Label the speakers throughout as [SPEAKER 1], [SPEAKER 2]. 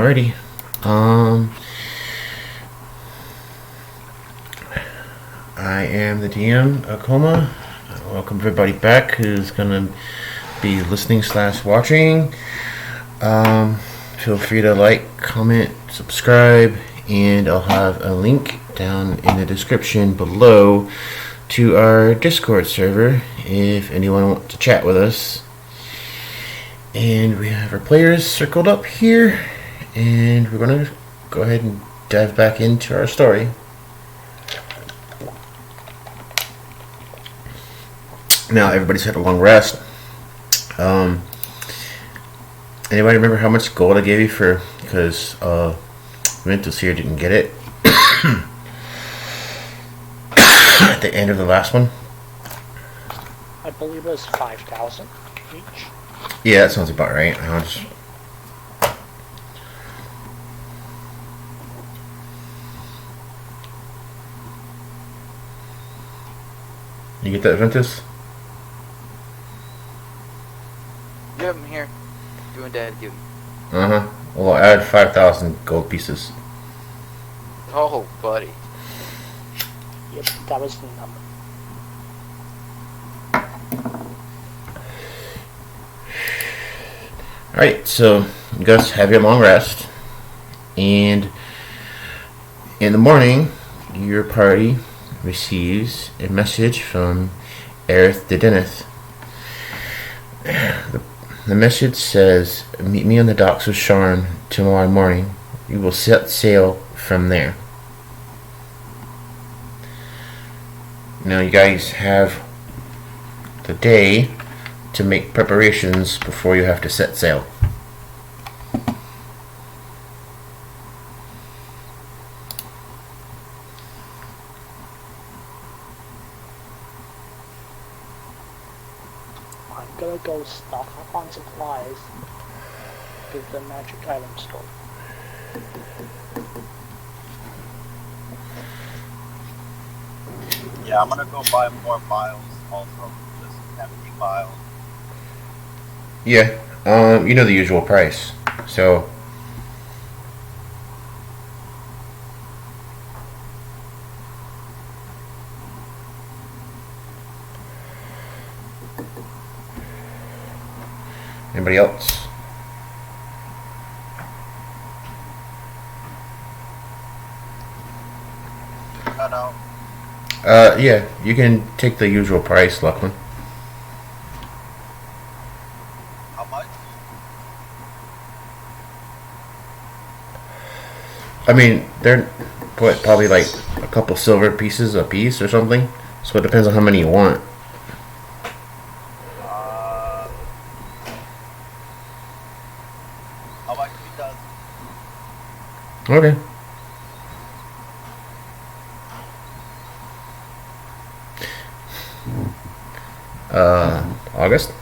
[SPEAKER 1] Alrighty. I am the DM, Akoma. Welcome everybody back who's gonna be listening / watching. Feel free to like, comment, subscribe, and I'll have a link down in the description below to our Discord server if anyone wants to chat with us. And we have our players circled up here, and we're going to go ahead and dive back into our story. Now everybody's had a long rest. Anybody remember how much gold I gave you for, because Ventus here didn't get it at the end of the last one?
[SPEAKER 2] I believe it was 5,000 each.
[SPEAKER 1] Yeah, that sounds about right. I'll just... You get that, Ventus?
[SPEAKER 3] Yep, I'm here. Doing dad duty.
[SPEAKER 1] Uh-huh. Well, I'll add 5,000 gold pieces.
[SPEAKER 3] Oh, buddy.
[SPEAKER 2] Yep, that was the number.
[SPEAKER 1] Alright, so you guys have your long rest, and in the morning, your party receives a message from Airith the Deneth. The message says, "Meet me on the docks of Sharn tomorrow morning. You will set sail from there." Now you guys have the day to make preparations before you have to set sail.
[SPEAKER 2] I'm gonna go stock up on supplies to the magic item store.
[SPEAKER 4] Yeah, I'm gonna go buy more vials also. Just empty vials.
[SPEAKER 1] Yeah, you know the usual price. So, anybody else?
[SPEAKER 4] No.
[SPEAKER 1] Yeah, you can take the usual price, Luckman.
[SPEAKER 4] How much?
[SPEAKER 1] I mean, they're probably like a couple silver pieces a piece or something. So it depends on how many you want.
[SPEAKER 4] How much he does?
[SPEAKER 1] Okay. August?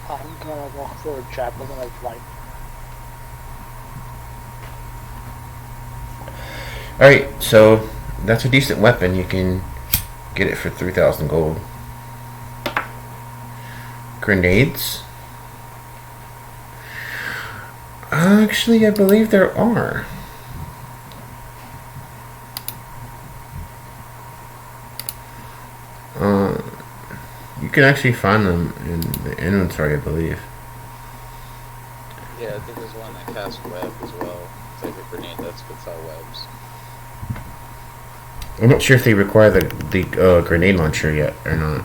[SPEAKER 2] I'm gonna walk for a javelin of light.
[SPEAKER 1] Alright, so that's a decent weapon. You can get it for 3,000 gold. Grenades? Actually, I believe there are. You can actually find them in the inventory, I believe.
[SPEAKER 3] Yeah, I think there's one that casts web as well. It's like a grenade that spits out webs.
[SPEAKER 1] I'm not sure if they require the grenade launcher yet or not.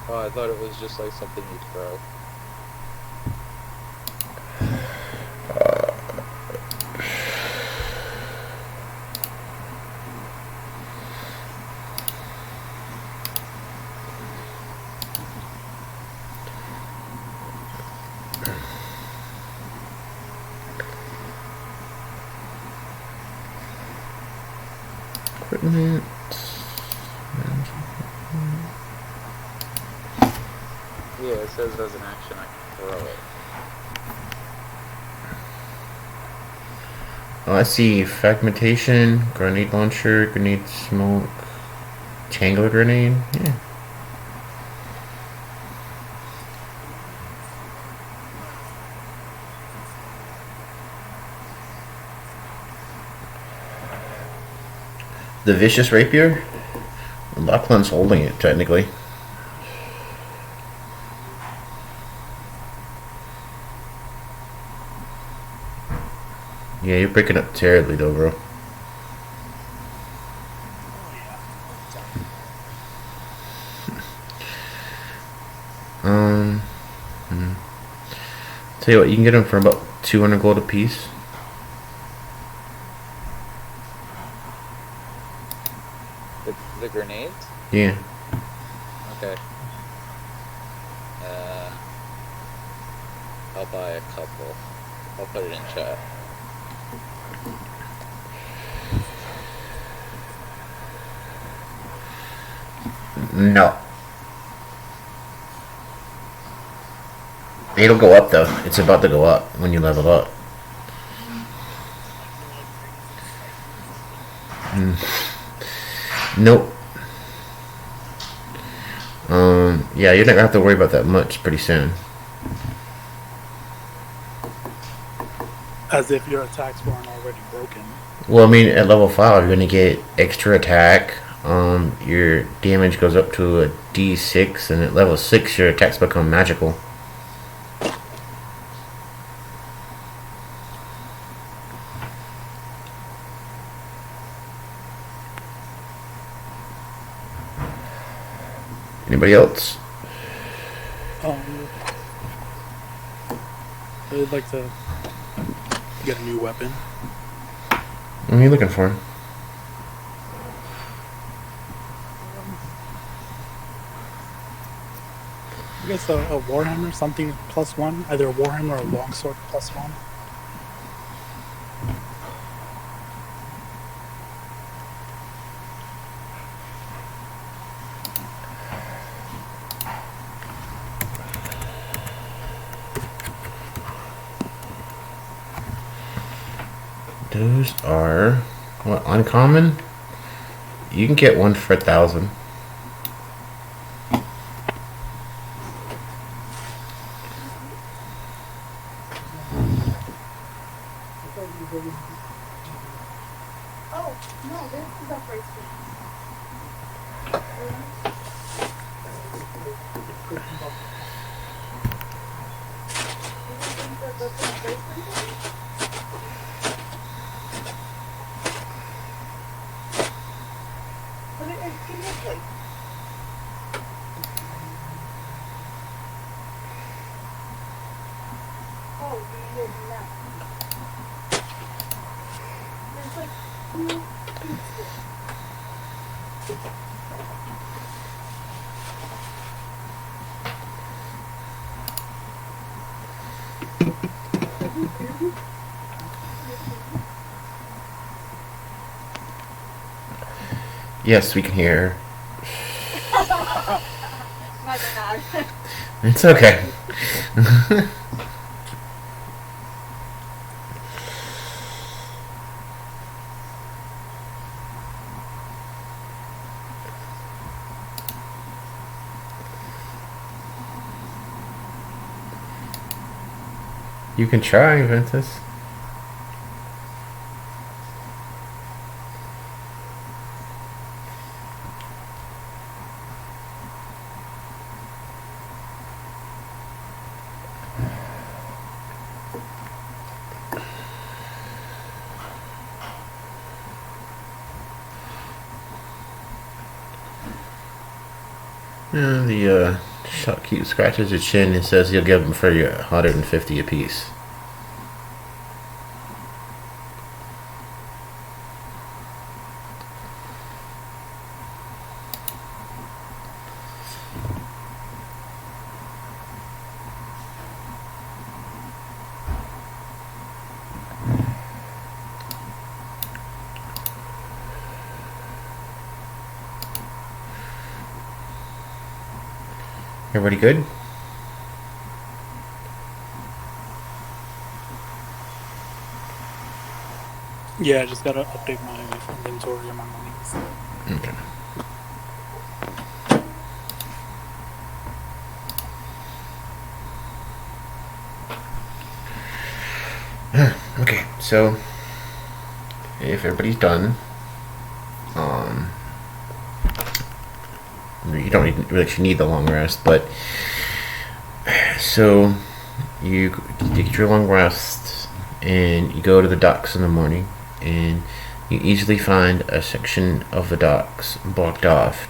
[SPEAKER 3] Oh, I thought it was just like something you'd throw.
[SPEAKER 1] Equipment.
[SPEAKER 3] Yeah, it says as an action I can throw it.
[SPEAKER 1] Oh, I see fragmentation, grenade launcher, grenade smoke, tangler grenade. Yeah. The vicious rapier? Lachlan's holding it, technically. Yeah, you're breaking up terribly though, bro. Tell you what, you can get them for about 200 gold a piece.
[SPEAKER 3] The grenades?
[SPEAKER 1] Yeah.
[SPEAKER 3] Okay. I'll buy a couple. I'll put it in chat.
[SPEAKER 1] No. It'll go up though. It's about to go up when you level up. Nope. Yeah, you're not gonna have to worry about that much pretty soon.
[SPEAKER 5] As if your attacks weren't already broken.
[SPEAKER 1] Well, I mean, at level 5, you're gonna get extra attack. Your damage goes up to a D6, and at level 6, your attacks become magical. Anybody else?
[SPEAKER 5] I'd like to get a new weapon.
[SPEAKER 1] What are you looking for?
[SPEAKER 5] I guess a warhammer, something +1, either a warhammer or a longsword +1.
[SPEAKER 1] Those are what, uncommon? You can get one for 1,000. Yes, we can hear.
[SPEAKER 6] My bad.
[SPEAKER 1] It's okay. You can try, Ventus. Yeah, the shopkeep scratches your chin and says he'll give them for you 150 apiece. Everybody good?
[SPEAKER 5] Yeah, I just gotta update my inventory and my monies.
[SPEAKER 1] Okay. Okay, so if everybody's done, you don't really actually need the long rest, but so you get your long rest and you go to the docks in the morning, and you easily find a section of the docks blocked off,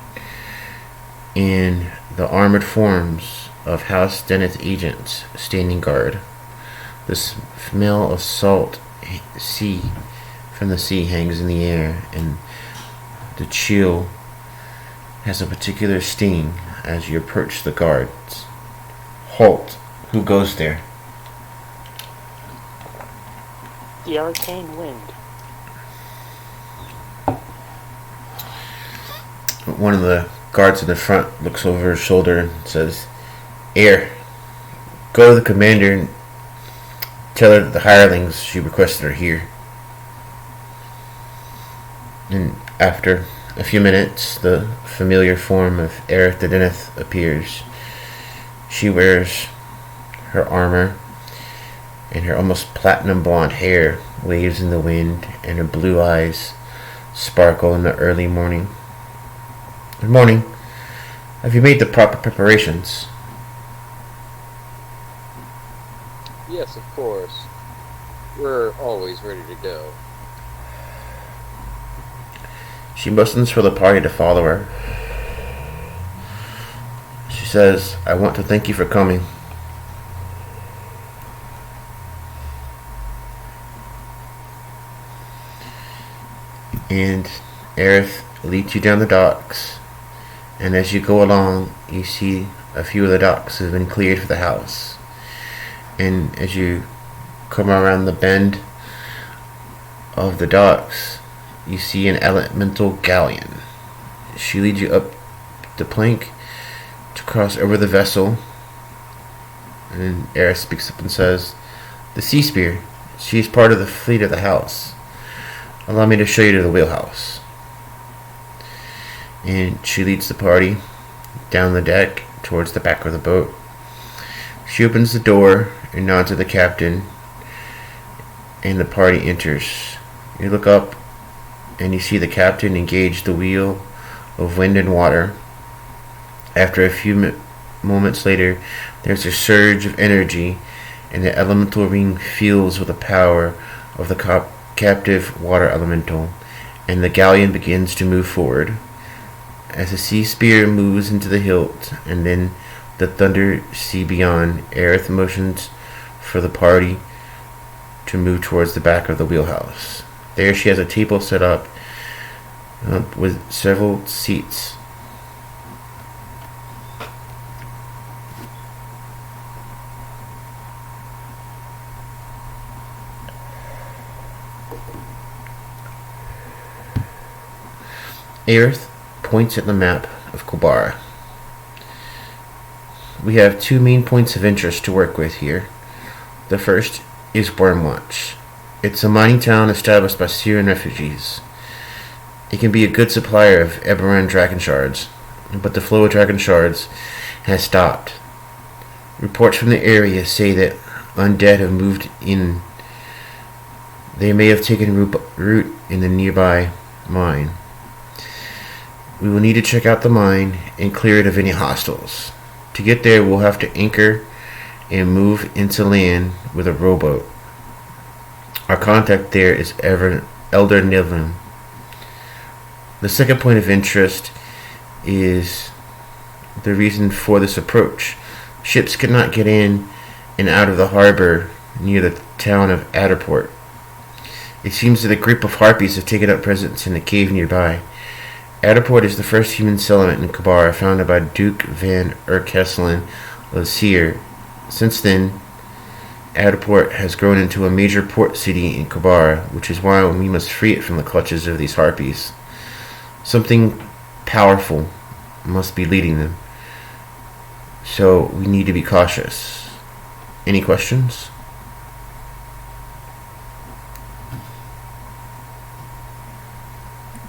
[SPEAKER 1] and the armored forms of House Deneth agents standing guard. The smell of salt sea from the sea hangs in the air, and the chill has a particular sting as you approach the guards. Halt. Who goes there?
[SPEAKER 2] The arcane wind.
[SPEAKER 1] One of the guards in the front looks over his shoulder and says, Air, go to the commander and tell her that the hirelings she requested are here. And after a few minutes, the familiar form of Airith the Deneth appears. She wears her armor, and her almost platinum blonde hair waves in the wind, and her blue eyes sparkle in the early morning. Good morning. Have you made the proper preparations?
[SPEAKER 3] Yes, of course. We're always ready to go.
[SPEAKER 1] She motions for the party to follow her. She says, I want to thank you for coming. And Airith leads you down the docks, and as you go along, you see a few of the docks have been cleared for the house. And as you come around the bend of the docks, you see an elemental galleon. She leads you up the plank to cross over the vessel, and Airith speaks up and says, the Sea Spear, she is part of the fleet of the house. Allow me to show you to the wheelhouse. And she leads the party down the deck towards the back of the boat. She opens the door and nods at the captain, and the party enters. You look up and you see the captain engage the wheel of wind and water. After a few moments later, there's a surge of energy, and the elemental ring fills with the power of the captive water elemental, and the galleon begins to move forward. As the sea spear moves into the hilt, and then the thunder sea beyond, Airith motions for the party to move towards the back of the wheelhouse. There she has a table set up with several seats. Airith points at the map of Kobara. We have two main points of interest to work with here. The first is Wyrmwatch. It's a mining town established by Syrian refugees. It can be a good supplier of Eberron dragonshards, but the flow of dragonshards has stopped. Reports from the area say that undead have moved in. They may have taken root in the nearby mine. We will need to check out the mine and clear it of any hostiles. To get there, we'll have to anchor and move into land with a rowboat. Our contact there is Elder Nivlin. The second point of interest is the reason for this approach. Ships cannot get in and out of the harbor near the town of Adderport. It seems that a group of harpies have taken up residence in a cave nearby. Adderport is the first human settlement in Kobara, founded by Duke van Erkesselen of Seer. Since then, Adderport has grown into a major port city in Kobara, which is why we must free it from the clutches of these harpies. Something powerful must be leading them, so we need to be cautious. Any questions?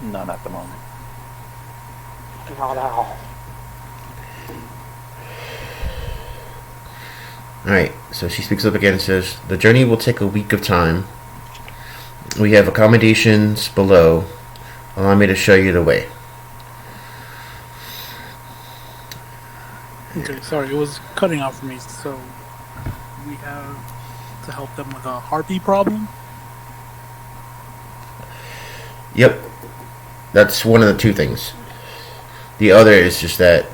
[SPEAKER 5] None at the moment.
[SPEAKER 2] Not at all.
[SPEAKER 1] Alright, so she speaks up again and says, the journey will take a week of time. We have accommodations below. Allow me to show you the way.
[SPEAKER 5] Okay, sorry, it was cutting out for me. So we have to help them with a harpy problem.
[SPEAKER 1] Yep. That's one of the two things. The other is just that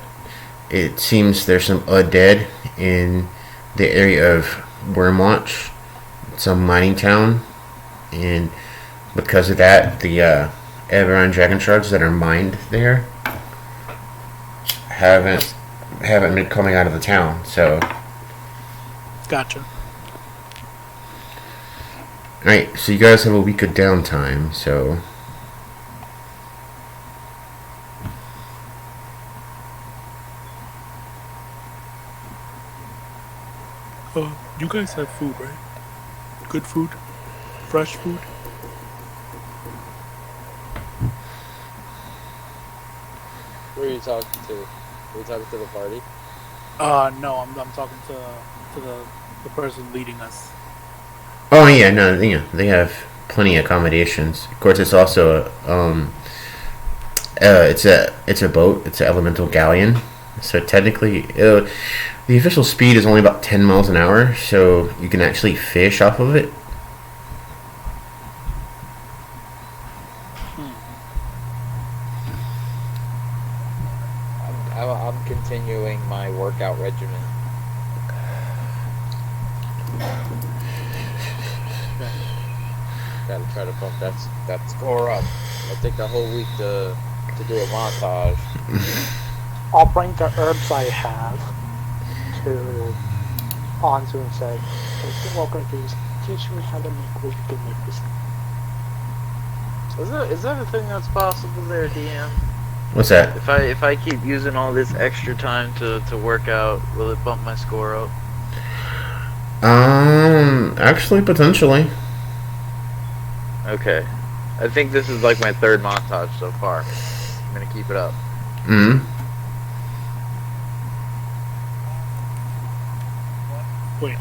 [SPEAKER 1] it seems there's some undead in the area of Wyrmwatch, some mining town, and because of that, the Eberron dragonshards that are mined there haven't been coming out of the town. So,
[SPEAKER 5] Gotcha.
[SPEAKER 1] alright, so you guys have a week of downtime. So,
[SPEAKER 5] You guys have food, right? Good food? Fresh food?
[SPEAKER 3] Who are you talking to? Are you talking to the party?
[SPEAKER 5] No, I'm talking to the person leading us.
[SPEAKER 1] oh yeah, no, they have plenty of accommodations. Of course, it's also it's a boat. It's an elemental galleon. So technically, the official speed is only about 10 miles an hour. So you can actually fish off of it.
[SPEAKER 3] I'm continuing my workout regimen. Gotta try to bump that score up. It'll take the whole week to do a montage.
[SPEAKER 2] I'll bring the herbs I have to Anzu and say, "Hey, you're welcome to these. Teach me how to make what you can make this."
[SPEAKER 3] Is that a thing that's possible there, DM?
[SPEAKER 1] What's that?
[SPEAKER 3] If I keep using all this extra time to work out, will it bump my score up?
[SPEAKER 1] Actually, potentially.
[SPEAKER 3] Okay. I think this is like my third montage so far. I'm gonna keep it up.
[SPEAKER 1] Hmm.
[SPEAKER 5] Wait.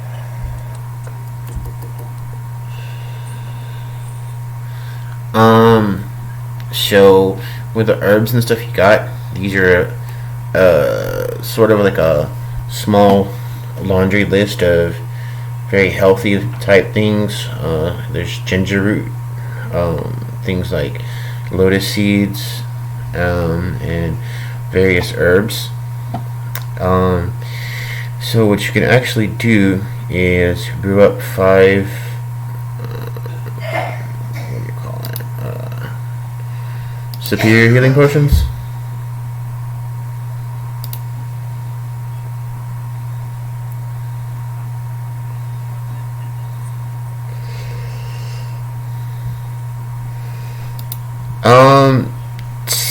[SPEAKER 1] So with the herbs and stuff you got, these are sort of like a small laundry list of very healthy type things. There's ginger root, things like lotus seeds, and various herbs. So what you can actually do is brew up 5. What do you call it? Superior healing potions.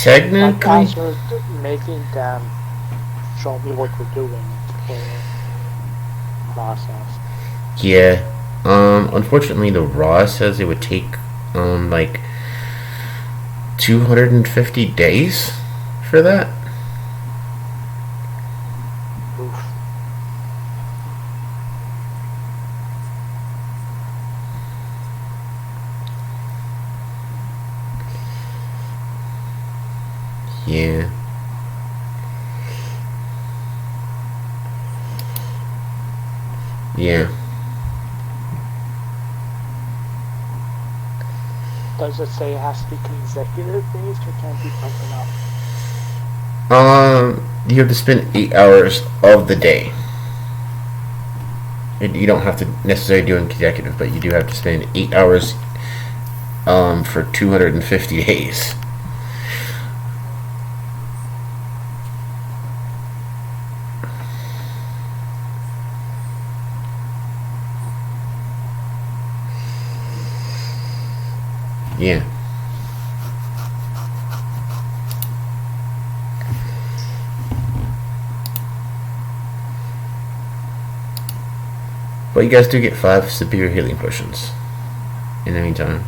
[SPEAKER 2] Like
[SPEAKER 1] Technically,
[SPEAKER 2] as you're making them, show me what you're doing. For process.
[SPEAKER 1] yeah. Unfortunately, the raw says it would take like 250 days for that.
[SPEAKER 2] Oof.
[SPEAKER 1] Yeah. Yeah.
[SPEAKER 2] Does it say it has to be consecutive days or can it be broken up?
[SPEAKER 1] You have to spend 8 hours of the day. You don't have to necessarily do it consecutive, but you do have to spend 8 hours for 250 days. Yeah. But you guys do get 5 superior healing potions in the meantime.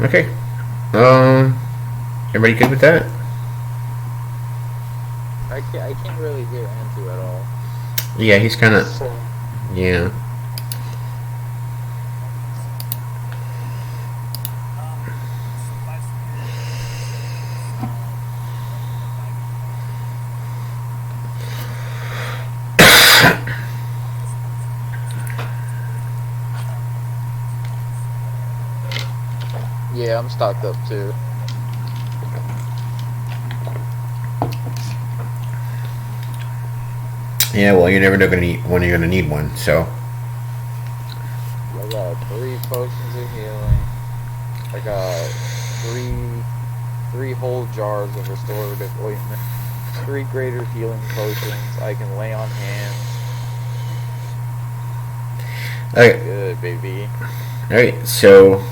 [SPEAKER 1] Okay. Everybody good with that?
[SPEAKER 3] I can't really hear Antu at all.
[SPEAKER 1] Yeah, he's kind of.
[SPEAKER 2] So,
[SPEAKER 1] Yeah.
[SPEAKER 3] Yeah, I'm stocked up too.
[SPEAKER 1] Yeah, well, you're never gonna need when you're gonna need one. So.
[SPEAKER 3] I got 3 potions of healing. I got three whole jars of restorative ointment. 3 greater healing potions. I can lay on hands.
[SPEAKER 1] Okay.
[SPEAKER 3] Good, baby.
[SPEAKER 1] All right. So,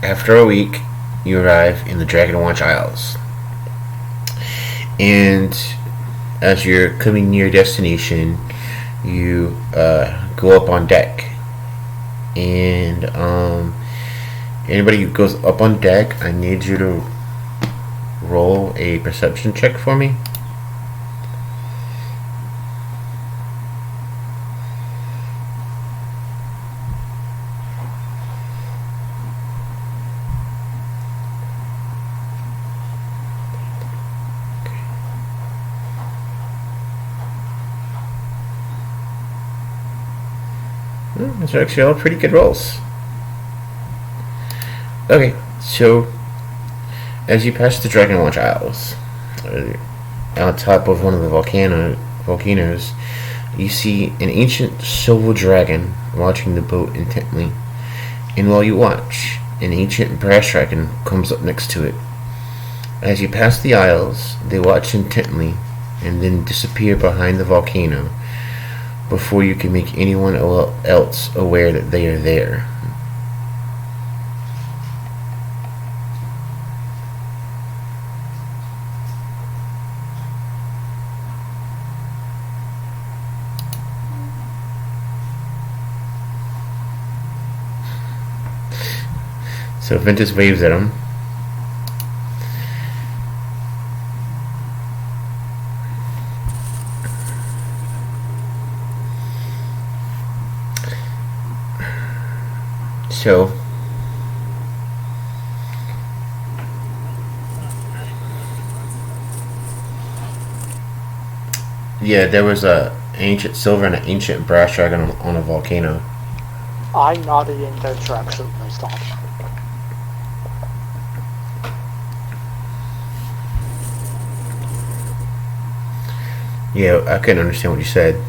[SPEAKER 1] after a week, you arrive in the Dragonwatch Isles, and as you're coming near destination, you go up on deck. And anybody who goes up on deck, I need you to roll a perception check for me. Those are actually all pretty good rolls. Okay, so as you pass the Dragonwatch Isles, on top of one of the volcanoes, you see an ancient silver dragon watching the boat intently. And while you watch, an ancient brass dragon comes up next to it. As you pass the isles, they watch intently and then disappear behind the volcano before you can make anyone else aware that they are there. So Ventus waves at him. So yeah, there was a ancient silver and an ancient brass dragon on a volcano.
[SPEAKER 2] I nodded in their direction when I stopped.
[SPEAKER 1] Yeah, I couldn't understand what you said.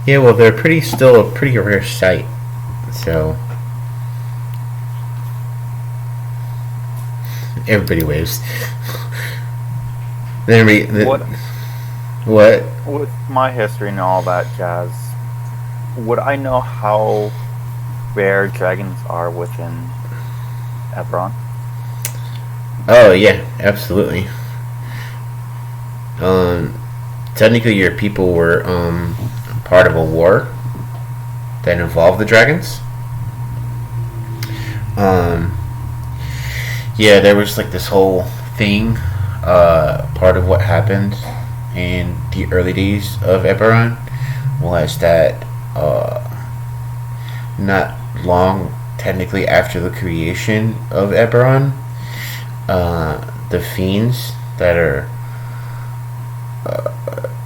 [SPEAKER 1] Yeah, well, they're still a pretty rare sight. So everybody waves. What?
[SPEAKER 4] With my history and all that jazz, would I know how rare dragons are within Eberron?
[SPEAKER 1] Oh yeah, absolutely. Technically, your people were part of a war that involved the dragons. Yeah, there was like this whole thing. Part of what happened in the early days of Eberron was that not long technically after the creation of Eberron, the fiends that are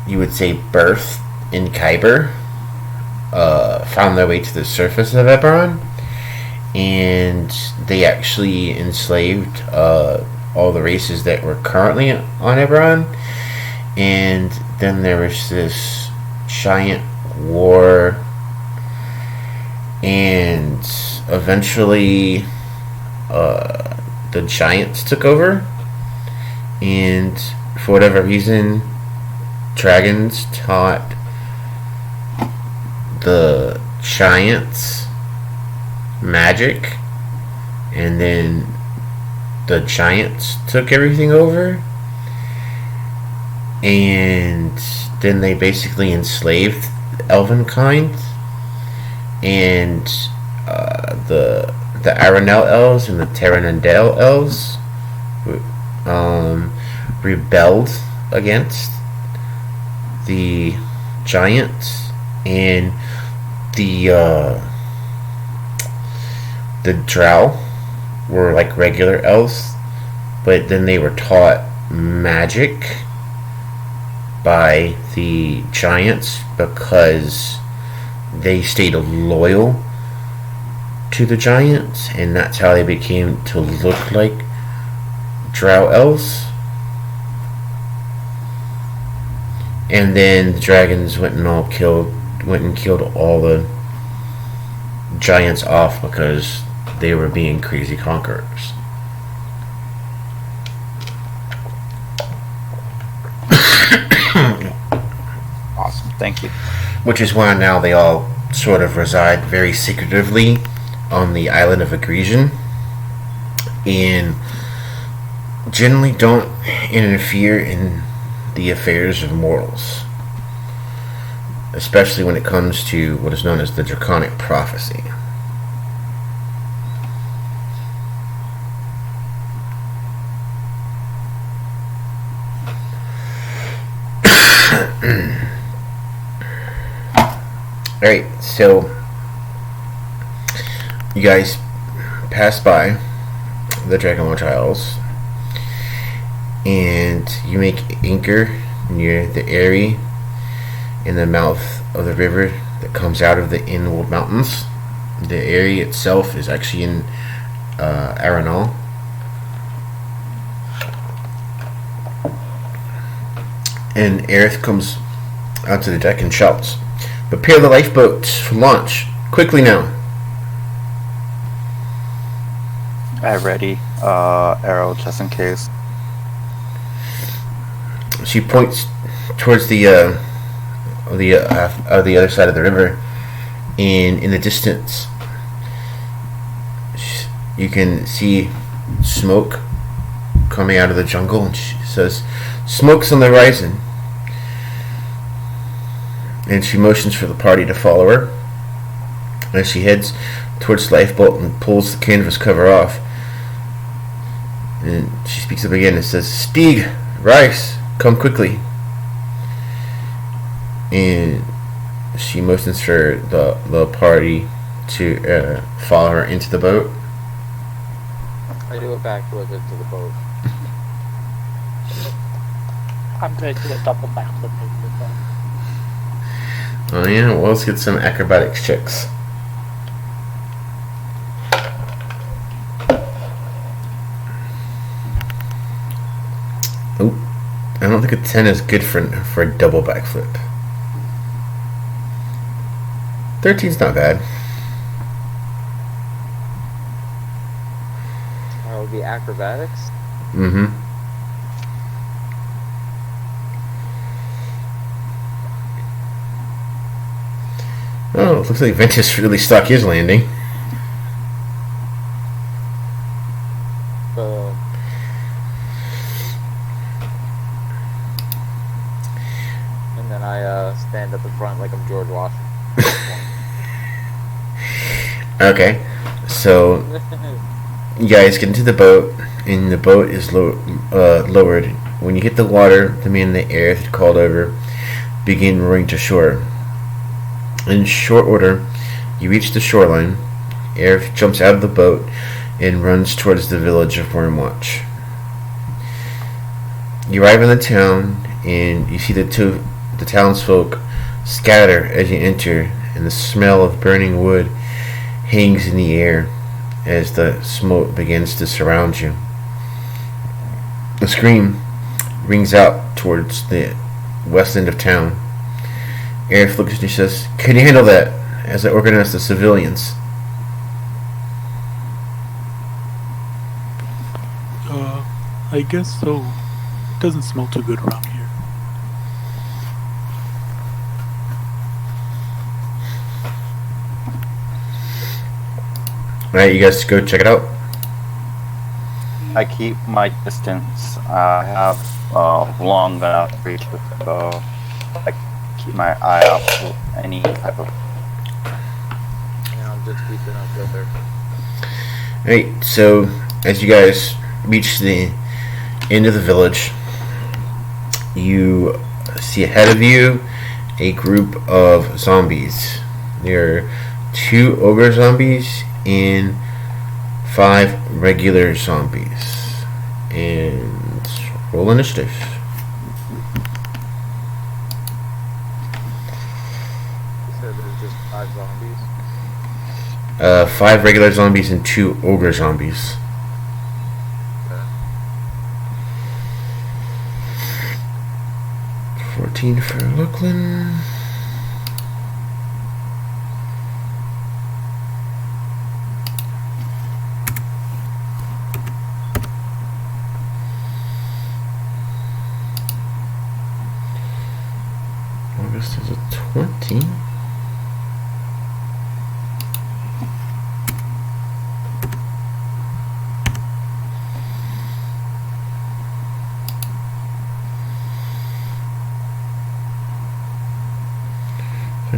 [SPEAKER 1] you would say birthed in Kyber found their way to the surface of Eberron, and they actually enslaved all the races that were currently on Eberron. And then there was this giant war, and eventually the giants took over, and for whatever reason dragons taught the giants magic, and then the giants took everything over, and then they basically enslaved elvenkind, and the Aranel elves and the Terranendale elves rebelled against the giants, and the drow were like regular elves, but then they were taught magic by the giants because they stayed loyal to the giants, and that's how they became to look like drow elves. And then the dragons went and killed all the giants off because they were being crazy conquerors.
[SPEAKER 4] Awesome. Thank you.
[SPEAKER 1] Which is why now they all sort of reside very secretively on the island of Egresian, and generally don't interfere in the affairs of mortals, especially when it comes to what is known as the Draconic Prophecy. Alright, so you guys pass by the Dragonwatch Isles, and you make anchor near the Eirith in the mouth of the river that comes out of the Inwold Mountains. The Eirith itself is actually in Aranal. And Airith comes out to the deck and shouts, "Prepare the lifeboats for launch. Quickly now."
[SPEAKER 4] I ready. Arrow just in case.
[SPEAKER 1] She points towards the other side of the river, and in the distance, you can see smoke coming out of the jungle. And she says, "Smoke's on the horizon." And she motions for the party to follow her as she heads towards the lifeboat and pulls the canvas cover off. And she speaks up again and says, "Steed, Rice, come quickly." And she motions for the party to follow her into the boat.
[SPEAKER 3] I do a backflip into the boat.
[SPEAKER 2] I'm going to do a double backflip into the boat.
[SPEAKER 1] Oh yeah, well, let's get some acrobatics checks. Oh, I don't think a 10 is good for a double backflip. 13's not bad.
[SPEAKER 3] That would be acrobatics.
[SPEAKER 1] Mm-hmm. Oh, it looks like Ventus really stuck his landing.
[SPEAKER 3] And then I stand up in front like I'm George Washington.
[SPEAKER 1] Okay, so you guys get into the boat, and the boat is lowered. When you hit the water, the man in the Airith had called over begin rowing to shore. In short order, you reach the shoreline. Airith jumps out of the boat and runs towards the village of Wyrmwatch. You arrive in the town, and you see the townsfolk scatter as you enter, and the smell of burning wood hangs in the air as the smoke begins to surround you. A scream rings out towards the west end of town. Airith looks at you and says, "Can you handle that as I organize the civilians?"
[SPEAKER 5] I guess so. It doesn't smell too good around here.
[SPEAKER 1] Alright, you guys go check it out.
[SPEAKER 4] I keep my distance. I have long enough reach with the bow. I keep my eye out for any type of.
[SPEAKER 3] Yeah, I'm just keeping up with her.
[SPEAKER 1] Alright, so as you guys reach the end of the village, you see ahead of you a group of zombies. There are 2 ogre zombies and 5 regular zombies. And roll initiative.
[SPEAKER 3] You said there's just 5 zombies.
[SPEAKER 1] 5 regular zombies and 2 ogre zombies.
[SPEAKER 3] Okay.
[SPEAKER 1] 14 for Lachlan. August is a 20.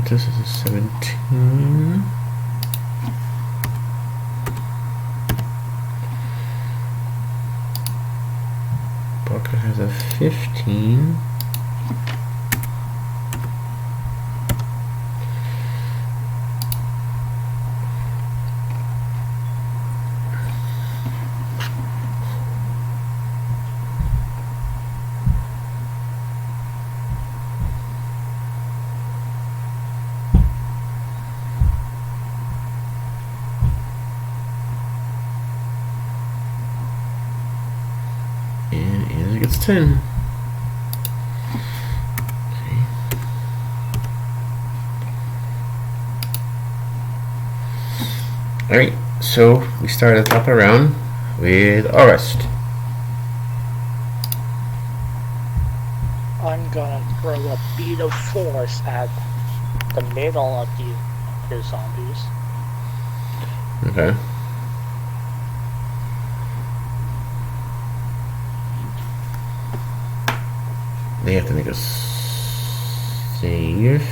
[SPEAKER 1] This is a 17. Baka has a 15. Gets 10. Okay. Alright, so we start at the top of the round with Airith.
[SPEAKER 2] I'm gonna throw a bead of force at the middle of the zombies.
[SPEAKER 1] Okay. They have to make a save.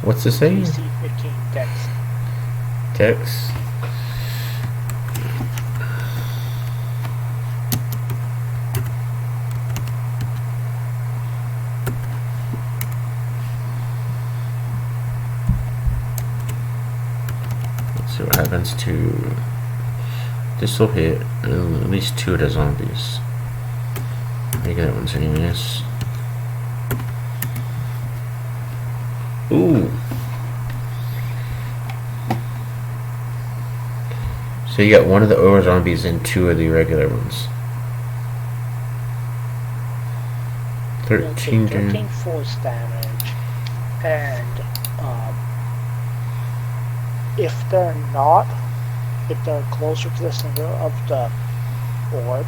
[SPEAKER 1] What's the save?
[SPEAKER 2] DC 15 dex.
[SPEAKER 1] Text. Let's see what happens to this. Will hit at least 2 of the zombies. Make that one's any miss. Ooh. So you got 1 of the ogre zombies and 2 of the regular ones. 13
[SPEAKER 2] 13 force damage, and if they're closer to the center of the orb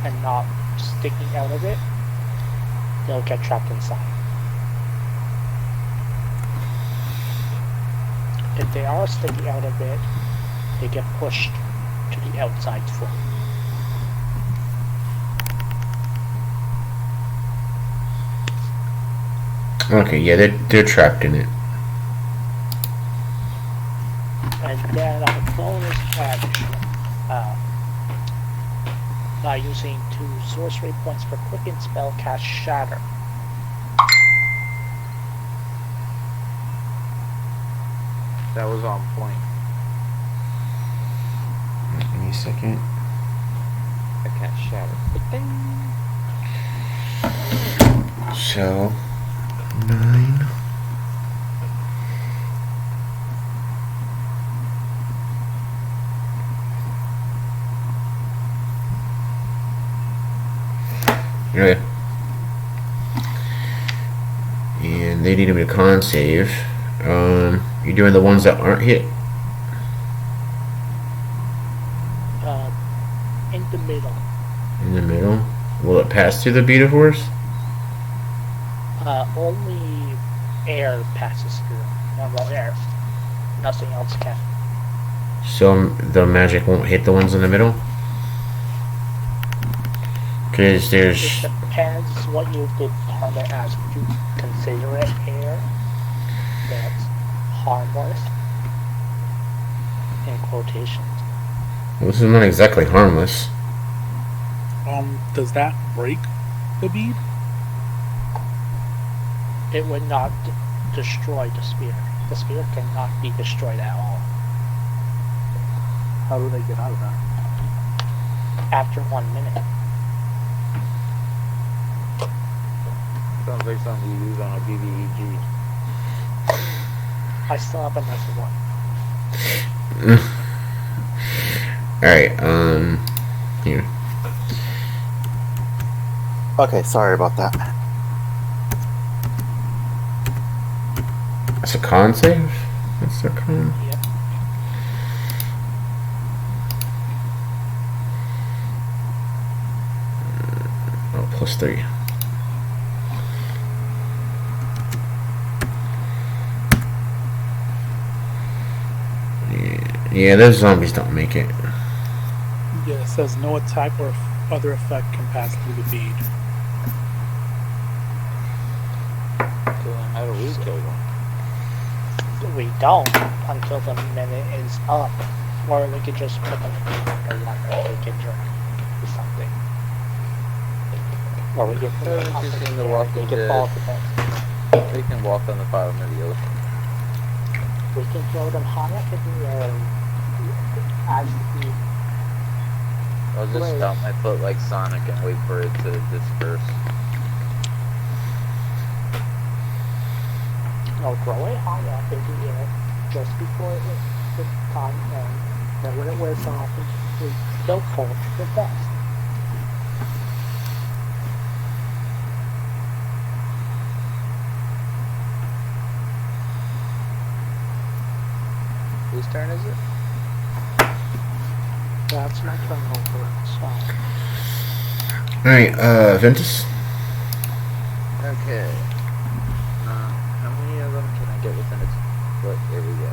[SPEAKER 2] and not sticking out of it, they'll get trapped inside. If they are sticking out of it, they get pushed to the outside foot.
[SPEAKER 1] Okay, yeah, they're trapped in it.
[SPEAKER 2] And then on a bonus action, by using 2 sorcery points for quicken spell, cast Shatter.
[SPEAKER 3] That was on point.
[SPEAKER 1] Give me a second.
[SPEAKER 3] I can't shatter.
[SPEAKER 1] So 9. Okay. And they need to be a con save. You're doing the ones that aren't hit.
[SPEAKER 2] In the middle.
[SPEAKER 1] In the middle. Will it pass through the bead of horse?
[SPEAKER 2] Only air passes through. Normal air. Nothing else can.
[SPEAKER 1] So the magic won't hit the ones in the middle? Because
[SPEAKER 2] It
[SPEAKER 1] there's...
[SPEAKER 2] depends what you determine as you consider it air that's harmless in quotations.
[SPEAKER 1] Well, this is not exactly harmless.
[SPEAKER 5] Does that break the bead?
[SPEAKER 2] It would not destroy the spear. The spear cannot be destroyed at all.
[SPEAKER 5] How do they get out of that?
[SPEAKER 2] After 1 minute.
[SPEAKER 3] Sounds like something you use on a BBEG.
[SPEAKER 2] I still have another one.
[SPEAKER 1] Alright, here.
[SPEAKER 4] Okay, sorry about that.
[SPEAKER 1] That's a con save? That's a con.
[SPEAKER 2] Yep.
[SPEAKER 1] Oh, +3. Yeah, those zombies don't make it.
[SPEAKER 5] Yeah, it says no attack or other effect can pass through the bead.
[SPEAKER 3] So then how do we kill them?
[SPEAKER 2] We don't until the minute is up. Or we could just put them in the water or we can drink or something. Or we can put them
[SPEAKER 3] Haven't
[SPEAKER 2] up
[SPEAKER 3] you
[SPEAKER 2] in
[SPEAKER 3] seen
[SPEAKER 2] the
[SPEAKER 3] The
[SPEAKER 2] air,
[SPEAKER 3] Walking
[SPEAKER 2] we can
[SPEAKER 3] Dead?
[SPEAKER 2] fall to them.
[SPEAKER 3] They can walk on the bottom of the ocean.
[SPEAKER 2] We can throw them high up in the air as the
[SPEAKER 3] I'll just
[SPEAKER 2] Right.
[SPEAKER 3] stomp my foot like Sonic and wait for it to disperse.
[SPEAKER 2] no, throw it high up in the air just before the time ends. Then when it wears off, they'll fall to the dust.
[SPEAKER 3] Whose turn is it?
[SPEAKER 2] That's my turn over. So
[SPEAKER 1] Alright, Ventus?
[SPEAKER 3] Okay. How many of them can I get within a foot area?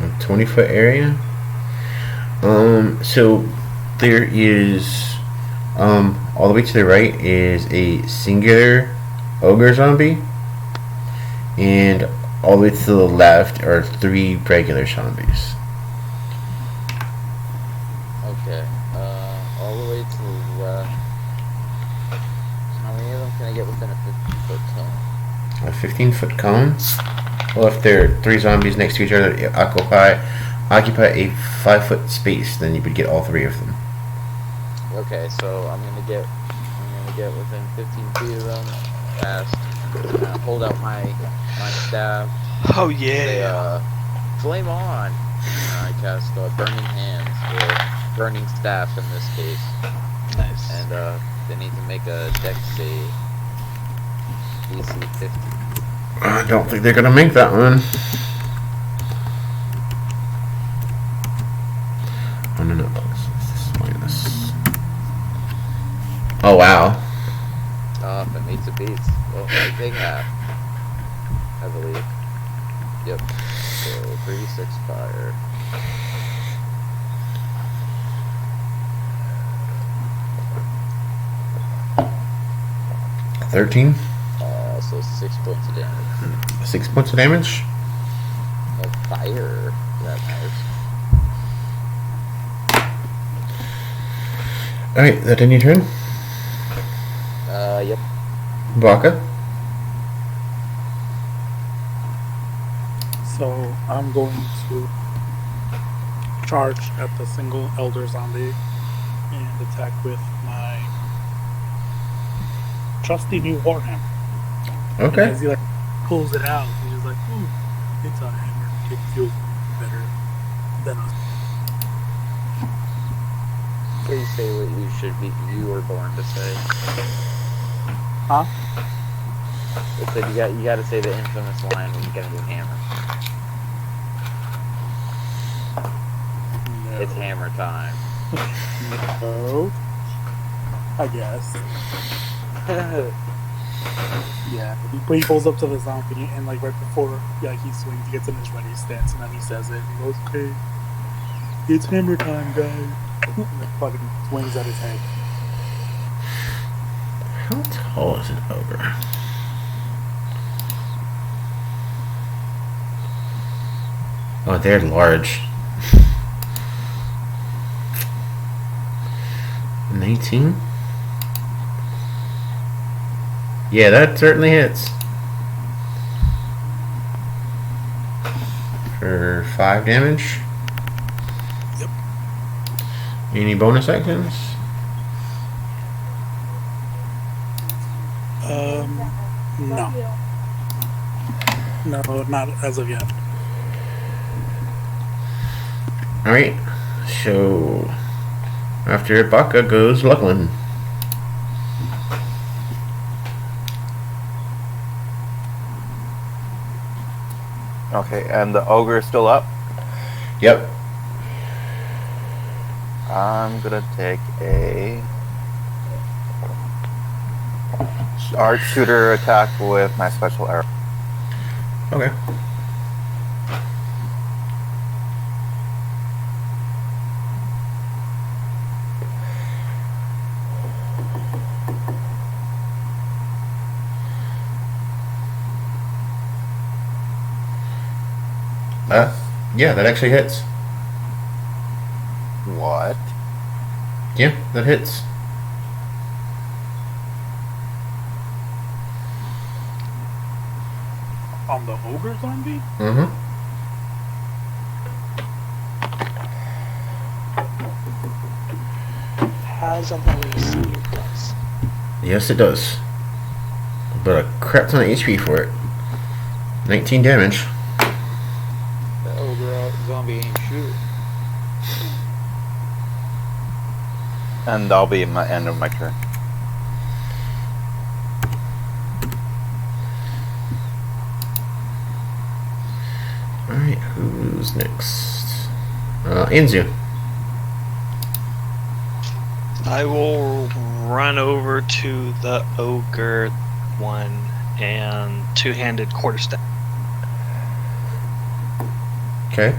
[SPEAKER 1] A 20-foot area? So there is, all the way to the right is a singular ogre zombie, and all the way to the left are 3 regular zombies.
[SPEAKER 3] Okay. All the way to the left. How many of them can I get within a 50-foot cone?
[SPEAKER 1] A 15-foot cone? Well, if there are 3 zombies next to each other that occupy a 5-foot space, then you would get all 3 of them.
[SPEAKER 3] Okay, so I'm gonna get within 15 feet of them. Fast. Hold out my staff.
[SPEAKER 6] Oh
[SPEAKER 3] Say,
[SPEAKER 6] yeah.
[SPEAKER 3] flame on. I cast burning hands or burning staff in this case,
[SPEAKER 6] Nice.
[SPEAKER 3] and they need to make a dex save. DC 50.
[SPEAKER 1] I don't think they're gonna make that one. Oh, no, plus. This is minus. Oh, wow.
[SPEAKER 3] If it meets, it beats. Well, I take half, I believe. Yep. So 36 fire.
[SPEAKER 1] A 13.
[SPEAKER 3] So 6 points of damage.
[SPEAKER 1] 6 points of damage.
[SPEAKER 3] Of fire. That matters.
[SPEAKER 1] Alright, that in your turn.
[SPEAKER 3] Yep.
[SPEAKER 1] Baka.
[SPEAKER 5] So I'm going to charge at the single elder zombie and attack with my trusty new warhammer. And
[SPEAKER 1] Okay.
[SPEAKER 5] as he like pulls it out, he's just like, "Ooh, it's a hammer. It feels better than us."
[SPEAKER 3] Please say what you were born to say.
[SPEAKER 5] Huh?
[SPEAKER 3] It said you gotta say the infamous line when you get a new hammer.
[SPEAKER 5] No.
[SPEAKER 3] It's hammer time.
[SPEAKER 5] No. I guess. Yeah. He pulls up to the zombie and like right before he swings, he gets in his ready stance and then he says it. He goes, "Okay, it's hammer time, guys." And then fucking swings at his head.
[SPEAKER 1] How tall is an ogre? Oh, they're large. 19? Yeah, that certainly hits. For 5 damage.
[SPEAKER 5] Yep.
[SPEAKER 1] Any bonus actions?
[SPEAKER 5] No. No, not as of yet.
[SPEAKER 1] Alright, so after Baka goes Lucklin.
[SPEAKER 4] Okay, and the ogre is still up.
[SPEAKER 1] Yep.
[SPEAKER 4] I'm gonna take a sharpshooter attack with my special arrow.
[SPEAKER 1] Okay. Yeah, that actually hits.
[SPEAKER 4] What?
[SPEAKER 1] Yeah, that hits.
[SPEAKER 5] On the ogre zombie?
[SPEAKER 1] Mm-hmm.
[SPEAKER 2] Has an AC, it does.
[SPEAKER 1] Yes, it does. But a crap ton of HP for it. 19 damage.
[SPEAKER 3] The ogre zombie ain't shooting.
[SPEAKER 4] And that'll be my end of my turn.
[SPEAKER 1] Alright, who's next? Inzu.
[SPEAKER 6] I will run over to the ogre one and two-handed quarterstaff.
[SPEAKER 1] Okay.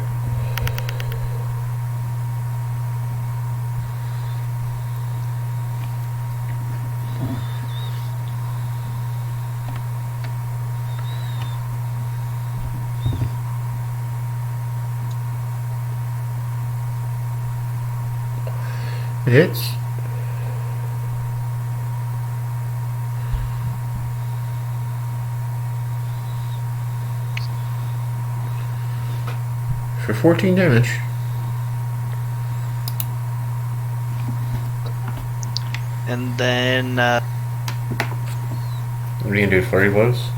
[SPEAKER 1] It hits. For 14 damage.
[SPEAKER 6] And then
[SPEAKER 1] What are you gonna do? Flurry blows?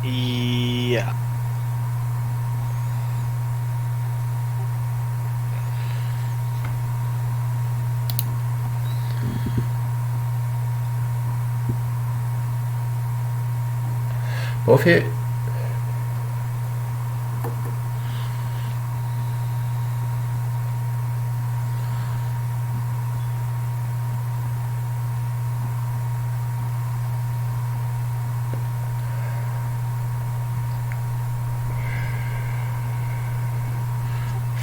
[SPEAKER 6] yeah.
[SPEAKER 1] Both hit.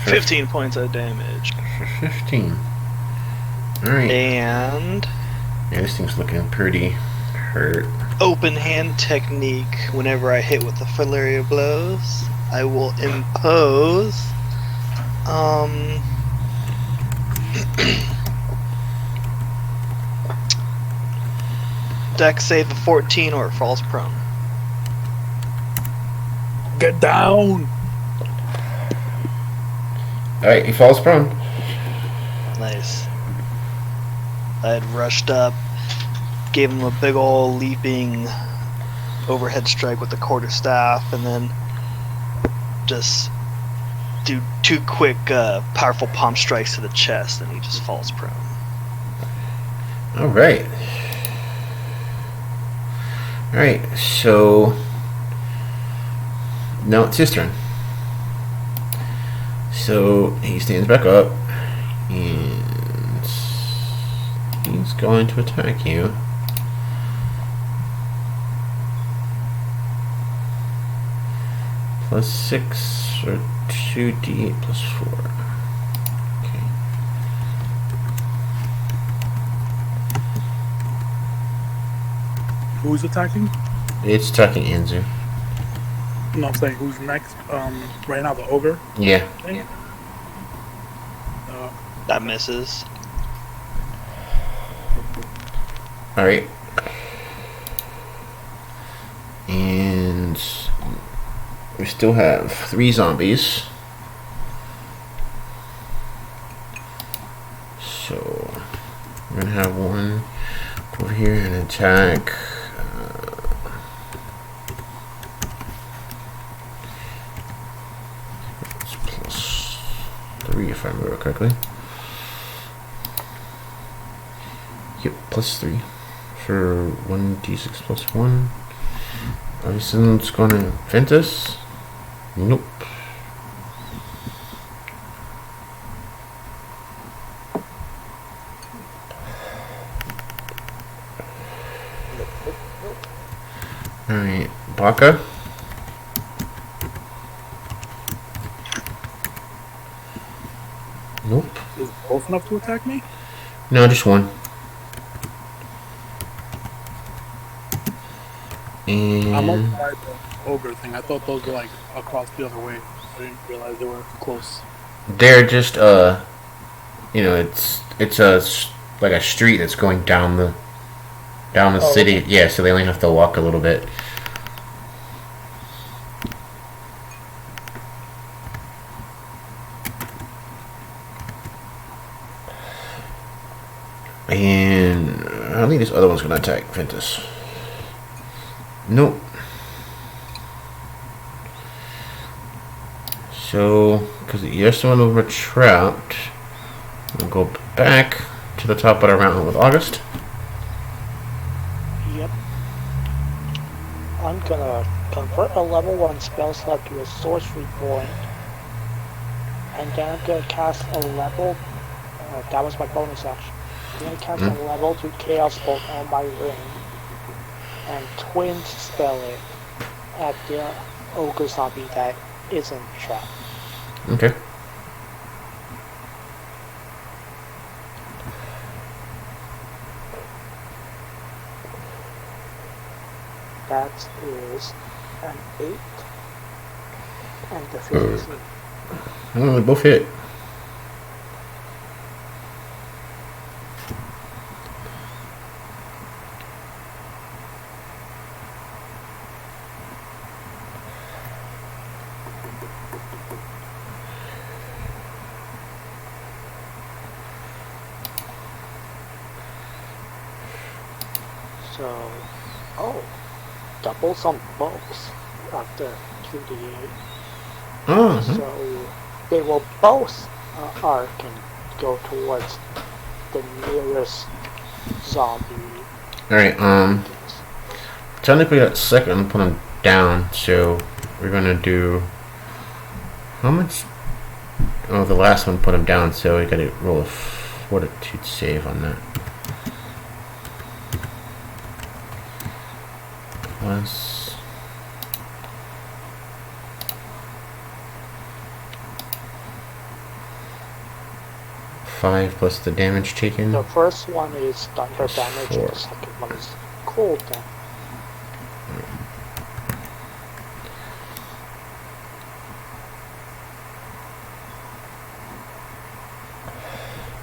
[SPEAKER 1] For
[SPEAKER 6] 15 points of damage.
[SPEAKER 1] For 15. Alright.
[SPEAKER 6] And
[SPEAKER 1] Yeah, this thing's looking pretty hurt.
[SPEAKER 6] open hand technique. Whenever I hit with the flurry of blows, I will impose dex save of 14 or it falls prone.
[SPEAKER 5] Get down!
[SPEAKER 1] Alright, he falls prone.
[SPEAKER 6] Nice. I had rushed up, gave him a big ol' leaping overhead strike with the quarterstaff, and then just do 2 quick, powerful palm strikes to the chest, and he just falls prone.
[SPEAKER 1] Alright. Alright, so now it's his turn. So he stands back up and he's going to attack you. +6 or 2d8 +4. Okay.
[SPEAKER 5] Who's attacking?
[SPEAKER 1] It's attacking Anzu.
[SPEAKER 5] No, I'm saying who's next. Right now the ogre
[SPEAKER 1] Yeah.
[SPEAKER 5] thing.
[SPEAKER 6] That misses.
[SPEAKER 1] Alright. And we still have 3 zombies. So we're gonna have one over here and attack. It's +3 if I remember correctly. Yep, +3 for 1d6 +1. Obviously, it's gonna Ventus. Nope. Alright, Baka. Nope.
[SPEAKER 5] Is both enough to attack me?
[SPEAKER 1] No, just one.
[SPEAKER 5] I'm
[SPEAKER 1] And
[SPEAKER 5] outside the ogre thing. I thought those were like across the other way. I didn't realize they were close.
[SPEAKER 1] they're just you know, it's like a street that's going down the
[SPEAKER 5] Oh,
[SPEAKER 1] city.
[SPEAKER 5] okay.
[SPEAKER 1] Yeah, so they only have to walk a little bit. And I think this other one's gonna attack Ventus. Nope. So, because the rest of them were trapped, we'll go back to the top of our mountain with August.
[SPEAKER 2] Yep. I'm gonna convert a level 1 spell slot to a sorcery point. And then I'm gonna cast a level. That was my bonus action. I'm gonna cast a level 2 Chaos Bolt on my ring. And twin spell it at the ogre zombie that isn't trapped.
[SPEAKER 1] Okay.
[SPEAKER 2] That is an 8 and the 15.
[SPEAKER 1] Oh, they both hit.
[SPEAKER 2] So, doubles on both after 2d8.
[SPEAKER 1] Oh,
[SPEAKER 2] So they will both can go towards the nearest zombie.
[SPEAKER 1] alright, technically that second put him down, so we're gonna do how much? Oh, the last one put him down, so we gotta roll a fortitude save on that. Plus 5 plus the damage taken.
[SPEAKER 2] The first one is thunder damage, and
[SPEAKER 1] 4.
[SPEAKER 2] the second one is cold damage.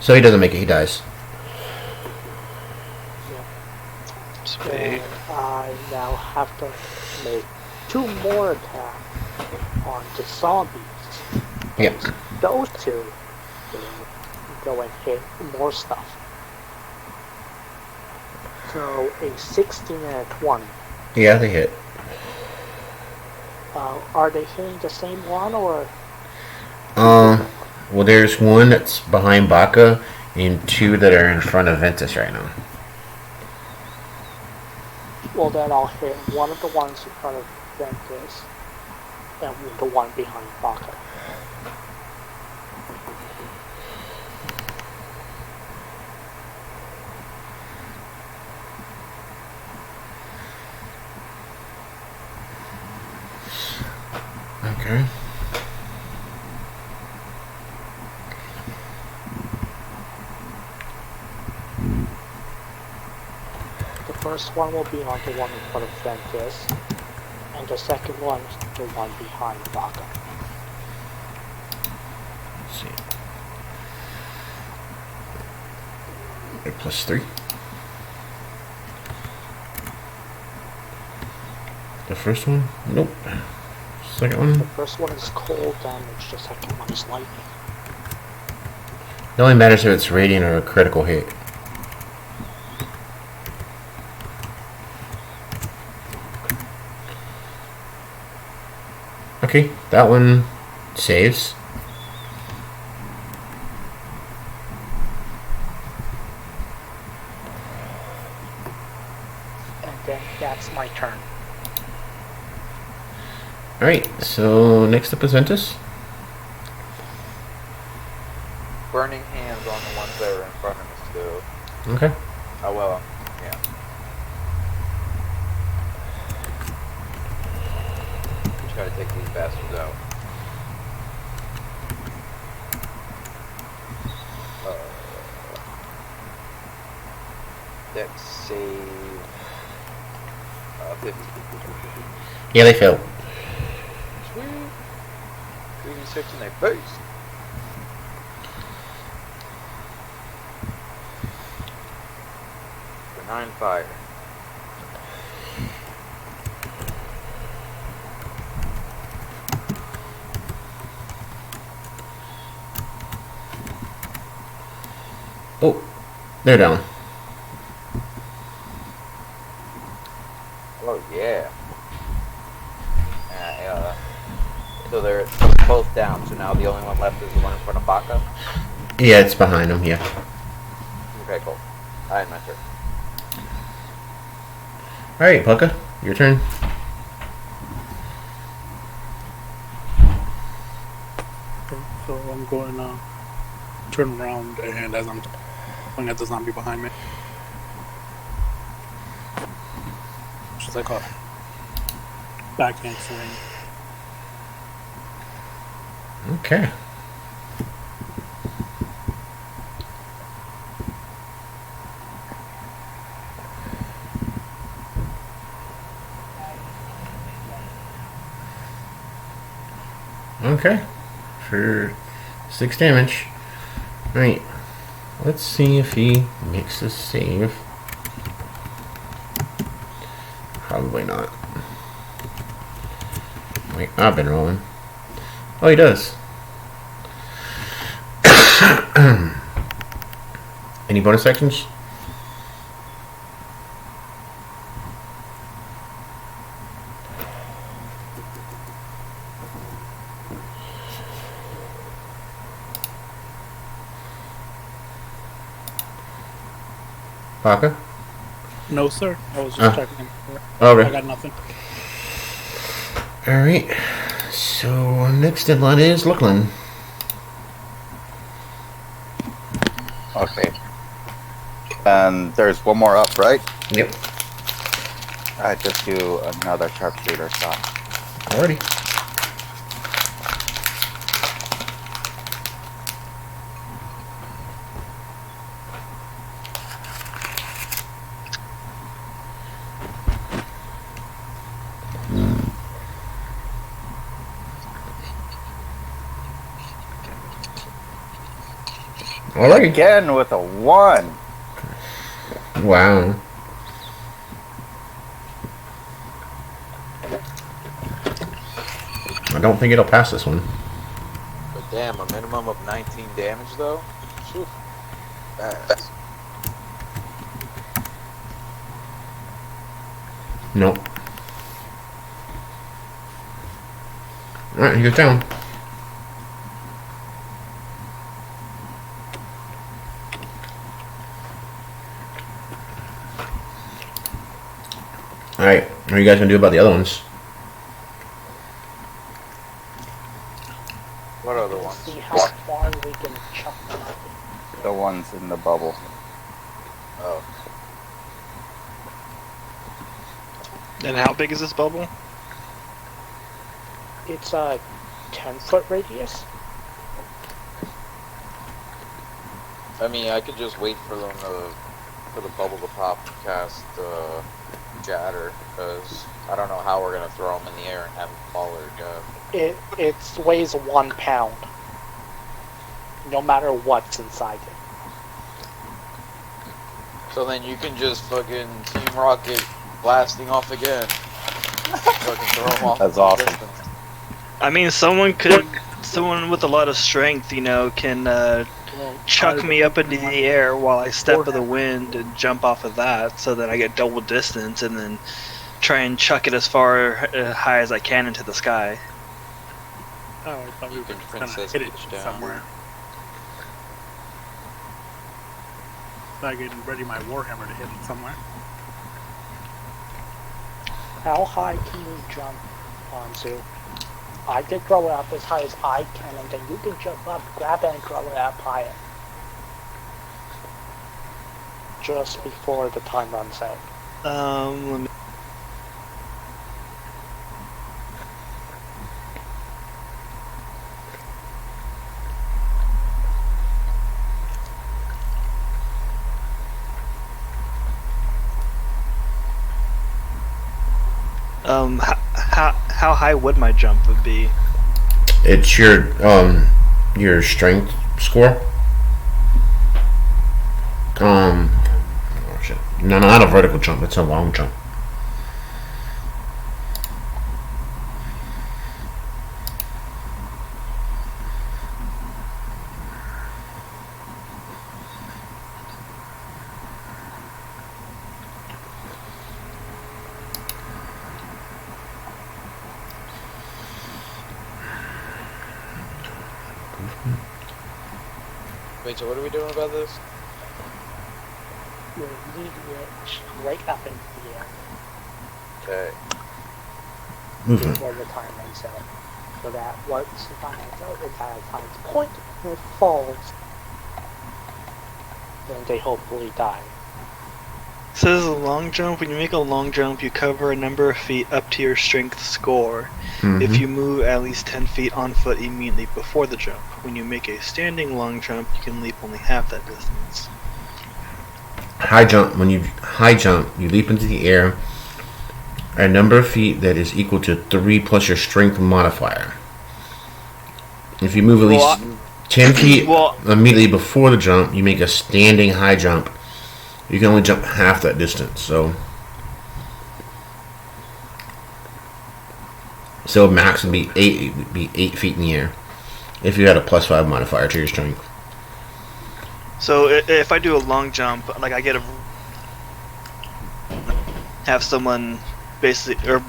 [SPEAKER 1] So he doesn't make it, he dies.
[SPEAKER 6] Sweet.
[SPEAKER 2] And I now have to make 2 more attacks on the zombies.
[SPEAKER 1] Yeah.
[SPEAKER 2] Those 2 will go and hit more stuff. So a 16 and a 20.
[SPEAKER 1] Yeah, they hit.
[SPEAKER 2] Are they hitting the same one or?
[SPEAKER 1] Well, there's one that's behind Baka and 2 that are in front of Ventus right now.
[SPEAKER 2] Well, then I'll hit one of the ones in front of Ventus and the one behind Baka.
[SPEAKER 1] Okay.
[SPEAKER 2] The first one will be on the one in front of Ventus, and the second one is the one behind Baka.
[SPEAKER 1] Let's see. +3. The first one? Nope. Second one?
[SPEAKER 2] The first one is cold damage, the second one is lightning.
[SPEAKER 1] It only matters if it's radiant or a critical hit. Okay, that one saves.
[SPEAKER 2] And then that's my turn.
[SPEAKER 1] Alright, so next up is Ventus.
[SPEAKER 3] Burning hands on the ones that are in front of us still.
[SPEAKER 1] Okay.
[SPEAKER 3] Oh well, yeah. We try to take these bastards out. Dex save 50.
[SPEAKER 1] Yeah, they failed.
[SPEAKER 3] Sweet. 3d6 in their face. For 9 fire.
[SPEAKER 1] Oh, they're down.
[SPEAKER 3] Oh yeah. So they're both down. So now the only one left is the one in front of Baka.
[SPEAKER 1] Yeah, it's behind them, yeah.
[SPEAKER 3] Okay, cool. I had my turn.
[SPEAKER 1] Alright, Pucka, your turn.
[SPEAKER 5] So I'm going to turn around, and as I'm looking at the zombie behind me, just like a backhand swing.
[SPEAKER 1] Okay. Okay. For 6 damage. Right. Let's see if he makes a save. Probably not. Wait, I've been rolling. Oh, he does. Any bonus actions? Baka?
[SPEAKER 5] No, sir. I was just checking.
[SPEAKER 1] Oh,
[SPEAKER 5] I
[SPEAKER 1] okay.
[SPEAKER 5] got nothing.
[SPEAKER 1] Alright. So, next in line is Lachlan.
[SPEAKER 4] Okay. And there's one more up, right?
[SPEAKER 1] Yep.
[SPEAKER 4] I just do another sharpshooter shot.
[SPEAKER 1] Alrighty. Alrighty.
[SPEAKER 4] Again with a 1.
[SPEAKER 1] Wow. I don't think it'll pass this one.
[SPEAKER 3] But damn, a minimum of 19 damage though? Phew. That's
[SPEAKER 1] Nope. Alright, he goes down. Alright, what are you guys gonna do about the other ones?
[SPEAKER 3] what other ones?
[SPEAKER 2] See how far we can chop them up.
[SPEAKER 4] The ones in the bubble.
[SPEAKER 3] Oh.
[SPEAKER 6] And how big is this bubble?
[SPEAKER 2] It's a 10-foot radius.
[SPEAKER 3] I mean, I could just wait for them for the bubble to pop and cast Jatter, because I don't know how we're gonna throw them in the air and have them fall or go.
[SPEAKER 2] It weighs 1 pound. No matter what's inside it.
[SPEAKER 3] So then you can just fucking Team Rocket blasting off again. Fucking throw them off.
[SPEAKER 4] That's
[SPEAKER 3] from
[SPEAKER 4] awesome.
[SPEAKER 3] distance.
[SPEAKER 6] I mean, someone with a lot of strength, can chuck me up into the air while I step of the wind and jump off of that, so that I get double distance, and then try and chuck it as far high as I can into the sky.
[SPEAKER 5] Oh, I thought we
[SPEAKER 3] You
[SPEAKER 5] were
[SPEAKER 3] can
[SPEAKER 5] just gonna
[SPEAKER 3] Princess
[SPEAKER 5] hit it
[SPEAKER 3] Peach down.
[SPEAKER 5] somewhere. So I getting ready my Warhammer to hit it somewhere.
[SPEAKER 2] How high can you jump onto? I can throw it up as high as I can, and then you can jump up, grab it, and throw it up higher. Just before the time runs out.
[SPEAKER 6] Let me... How high would my jump be?
[SPEAKER 1] It's your strength score. Oh shit. No, not a vertical jump. It's a long jump.
[SPEAKER 3] Wait, so what are we doing about this?
[SPEAKER 2] You're leading it straight up into the air
[SPEAKER 3] Okay.
[SPEAKER 1] Movement.
[SPEAKER 2] before the time runs out. So that once the time runs out, it's at its point, and it falls. Then they hopefully die.
[SPEAKER 6] So this is a long jump. When you make a long jump, you cover a number of feet up to your strength score. If you move at least 10 feet on foot immediately before the jump. When you make a standing long jump, you can leap only half that distance.
[SPEAKER 1] High jump. When you high jump, you leap into the air a number of feet that is equal to 3 plus your strength modifier. If you move at least 10 feet immediately before the jump, you make a standing high jump. You can only jump half that distance, so max would be 8 feet in the air if you had a +5 modifier to your strength.
[SPEAKER 6] So if I do a long jump, like have someone basically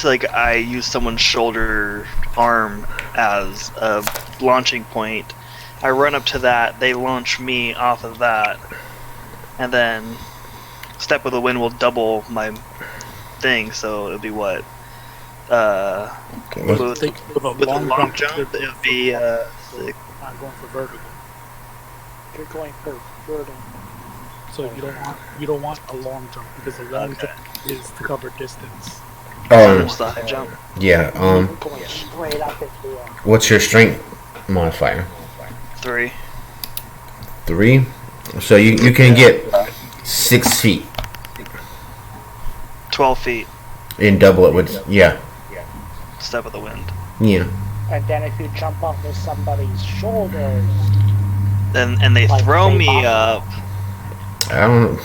[SPEAKER 6] like I use someone's shoulder arm as a launching point. I run up to that, they launch me off of that, and then Step of the Wind will double my thing, so it'll be what? With a long jump, it would be
[SPEAKER 5] I'm going for vertical.
[SPEAKER 2] You're going for vertical.
[SPEAKER 5] So you don't want a long jump, because a long jump is to cover distance.
[SPEAKER 6] almost the high jump.
[SPEAKER 1] Yeah.
[SPEAKER 2] You're going straight up into the air.
[SPEAKER 1] What's your strength modifier?
[SPEAKER 6] 3.
[SPEAKER 1] 3. So you can get 6 feet
[SPEAKER 6] 12 feet.
[SPEAKER 1] and double it with
[SPEAKER 6] Step of the Wind.
[SPEAKER 1] yeah.
[SPEAKER 2] And then if you jump onto somebody's shoulders,
[SPEAKER 6] And they
[SPEAKER 2] Like
[SPEAKER 6] throw
[SPEAKER 2] they
[SPEAKER 6] me
[SPEAKER 2] pop
[SPEAKER 6] up,
[SPEAKER 1] I don't.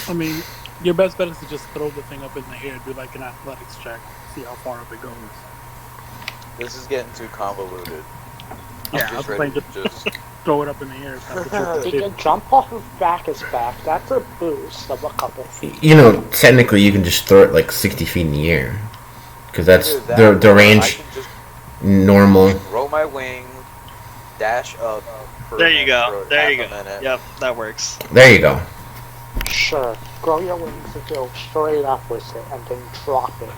[SPEAKER 5] I mean, your best bet is to just throw the thing up in the air and do like an athletics check, see how far up it goes.
[SPEAKER 3] This is getting too convoluted.
[SPEAKER 5] Yeah,
[SPEAKER 3] I'm
[SPEAKER 5] I was
[SPEAKER 3] just ready
[SPEAKER 5] saying
[SPEAKER 3] to
[SPEAKER 5] just
[SPEAKER 3] just
[SPEAKER 5] throw it up in the air. If that's what
[SPEAKER 2] you
[SPEAKER 5] you're
[SPEAKER 2] can jump off of Bacchus back. That's a boost of a couple feet.
[SPEAKER 1] You know, technically, you can just throw it like 60 feet in the air, because that's
[SPEAKER 3] either that
[SPEAKER 1] the
[SPEAKER 3] or I
[SPEAKER 1] range
[SPEAKER 3] can just
[SPEAKER 1] normal.
[SPEAKER 3] roll my wing, dash up. For
[SPEAKER 6] there you go.
[SPEAKER 3] for
[SPEAKER 6] There you
[SPEAKER 3] half
[SPEAKER 6] go.
[SPEAKER 3] a minute.
[SPEAKER 6] Yep, that works.
[SPEAKER 1] There you go.
[SPEAKER 2] Sure, grow your wings and go straight up with it, and then drop it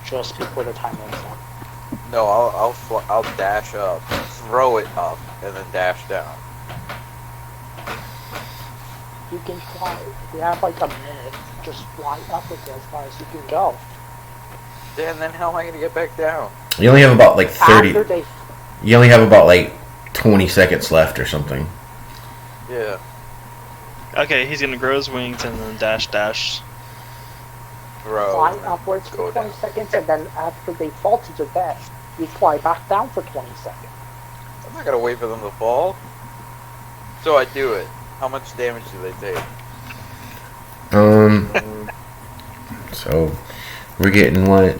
[SPEAKER 2] just before the time runs out.
[SPEAKER 3] No, I'll dash up, throw it up, and then dash down.
[SPEAKER 2] You can fly. You have like a minute. Just fly up with it as far as you can go.
[SPEAKER 3] And then how am I gonna get back down?
[SPEAKER 1] You only have about like 30.
[SPEAKER 2] After they,
[SPEAKER 1] You only have about like 20 seconds left or something.
[SPEAKER 3] Yeah.
[SPEAKER 6] Okay, he's gonna grow his wings and then dash.
[SPEAKER 3] Bro.
[SPEAKER 2] fly upwards for 20 seconds, and then after they fall to their death, you fly back down for 20 seconds.
[SPEAKER 3] I'm not gonna wait for them to fall. So I do it. How much damage do they take?
[SPEAKER 1] So we're getting what?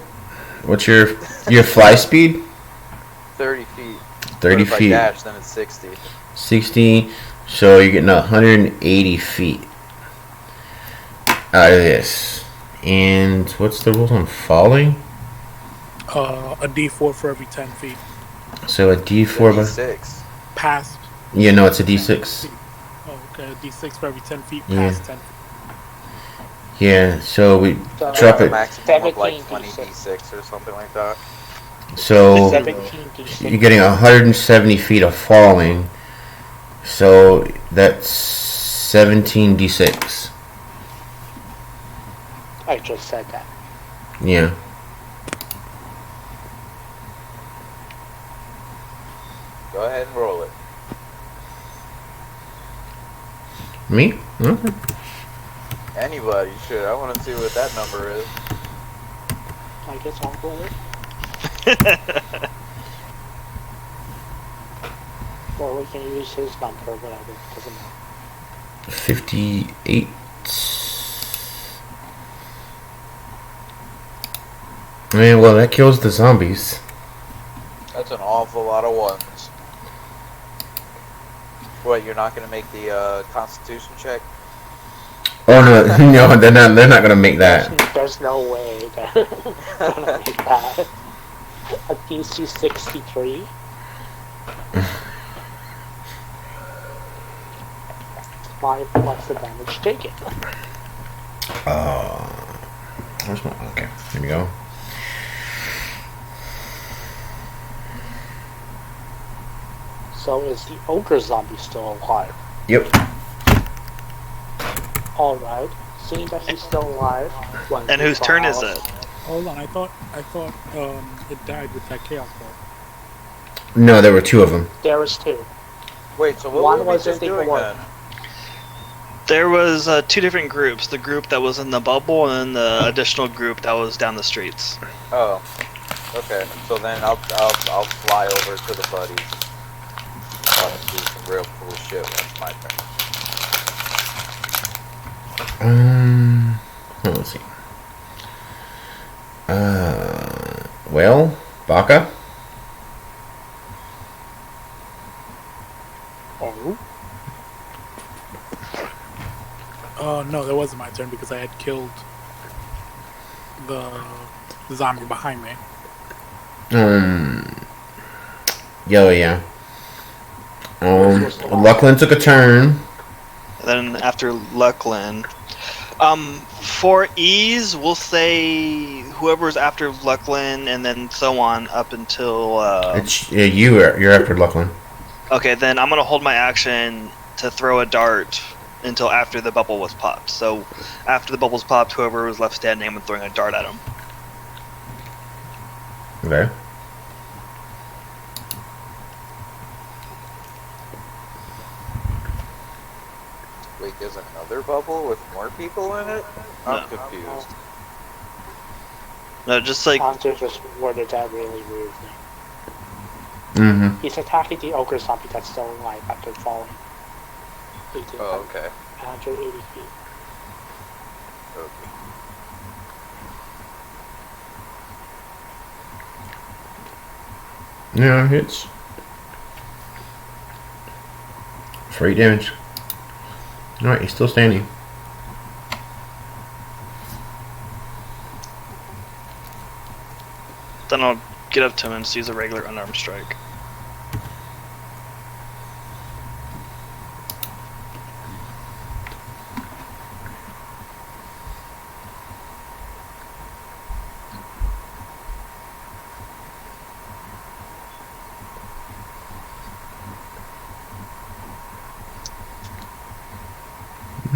[SPEAKER 1] What's your fly speed?
[SPEAKER 3] 30 feet.
[SPEAKER 1] 30
[SPEAKER 3] But if
[SPEAKER 1] feet.
[SPEAKER 3] I dash, then it's 60.
[SPEAKER 1] 60. So you're getting 180 feet out of this. And what's the rules on falling?
[SPEAKER 5] A D4 for every 10 feet.
[SPEAKER 1] So a D4 by
[SPEAKER 3] 6.
[SPEAKER 5] Past.
[SPEAKER 1] yeah, no, it's a D6.
[SPEAKER 5] Oh, okay. A D6 for every 10 feet
[SPEAKER 1] Yeah.
[SPEAKER 5] past 10 feet.
[SPEAKER 1] Yeah, so we
[SPEAKER 2] So,
[SPEAKER 1] drop it.
[SPEAKER 3] Maximum of like
[SPEAKER 2] 17
[SPEAKER 3] 20 d6 or something like that.
[SPEAKER 1] So
[SPEAKER 2] 17 d6.
[SPEAKER 1] you're getting 170 feet of falling. So that's 17 D6.
[SPEAKER 2] I just said that.
[SPEAKER 1] Yeah.
[SPEAKER 3] Go ahead and roll it.
[SPEAKER 1] Me? Okay.
[SPEAKER 3] Anybody should. I want to see what that number is.
[SPEAKER 2] I guess I'll roll it. Or we can use his number, whatever. Doesn't matter.
[SPEAKER 1] 58. Man, well, that kills the zombies.
[SPEAKER 3] That's an awful lot of ones. What, you're not going to make the constitution check?
[SPEAKER 1] Oh no, no, they're not. They're not gonna make that.
[SPEAKER 2] There's no way that I'm gonna make that. A DC 63. Five plus the damage taken.
[SPEAKER 1] Where's my? Okay, here we go.
[SPEAKER 2] So is the ogre zombie still alive?
[SPEAKER 1] Yep.
[SPEAKER 2] Alright. Seeing that he's still alive.
[SPEAKER 6] And whose turn is it?
[SPEAKER 5] Hold on, I thought it died with that chaos ball.
[SPEAKER 1] No, there were two of them.
[SPEAKER 2] There was two.
[SPEAKER 3] Wait, so what
[SPEAKER 2] One
[SPEAKER 3] were we
[SPEAKER 2] was
[SPEAKER 3] just
[SPEAKER 2] in the
[SPEAKER 3] doing
[SPEAKER 2] orb.
[SPEAKER 3] then?
[SPEAKER 6] There was two different groups. The group that was in the bubble and then the additional group that was down the streets.
[SPEAKER 3] Oh, okay. So then I'll fly over to the buddies. I'll do some real cool shit when it's my turn.
[SPEAKER 1] Let's see. Well, Baka.
[SPEAKER 5] Oh. No, that wasn't my turn because I had killed the zombie behind me.
[SPEAKER 1] Yeah. Luckland took a turn.
[SPEAKER 6] Then after Luckland, for ease, we'll say whoever's after Luckland and then so on up until.
[SPEAKER 1] It's you're after Luckland.
[SPEAKER 6] Okay, then I'm gonna hold my action to throw a dart until after the bubble was popped. So after the bubble's popped, whoever was left standing, I'm throwing a dart at him.
[SPEAKER 1] Okay.
[SPEAKER 3] Wait, there's another bubble with more people in it? I'm
[SPEAKER 6] No.
[SPEAKER 3] confused.
[SPEAKER 6] No, just like
[SPEAKER 2] Hunter just worded that really weirdly.
[SPEAKER 1] Mm-hmm.
[SPEAKER 2] He's attacking the ogre zombie that's still alive after falling. 18,
[SPEAKER 3] Oh, okay.
[SPEAKER 2] 180 feet.
[SPEAKER 3] Okay.
[SPEAKER 1] Yeah, hits. For 8 damage. Alright, he's still standing.
[SPEAKER 6] then I'll get up to him and seize a regular unarmed strike.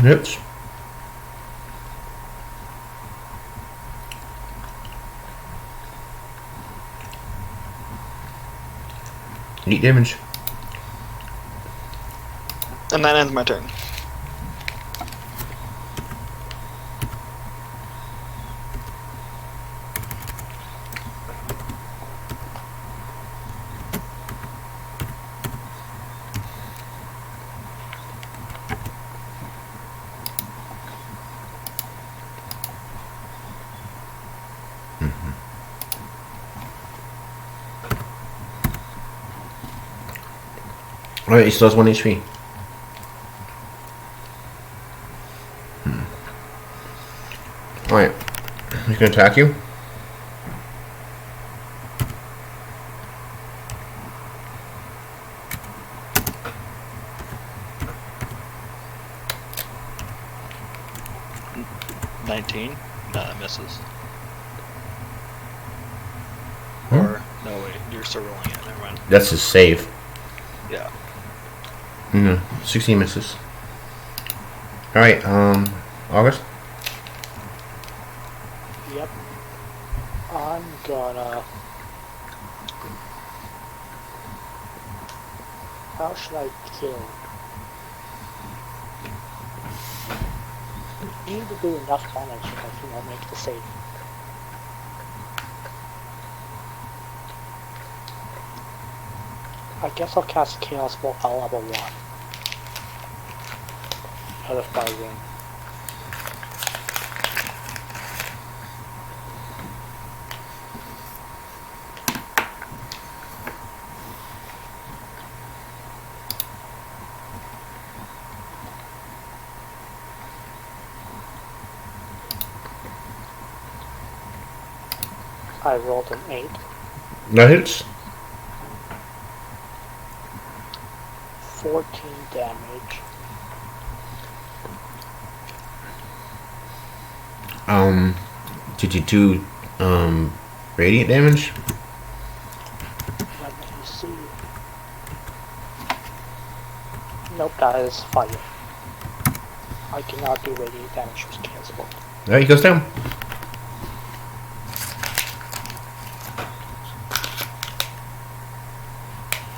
[SPEAKER 1] Hits. 8 damage.
[SPEAKER 6] And that ends my turn.
[SPEAKER 1] Alright, he still has 1 HP. Alright. He's gonna attack you.
[SPEAKER 6] $19. No, that misses.
[SPEAKER 1] Hmm?
[SPEAKER 6] Or no, wait, you're still rolling it. Never mind.
[SPEAKER 1] That's his save.
[SPEAKER 6] Yeah.
[SPEAKER 1] No, 16 misses. Alright, August?
[SPEAKER 2] Yep. I'm gonna. How should I kill? You need to do enough damage if you want to make the save. I guess I'll cast Chaos Bolt at level 1. Out of my ring. I rolled an 8.
[SPEAKER 1] That hits.
[SPEAKER 2] 14 damage.
[SPEAKER 1] Did you do, radiant damage?
[SPEAKER 2] Let me see. Nope, that is fire. I cannot do radiant damage with Chaos Bolt.
[SPEAKER 1] Alright, he goes down.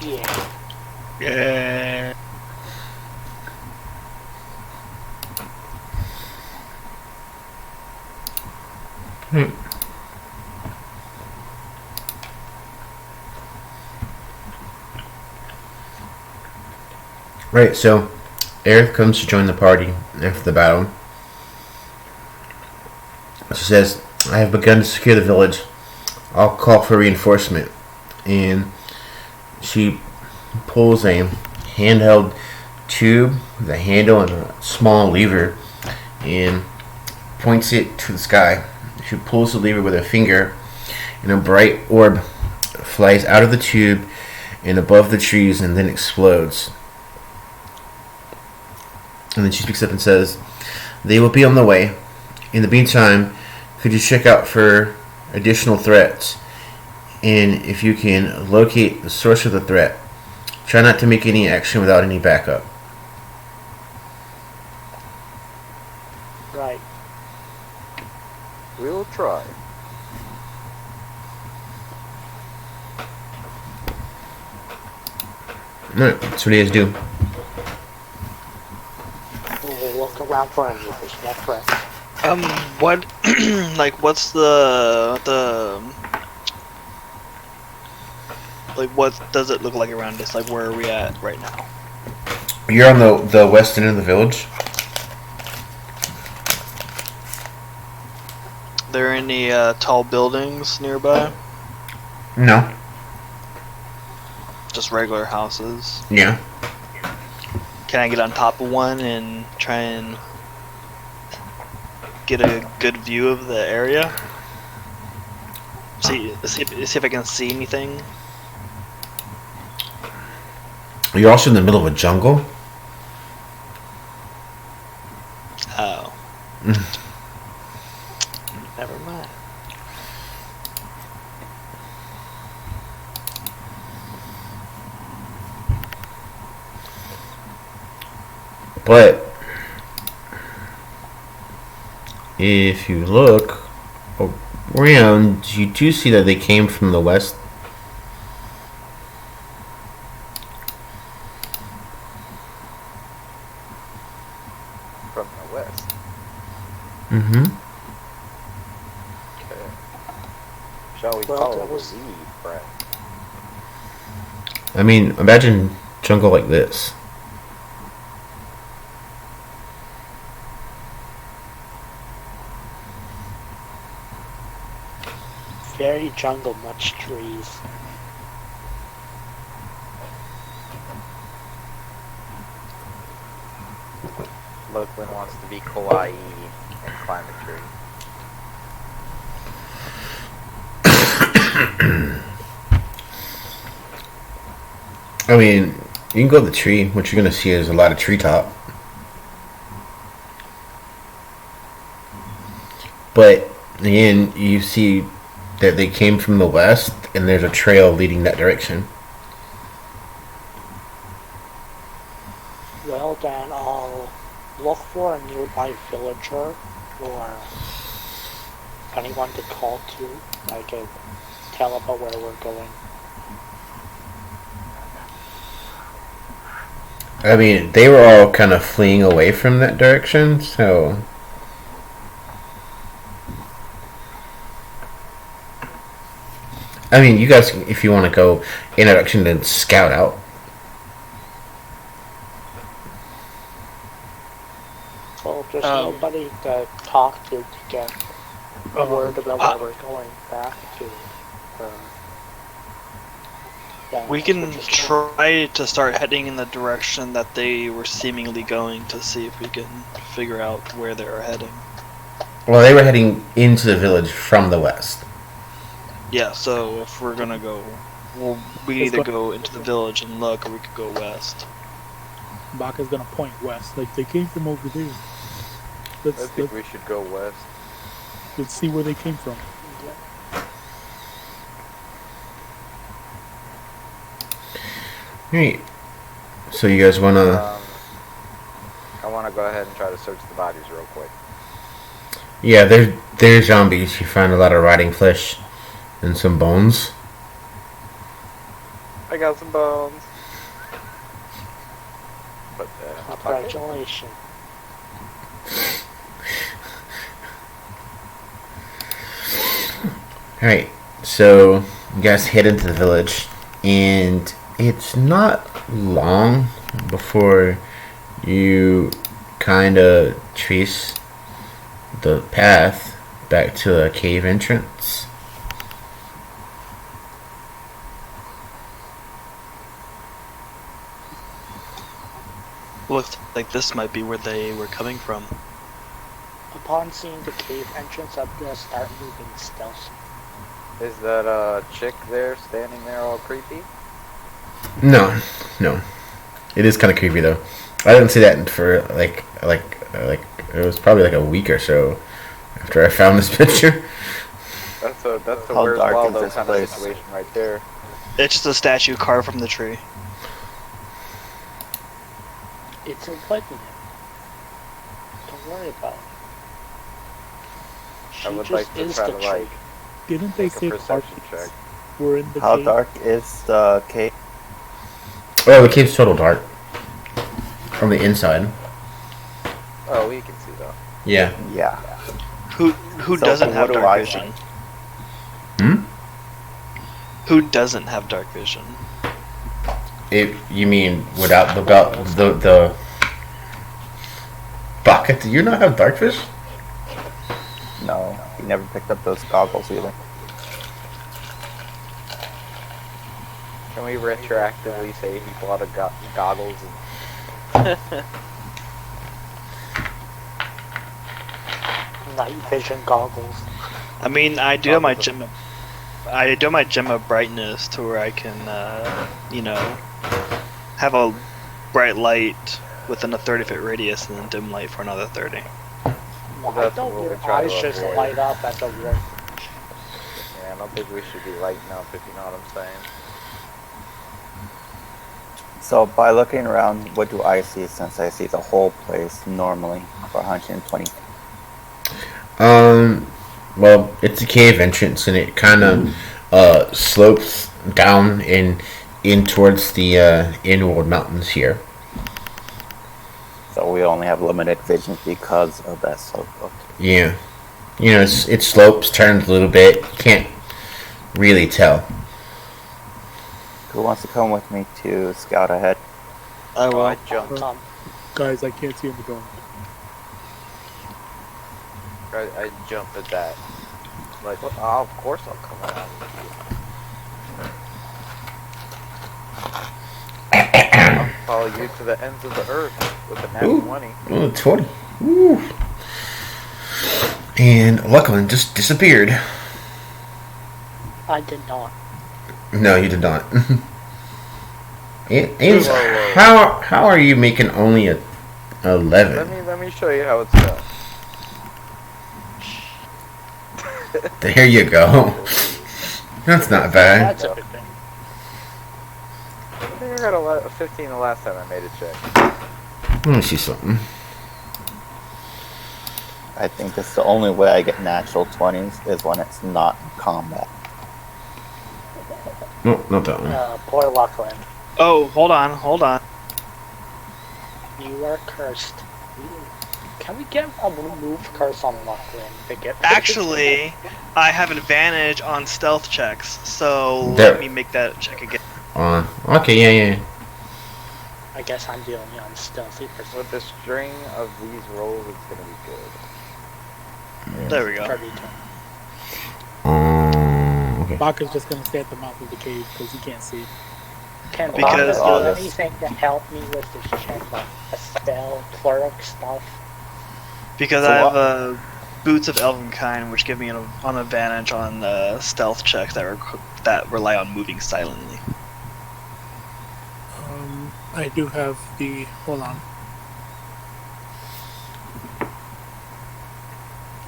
[SPEAKER 2] Yeah.
[SPEAKER 6] Yeah.
[SPEAKER 1] Right, so Airith comes to join the party after the battle. She says, I have begun to secure the village. I'll call for reinforcement. And she pulls a handheld tube with a handle and a small lever and points it to the sky. She pulls the lever with her finger and a bright orb flies out of the tube and above the trees and then explodes. And then she speaks up and says, they will be on the way. In the meantime, could you check out for additional threats? And if you can locate the source of the threat, try not to make any action without any backup.
[SPEAKER 2] Right.
[SPEAKER 3] We'll try.
[SPEAKER 1] Alright, that's what he has to do.
[SPEAKER 2] We'll look around for any of this net threat.
[SPEAKER 6] What, like, what's the, like, what does it look like around us? Like, where are we at right now?
[SPEAKER 1] You're on the west end of the village.
[SPEAKER 6] There any, tall buildings nearby?
[SPEAKER 1] No.
[SPEAKER 6] Just regular houses?
[SPEAKER 1] Yeah.
[SPEAKER 6] Can I get on top of one and try and get a good view of the area? See if I can see anything.
[SPEAKER 1] You're also in the middle of a jungle.
[SPEAKER 6] Oh. Never mind.
[SPEAKER 1] But if you look around, you do see that they came from the west.
[SPEAKER 3] Shall we
[SPEAKER 2] Well,
[SPEAKER 3] follow
[SPEAKER 2] that
[SPEAKER 3] the
[SPEAKER 2] was-
[SPEAKER 3] lead, friend?
[SPEAKER 1] I mean, imagine jungle like this.
[SPEAKER 2] Very jungle, much trees.
[SPEAKER 3] Lookman wants to be kawaii and climb a tree.
[SPEAKER 1] I mean, you can go to the tree. What you're gonna see is a lot of treetop. But again, you see that they came from the west, and there's a trail leading that direction.
[SPEAKER 2] Well, then I'll look for a nearby villager or anyone to call to. I can tell about where we're going.
[SPEAKER 1] I mean, they were all kind of fleeing away from that direction, so... I mean, you guys, if you want to go in a direction, then scout out.
[SPEAKER 2] Well, if there's nobody to talk to get a word about where we're going back to. Yeah,
[SPEAKER 6] We
[SPEAKER 2] we're
[SPEAKER 6] can
[SPEAKER 2] just
[SPEAKER 6] try to start heading in the direction that they were seemingly going to see if we can figure out where they are heading.
[SPEAKER 1] Well, they were heading into the village from the west.
[SPEAKER 6] Yeah, so if we're gonna go, well, we
[SPEAKER 5] Let's
[SPEAKER 6] either
[SPEAKER 5] go-
[SPEAKER 6] go into the village and look, or we could go west.
[SPEAKER 5] Baka's gonna point west, like they came from over there.
[SPEAKER 3] I
[SPEAKER 5] Let's
[SPEAKER 3] think we should go west.
[SPEAKER 5] let's see where they came from.
[SPEAKER 1] Right. So you guys want to...
[SPEAKER 3] I want to go ahead and try to search the bodies real quick.
[SPEAKER 1] Yeah, there's zombies. You find a lot of rotting flesh and some bones.
[SPEAKER 3] I got some bones. But
[SPEAKER 2] Congratulations.
[SPEAKER 1] Alright, so you guys head into the village, and it's not long before you kind of trace the path back to a cave entrance.
[SPEAKER 6] Looks like this might be where they were coming from.
[SPEAKER 2] Upon seeing the cave entrance, I'm gonna start moving stealth.
[SPEAKER 3] is that chick there standing there all creepy?
[SPEAKER 1] No. It is kind of creepy though. I didn't see that for like it was probably like a week or so after I found this picture.
[SPEAKER 3] That's a
[SPEAKER 4] How
[SPEAKER 3] Where's
[SPEAKER 4] dark is
[SPEAKER 3] Waldo
[SPEAKER 4] this
[SPEAKER 3] kind
[SPEAKER 4] place?
[SPEAKER 3] of situation right there.
[SPEAKER 6] It's just a statue carved from the tree.
[SPEAKER 2] It's enlightening. Don't worry about it. She
[SPEAKER 3] I would
[SPEAKER 2] just
[SPEAKER 3] like to
[SPEAKER 2] is
[SPEAKER 3] try
[SPEAKER 2] the
[SPEAKER 3] to
[SPEAKER 2] tree.
[SPEAKER 3] like
[SPEAKER 5] Didn't they
[SPEAKER 3] make a
[SPEAKER 5] say
[SPEAKER 3] perception
[SPEAKER 5] parties
[SPEAKER 3] check.
[SPEAKER 5] were in the
[SPEAKER 4] How
[SPEAKER 5] cave?
[SPEAKER 4] dark is the cave?
[SPEAKER 1] Oh, the cave's total dark from the inside.
[SPEAKER 3] Oh, we can see though.
[SPEAKER 1] Yeah.
[SPEAKER 4] Yeah.
[SPEAKER 6] Who
[SPEAKER 4] So
[SPEAKER 6] doesn't
[SPEAKER 4] what
[SPEAKER 6] have
[SPEAKER 4] do
[SPEAKER 6] dark
[SPEAKER 4] I
[SPEAKER 6] vision?
[SPEAKER 1] Hmm?
[SPEAKER 6] Who doesn't have dark vision?
[SPEAKER 1] You mean without the bucket? Do you not have dark fish?
[SPEAKER 4] No, he never picked up those goggles either.
[SPEAKER 3] Can we retroactively say he bought a goggles and
[SPEAKER 2] Night vision goggles.
[SPEAKER 6] I mean, I do have my gem. I do have my gem of brightness to where I can, have a bright light within a 30-foot radius and then dim light for another 30.
[SPEAKER 2] Why
[SPEAKER 3] that's
[SPEAKER 2] don't
[SPEAKER 3] what we'll
[SPEAKER 2] your
[SPEAKER 3] try to
[SPEAKER 2] eyes just
[SPEAKER 3] avoid.
[SPEAKER 2] light up at the warp?
[SPEAKER 3] yeah, I don't think we should be lighting up if you know what I'm saying.
[SPEAKER 4] So by looking around, what do I see since I see the whole place normally for 120?
[SPEAKER 1] Well, it's a cave entrance, and it kind of slopes down in towards the inward mountains here.
[SPEAKER 4] So we only have limited vision because of that slope. Okay.
[SPEAKER 1] Yeah, it slopes, turns a little bit. You really tell.
[SPEAKER 4] Who wants to come with me to scout ahead?
[SPEAKER 6] I will.
[SPEAKER 3] I jumped.
[SPEAKER 5] Guys, I can't see in the dark.
[SPEAKER 3] I jumped at that. Like, oh, of course I'll come around with you. I'll follow you to the ends of the earth with a nat 20.
[SPEAKER 1] Oh, 20. Woo. And Luckland just disappeared.
[SPEAKER 2] I did not.
[SPEAKER 1] No, you did not.
[SPEAKER 3] Whoa, whoa.
[SPEAKER 1] How are you making only a 11?
[SPEAKER 3] Let me show you how it's done.
[SPEAKER 1] There you go. That's not bad.
[SPEAKER 2] That's a good thing.
[SPEAKER 3] I think I got a 15 the last time I made a check.
[SPEAKER 1] Let me see something.
[SPEAKER 4] I think that's the only way I get natural 20s is when it's not combat.
[SPEAKER 1] No, not that one.
[SPEAKER 2] Poor Lachlan.
[SPEAKER 6] Oh, hold on.
[SPEAKER 2] You are cursed. Can we get a remove curse on Lachlan to get?
[SPEAKER 6] Actually, I have an advantage on stealth checks, so
[SPEAKER 1] There.
[SPEAKER 6] let me make that check again.
[SPEAKER 1] Okay, yeah.
[SPEAKER 2] I guess I'm the only unstealthy person.
[SPEAKER 3] With the string of these rolls, it's gonna be good.
[SPEAKER 6] There we go.
[SPEAKER 2] For me to-
[SPEAKER 1] Okay.
[SPEAKER 5] Baka's just gonna stay at the mouth of the cave because he can't see.
[SPEAKER 2] Can
[SPEAKER 6] Because-
[SPEAKER 2] Baka do anything to help me with this check, like a spell, cleric stuff?
[SPEAKER 6] Because
[SPEAKER 4] So
[SPEAKER 6] I have
[SPEAKER 4] what-
[SPEAKER 6] boots of Elvenkind, which give me an advantage on stealth checks that rely on moving silently.
[SPEAKER 5] I do have the. Hold on.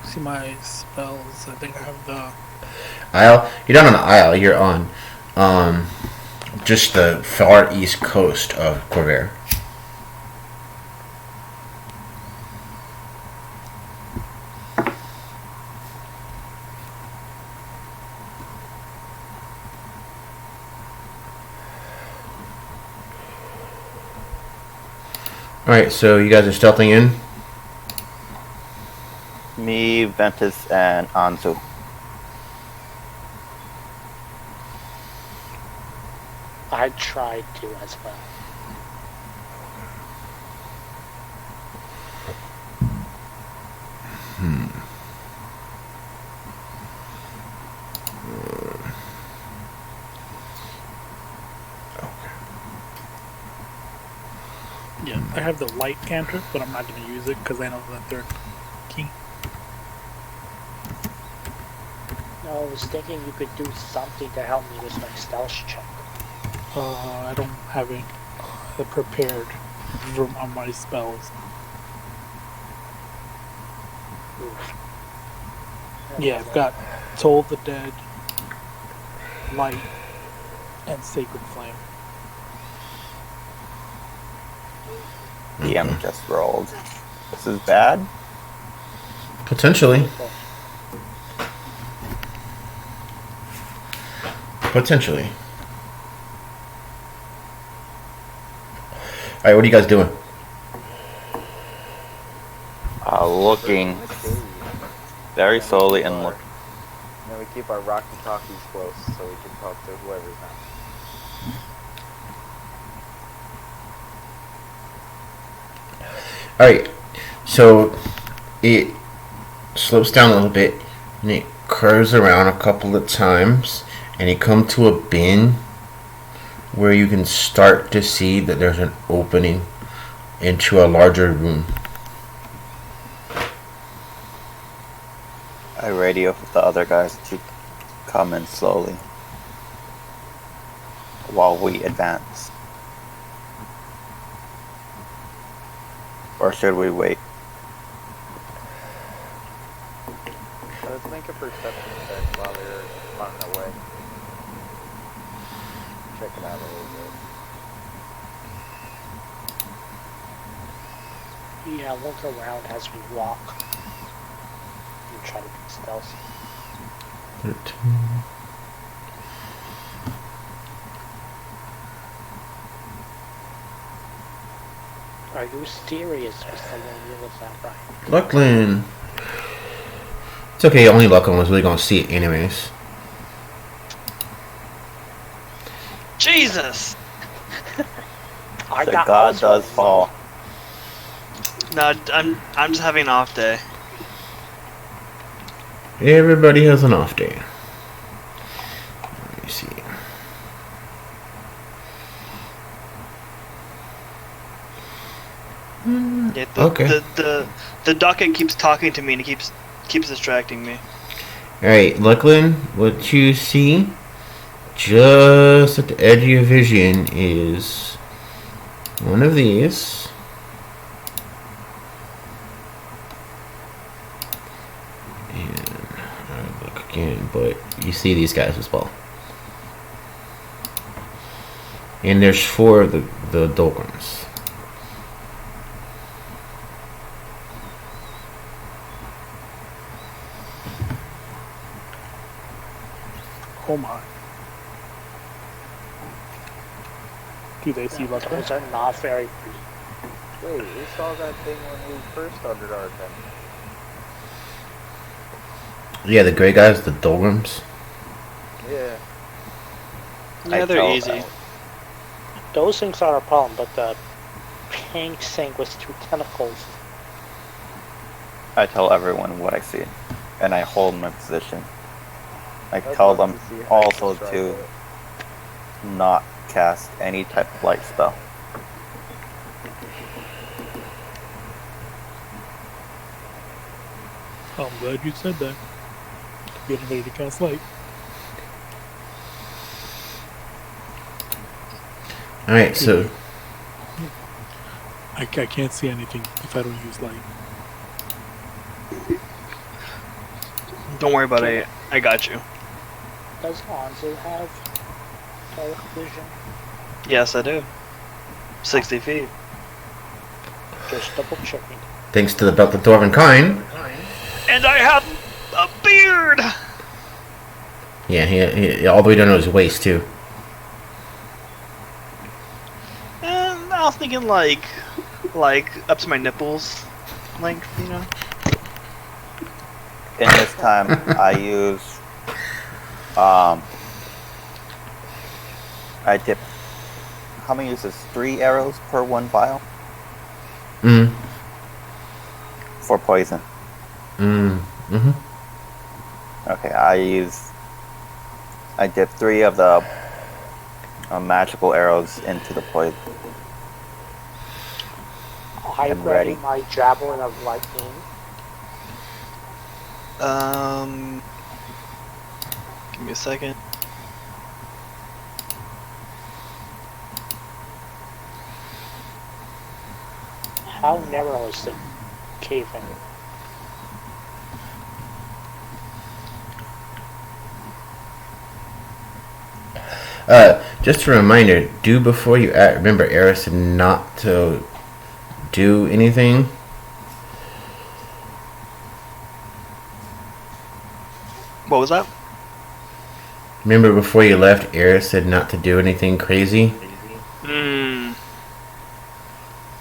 [SPEAKER 5] See my spells. I think I have the.
[SPEAKER 1] Isle? You're not on the Isle. You're on just the far east coast of Corvair. Alright, so you guys are stealthing in?
[SPEAKER 4] Me, Ventus, and Anzu.
[SPEAKER 2] I tried to as well.
[SPEAKER 5] Yeah, I have the light cantrip, but I'm not gonna use it because I know the third key.
[SPEAKER 2] No, I was thinking you could do something to help me with my stealth check.
[SPEAKER 5] I don't have it prepared on my spells.
[SPEAKER 2] Oof.
[SPEAKER 5] Yeah, I've got Toll the Dead, Light, and Sacred Flame.
[SPEAKER 4] DM just rolled. This is bad?
[SPEAKER 1] Potentially. Potentially. Alright, what are you guys doing?
[SPEAKER 4] Looking very slowly and look.
[SPEAKER 3] And then we keep our walkie-talkies close so we can talk to whoever's not.
[SPEAKER 1] Alright, so it slopes down a little bit and it curves around a couple of times and you come to a bend where you can start to see that there's an opening into a larger room.
[SPEAKER 4] I radio for the other guys to come in slowly while we advance. Or should we wait?
[SPEAKER 3] Let's make a perception check while they're running away. Check it out a little bit.
[SPEAKER 2] Yeah, look around as we walk. And try to be stealthy.
[SPEAKER 1] 13.
[SPEAKER 2] Are you serious, Mr. Lanier? Was that right?
[SPEAKER 1] Luckland. It's okay, only Luckland was really gonna see it anyways.
[SPEAKER 6] Jesus!
[SPEAKER 2] I
[SPEAKER 4] The
[SPEAKER 2] got
[SPEAKER 4] god
[SPEAKER 2] also-
[SPEAKER 4] does fall.
[SPEAKER 6] No, I'm just having an off day.
[SPEAKER 1] Everybody has an off day. Let me see.
[SPEAKER 6] Yeah,
[SPEAKER 1] Okay.
[SPEAKER 6] The docket keeps talking to me and it keeps distracting me.
[SPEAKER 1] Alright, Lachlan, what you see just at the edge of your vision is one of these. And I look again, but you see these guys as well. And there's 4 of the Dolgrams.
[SPEAKER 5] Oh my. Do they see like
[SPEAKER 2] Those are not very.
[SPEAKER 3] Wait, we saw that thing when we first started our adventure.
[SPEAKER 1] Yeah, the gray guys, the Dolgrams.
[SPEAKER 3] Yeah.
[SPEAKER 6] Yeah, they're
[SPEAKER 4] tell
[SPEAKER 6] easy.
[SPEAKER 2] Those things are a problem, but the pink thing with 2 tentacles.
[SPEAKER 4] I tell everyone what I see, and I hold my position. I
[SPEAKER 3] I'd
[SPEAKER 4] tell
[SPEAKER 3] love
[SPEAKER 4] them
[SPEAKER 3] to see how you
[SPEAKER 4] also
[SPEAKER 3] describe
[SPEAKER 4] to
[SPEAKER 3] it.
[SPEAKER 4] not cast any type of light spell.
[SPEAKER 5] I'm glad you said that. Getting ready to cast light.
[SPEAKER 1] Alright, so
[SPEAKER 5] I can't see anything if I don't use light.
[SPEAKER 6] Don't worry about it. I got you.
[SPEAKER 2] Does Anzu have dark vision?
[SPEAKER 6] Yes, I do. 60 feet.
[SPEAKER 2] Just double checking.
[SPEAKER 1] thanks to the Dwarven kind.
[SPEAKER 6] And I have a beard!
[SPEAKER 1] Yeah, he all the way down to his waist too.
[SPEAKER 6] And I was thinking like up to my nipples length, you know?
[SPEAKER 4] In this time, I use, I dip, how many uses? 3 arrows per 1 vial?
[SPEAKER 1] Mm.
[SPEAKER 4] For poison.
[SPEAKER 1] Mm-hmm.
[SPEAKER 4] Okay, I dip 3 of the magical arrows into the poison.
[SPEAKER 2] I
[SPEAKER 4] I'm
[SPEAKER 2] ready
[SPEAKER 4] ready.
[SPEAKER 2] my javelin of lightning.
[SPEAKER 6] Give me a second.
[SPEAKER 2] How narrow is the cave in?
[SPEAKER 1] Just a reminder, do before you act. Remember, Airith said not to do anything.
[SPEAKER 6] What was that?
[SPEAKER 1] Remember, before you left, Airith said not to do anything crazy.
[SPEAKER 6] Hmm.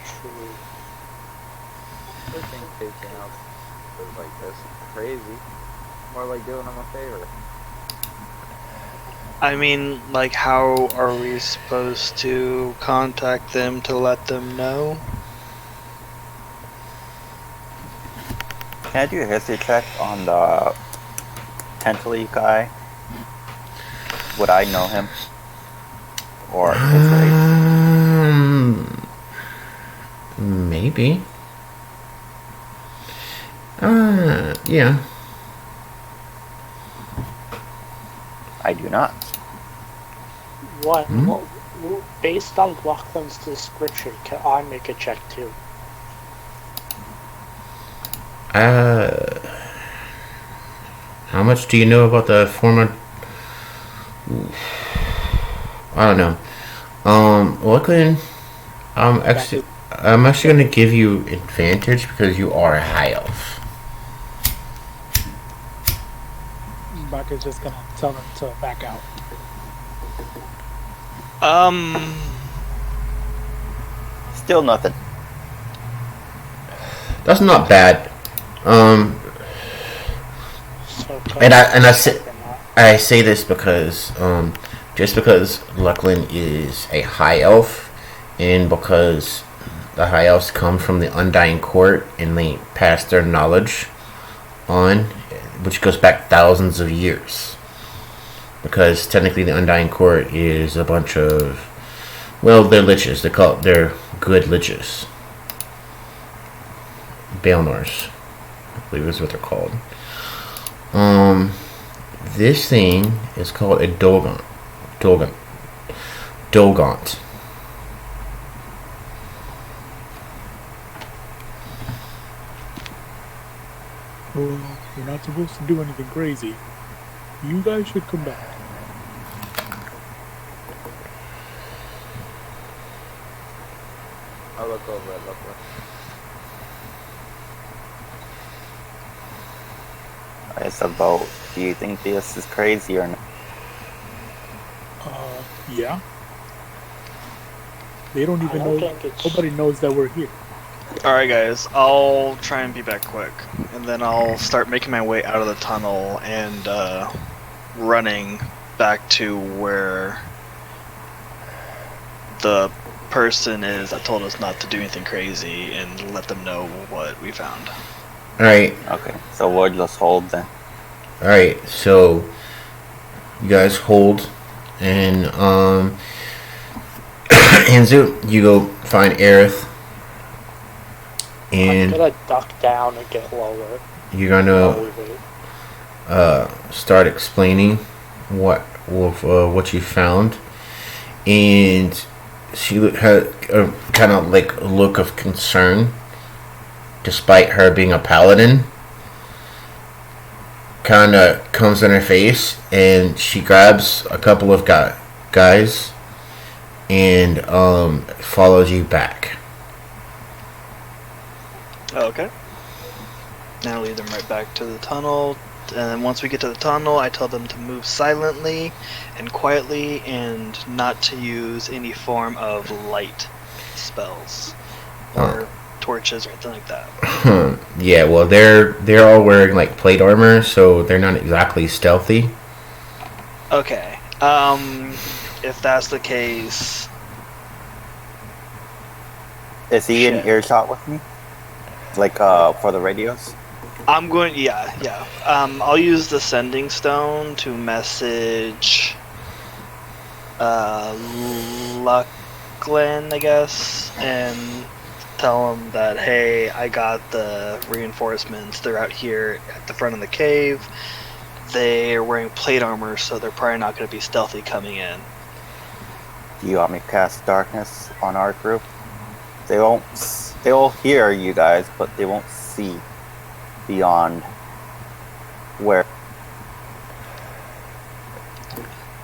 [SPEAKER 2] True.
[SPEAKER 3] I think taking out things like this is crazy. More like doing them a favor.
[SPEAKER 6] I mean, like, how are we supposed to contact them to let them know?
[SPEAKER 4] Can I do a history check on the Tentally guy? Would I know him? Or his race?
[SPEAKER 1] Maybe. Yeah.
[SPEAKER 4] I do not.
[SPEAKER 2] What?
[SPEAKER 1] Hmm?
[SPEAKER 2] Based on Lachlan's description, can I make a check too?
[SPEAKER 1] How much do you know about the former? I don't know. Lachlan, I'm actually gonna give you advantage because you are a high elf.
[SPEAKER 5] Baka's just gonna tell them to back out.
[SPEAKER 4] Still nothing.
[SPEAKER 1] That's not bad.
[SPEAKER 2] So
[SPEAKER 1] And I say this because just because Lucklin is a high elf, and because the high elves come from the Undying Court and they pass their knowledge on, which goes back thousands of years. Because technically the Undying Court is a bunch of, well, they're liches. They're good liches. Baelnors, I believe is what they're called. This thing is called a Dolgont.
[SPEAKER 5] Well, we're not supposed to do anything crazy. You guys should come back.
[SPEAKER 3] I'll look over at Lucklin.
[SPEAKER 4] It's about, do you think this is crazy or not?
[SPEAKER 5] Yeah. They don't
[SPEAKER 2] I
[SPEAKER 5] even
[SPEAKER 2] don't
[SPEAKER 5] know.
[SPEAKER 2] think it's.
[SPEAKER 5] Nobody knows that we're here.
[SPEAKER 6] Alright, guys, I'll try and be back quick. And then I'll start making my way out of the tunnel and running back to where the person is that told us not to do anything crazy and let them know what we found.
[SPEAKER 1] Alright,
[SPEAKER 4] Okay, so we'll just hold then.
[SPEAKER 1] alright, so you guys hold, and Anzu, you go find Airith,
[SPEAKER 2] I'm
[SPEAKER 1] and
[SPEAKER 2] gonna duck down and get lower.
[SPEAKER 1] you're gonna
[SPEAKER 2] while we wait.
[SPEAKER 1] start explaining what you found, and she had a kind of like a look of concern, despite her being a paladin. Kind of comes in her face, and she grabs a couple of guys and follows you back.
[SPEAKER 6] Okay. Now lead them right back to the tunnel, and then once we get to the tunnel, I tell them to move silently and quietly and not to use any form of light spells or torches or anything like that.
[SPEAKER 1] Yeah, well, they're all wearing like plate armor, so they're not exactly stealthy.
[SPEAKER 6] Okay. If that's the case,
[SPEAKER 4] Is he in
[SPEAKER 6] Shit.
[SPEAKER 4] earshot with me? Like, for the radios?
[SPEAKER 6] I'm going. Yeah. I'll use the sending stone to message Lucklin, I guess, and tell him that, hey, I got the reinforcements. They're out here at the front of the cave. They're wearing plate armor, so they're probably not going to be stealthy coming in.
[SPEAKER 4] Do you want me to cast darkness on our group? They'll hear you guys, but they won't see beyond where.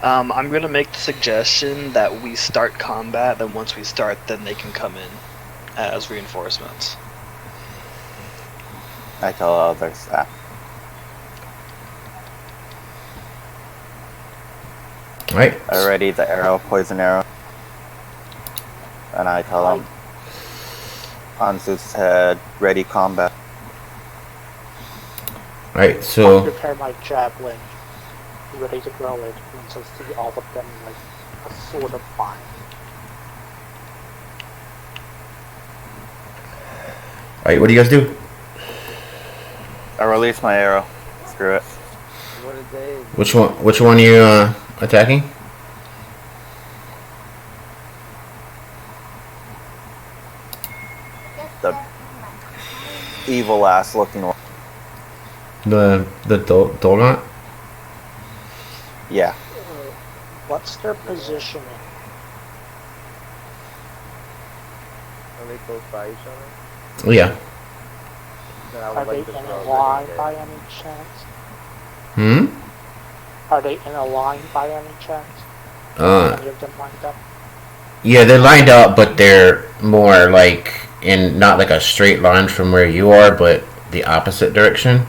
[SPEAKER 6] I'm going to make the suggestion that we start combat, then once we start, then they can come in as reinforcements.
[SPEAKER 4] I tell others that.
[SPEAKER 1] Right.
[SPEAKER 4] I ready the arrow, poison arrow. And I tell them, on Zeus' head, ready combat.
[SPEAKER 1] Right.
[SPEAKER 2] I
[SPEAKER 1] So
[SPEAKER 2] prepare my javelin, ready to throw it once I see all of them like a sort of line.
[SPEAKER 1] alright, what do you guys do?
[SPEAKER 4] I release my arrow. Screw it.
[SPEAKER 3] What did they?
[SPEAKER 1] Which one are you attacking?
[SPEAKER 4] The evil ass looking one.
[SPEAKER 1] The Dolgont?
[SPEAKER 4] Yeah.
[SPEAKER 2] What's their positioning?
[SPEAKER 3] Are they close by each other?
[SPEAKER 1] Oh, yeah.
[SPEAKER 3] Then I
[SPEAKER 2] Are
[SPEAKER 3] would
[SPEAKER 2] they
[SPEAKER 3] like to
[SPEAKER 2] in
[SPEAKER 3] throw
[SPEAKER 2] a
[SPEAKER 3] the
[SPEAKER 2] line
[SPEAKER 3] undead.
[SPEAKER 2] by any chance?
[SPEAKER 1] Hmm?
[SPEAKER 2] Are they in a line by any chance? Any of them lined up?
[SPEAKER 1] Yeah, they're lined up, but they're more like in not like a straight line from where you are, but the opposite direction.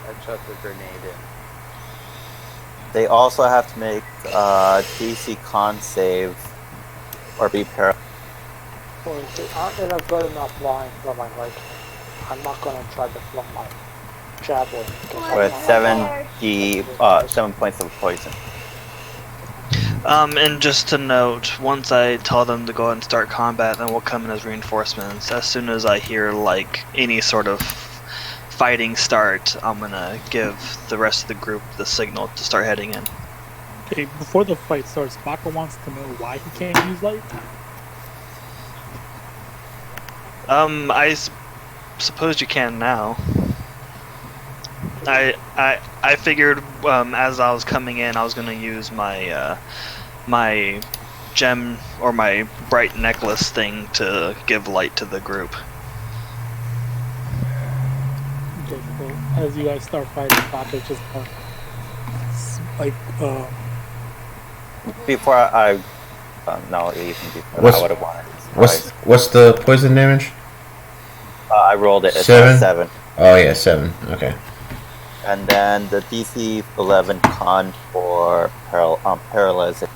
[SPEAKER 3] I chuck a grenade in.
[SPEAKER 4] They also have to make DC con save or be paralyzed.
[SPEAKER 2] Well, if they aren't in a good enough line for my liking, I'm not gonna try to flung my javelin.
[SPEAKER 4] With 7 points of poison.
[SPEAKER 6] And just to note, once I tell them to go ahead and start combat, then we'll come in as reinforcements. As soon as I hear like any sort of fighting start, I'm gonna give the rest of the group the signal to start heading in.
[SPEAKER 5] Okay, before the fight starts, Baka wants to know why he can't use light.
[SPEAKER 6] Suppose you can now. I figured as I was coming in, I was gonna use my my gem or my bright necklace thing to give light to the group.
[SPEAKER 5] Okay, well, as you guys start fighting, Baka just
[SPEAKER 4] Before I no, even before
[SPEAKER 1] What's-
[SPEAKER 4] I would have wanted.
[SPEAKER 1] What's the poison damage?
[SPEAKER 4] I rolled it. It's
[SPEAKER 1] 7?
[SPEAKER 4] 7.
[SPEAKER 1] Oh yeah, 7. Okay.
[SPEAKER 4] And then the DC 11 con for paralyzing.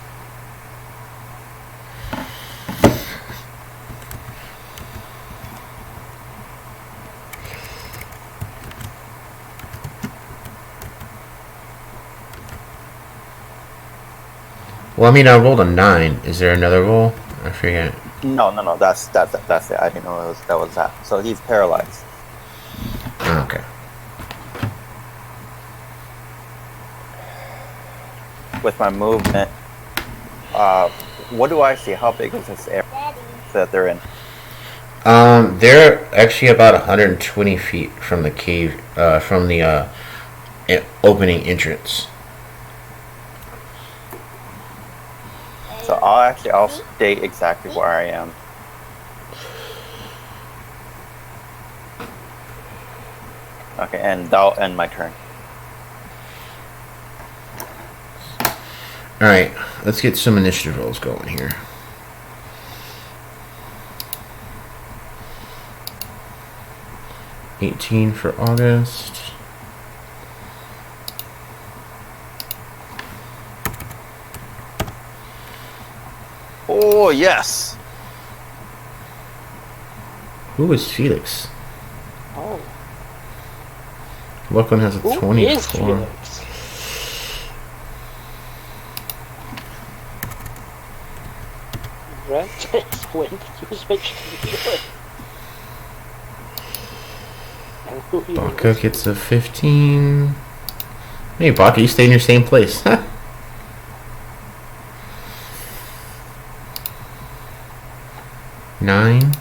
[SPEAKER 1] Well, I mean, I rolled a 9. Is there another roll? I forget.
[SPEAKER 4] No. That's it. I didn't know that was that. So he's paralyzed.
[SPEAKER 1] Oh, okay.
[SPEAKER 4] With my movement, what do I see? How big is this area that they're in?
[SPEAKER 1] They're actually about 120 feet from the cave, from the opening entrance.
[SPEAKER 4] So I'll state exactly where I am. Okay, and that'll end my turn.
[SPEAKER 1] Alright, let's get some initiative rolls going here. $18 for August.
[SPEAKER 4] Oh yes.
[SPEAKER 1] Who is Felix?
[SPEAKER 2] Oh,
[SPEAKER 1] What one has a
[SPEAKER 2] who
[SPEAKER 1] 24?
[SPEAKER 2] is Felix? Red when did you switch to healer? And who he
[SPEAKER 1] Baka
[SPEAKER 2] is?
[SPEAKER 1] gets a 15. Hey, Baka, you stay in your same place. 9. 9.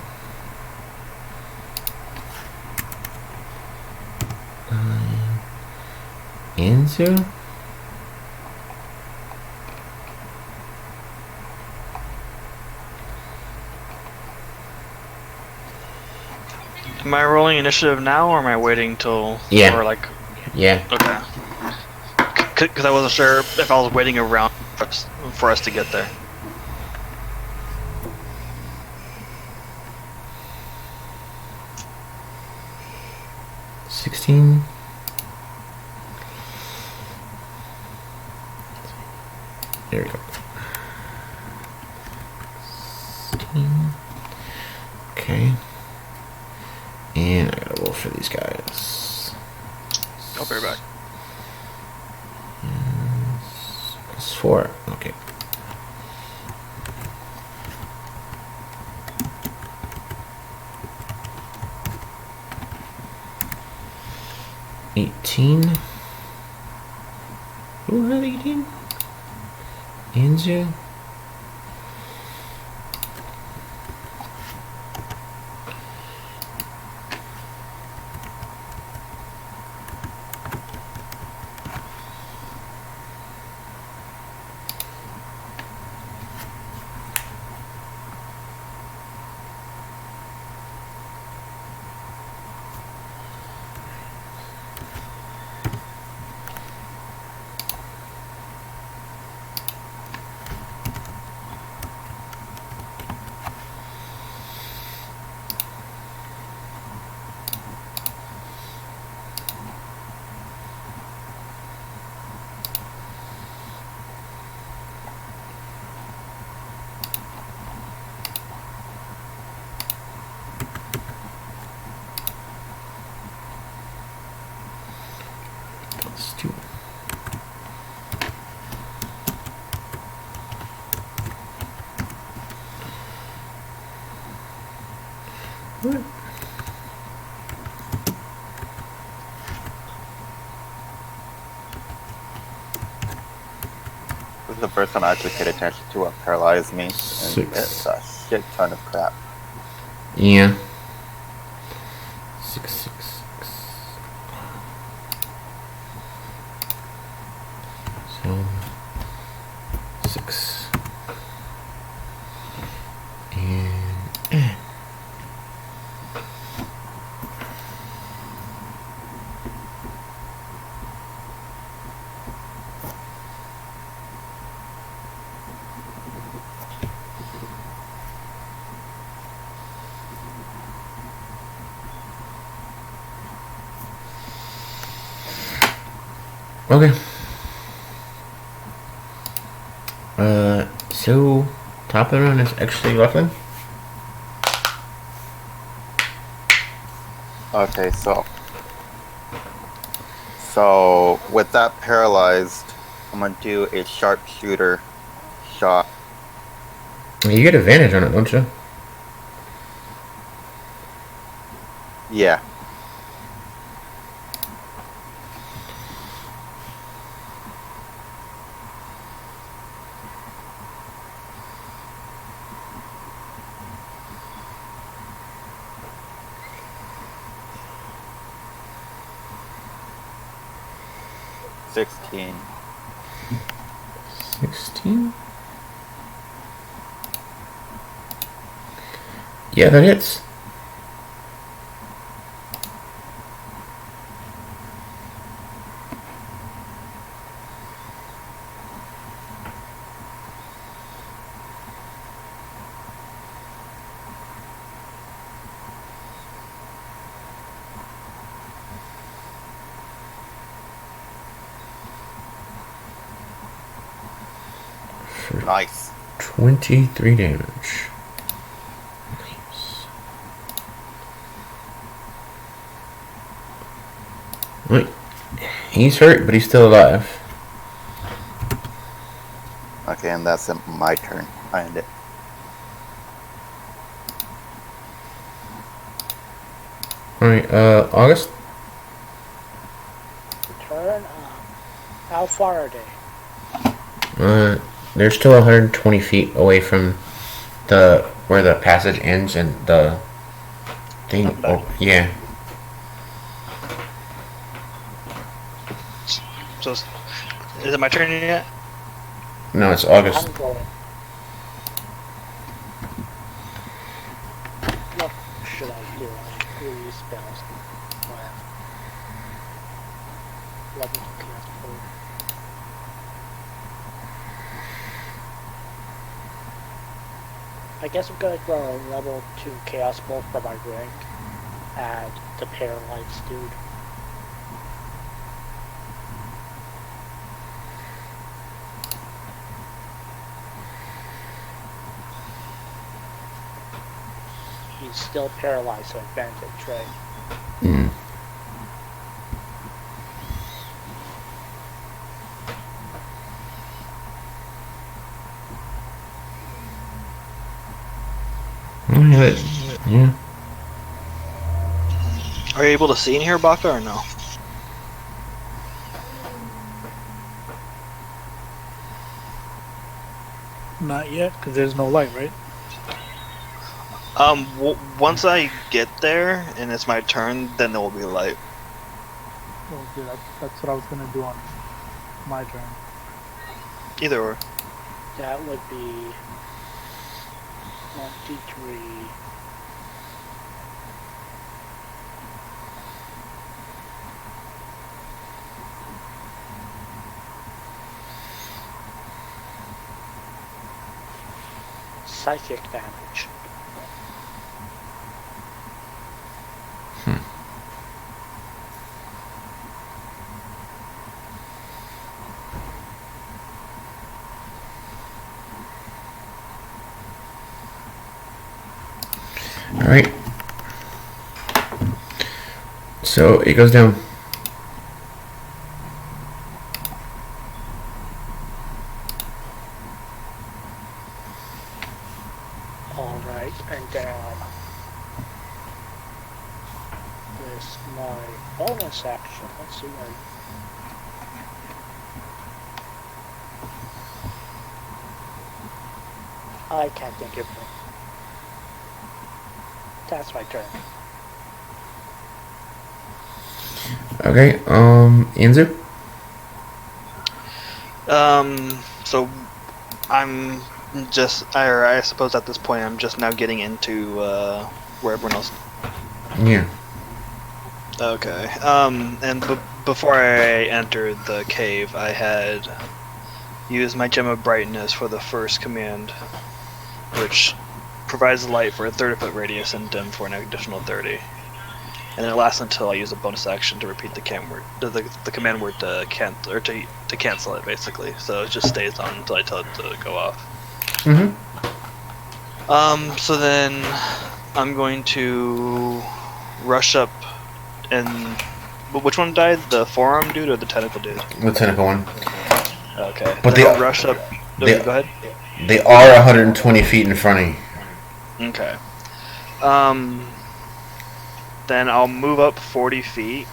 [SPEAKER 1] Enzo?
[SPEAKER 6] Am I rolling initiative now, or am I waiting till?
[SPEAKER 1] Yeah.
[SPEAKER 6] Or like,
[SPEAKER 1] Yeah.
[SPEAKER 6] okay. Because I wasn't sure if I was waiting around for us to get there.
[SPEAKER 1] $16. There we go. 16. Okay. And I gotta roll for these guys.
[SPEAKER 6] I'll be right back.
[SPEAKER 1] Plus 4. Okay. $18. Who had 18? Enzo? -2. What?
[SPEAKER 4] This is the first time I actually paid attention to what paralyzed me. And
[SPEAKER 1] 6.
[SPEAKER 4] it's a shit ton of crap.
[SPEAKER 1] Yeah. 6, 6, 6. So 6. And okay. So top of the round is actually Lachlan.
[SPEAKER 4] Okay, so with that paralyzed, I'm gonna do a sharpshooter shot.
[SPEAKER 1] You get advantage on it, don't you?
[SPEAKER 4] Yeah. $16.
[SPEAKER 1] 16. Yeah, that hits.
[SPEAKER 4] Nice.
[SPEAKER 1] 23 damage. Nice. Wait. He's hurt, but he's still alive.
[SPEAKER 4] Okay, and that's my turn. I end it.
[SPEAKER 1] Alright, August?
[SPEAKER 2] Turn. How far are they?
[SPEAKER 1] They're still 120 feet away from where the passage ends and the thing. Oh, yeah.
[SPEAKER 6] So, is it my turn yet?
[SPEAKER 1] No, it's August.
[SPEAKER 2] I'm going. What should I do? I use spells. Let me cast food. I guess I'm gonna throw a level 2 Chaos Bolt for my ring at the paralyzed dude. He's still paralyzed, so advantage, right?
[SPEAKER 1] Mm. Yeah.
[SPEAKER 6] Are you able to see in here, Baka, or no?
[SPEAKER 5] Not yet, because there's no light, right?
[SPEAKER 6] Once I get there and it's my turn, then there will be light.
[SPEAKER 5] Okay, that's what I was gonna do on my turn.
[SPEAKER 6] Either or.
[SPEAKER 2] That would be 23. Psychic damage.
[SPEAKER 1] Alright. So it goes down.
[SPEAKER 2] Alright, and then with my bonus action, let's see where. I can't think of it. That's my turn.
[SPEAKER 1] Okay, Inzu?
[SPEAKER 6] So I'm I suppose at this point I'm just now getting into where everyone else.
[SPEAKER 1] Yeah.
[SPEAKER 6] Okay. And before I entered the cave, I had used my gem of brightness for the first command, which provides light for a 30-foot radius and dim for an additional 30. And then it lasts until I use a bonus action to repeat the command word, the command word to cancel it, basically. So it just stays on until I tell it to go off.
[SPEAKER 1] Mm-hmm.
[SPEAKER 6] So then I'm going to rush up and which one died? The forearm dude or the tentacle dude?
[SPEAKER 1] The tentacle one.
[SPEAKER 6] Okay.
[SPEAKER 1] But
[SPEAKER 6] then I'll rush up. No,
[SPEAKER 1] they-
[SPEAKER 6] go ahead.
[SPEAKER 1] They are 120 feet in front of you.
[SPEAKER 6] Okay. Then I'll move up 40 feet.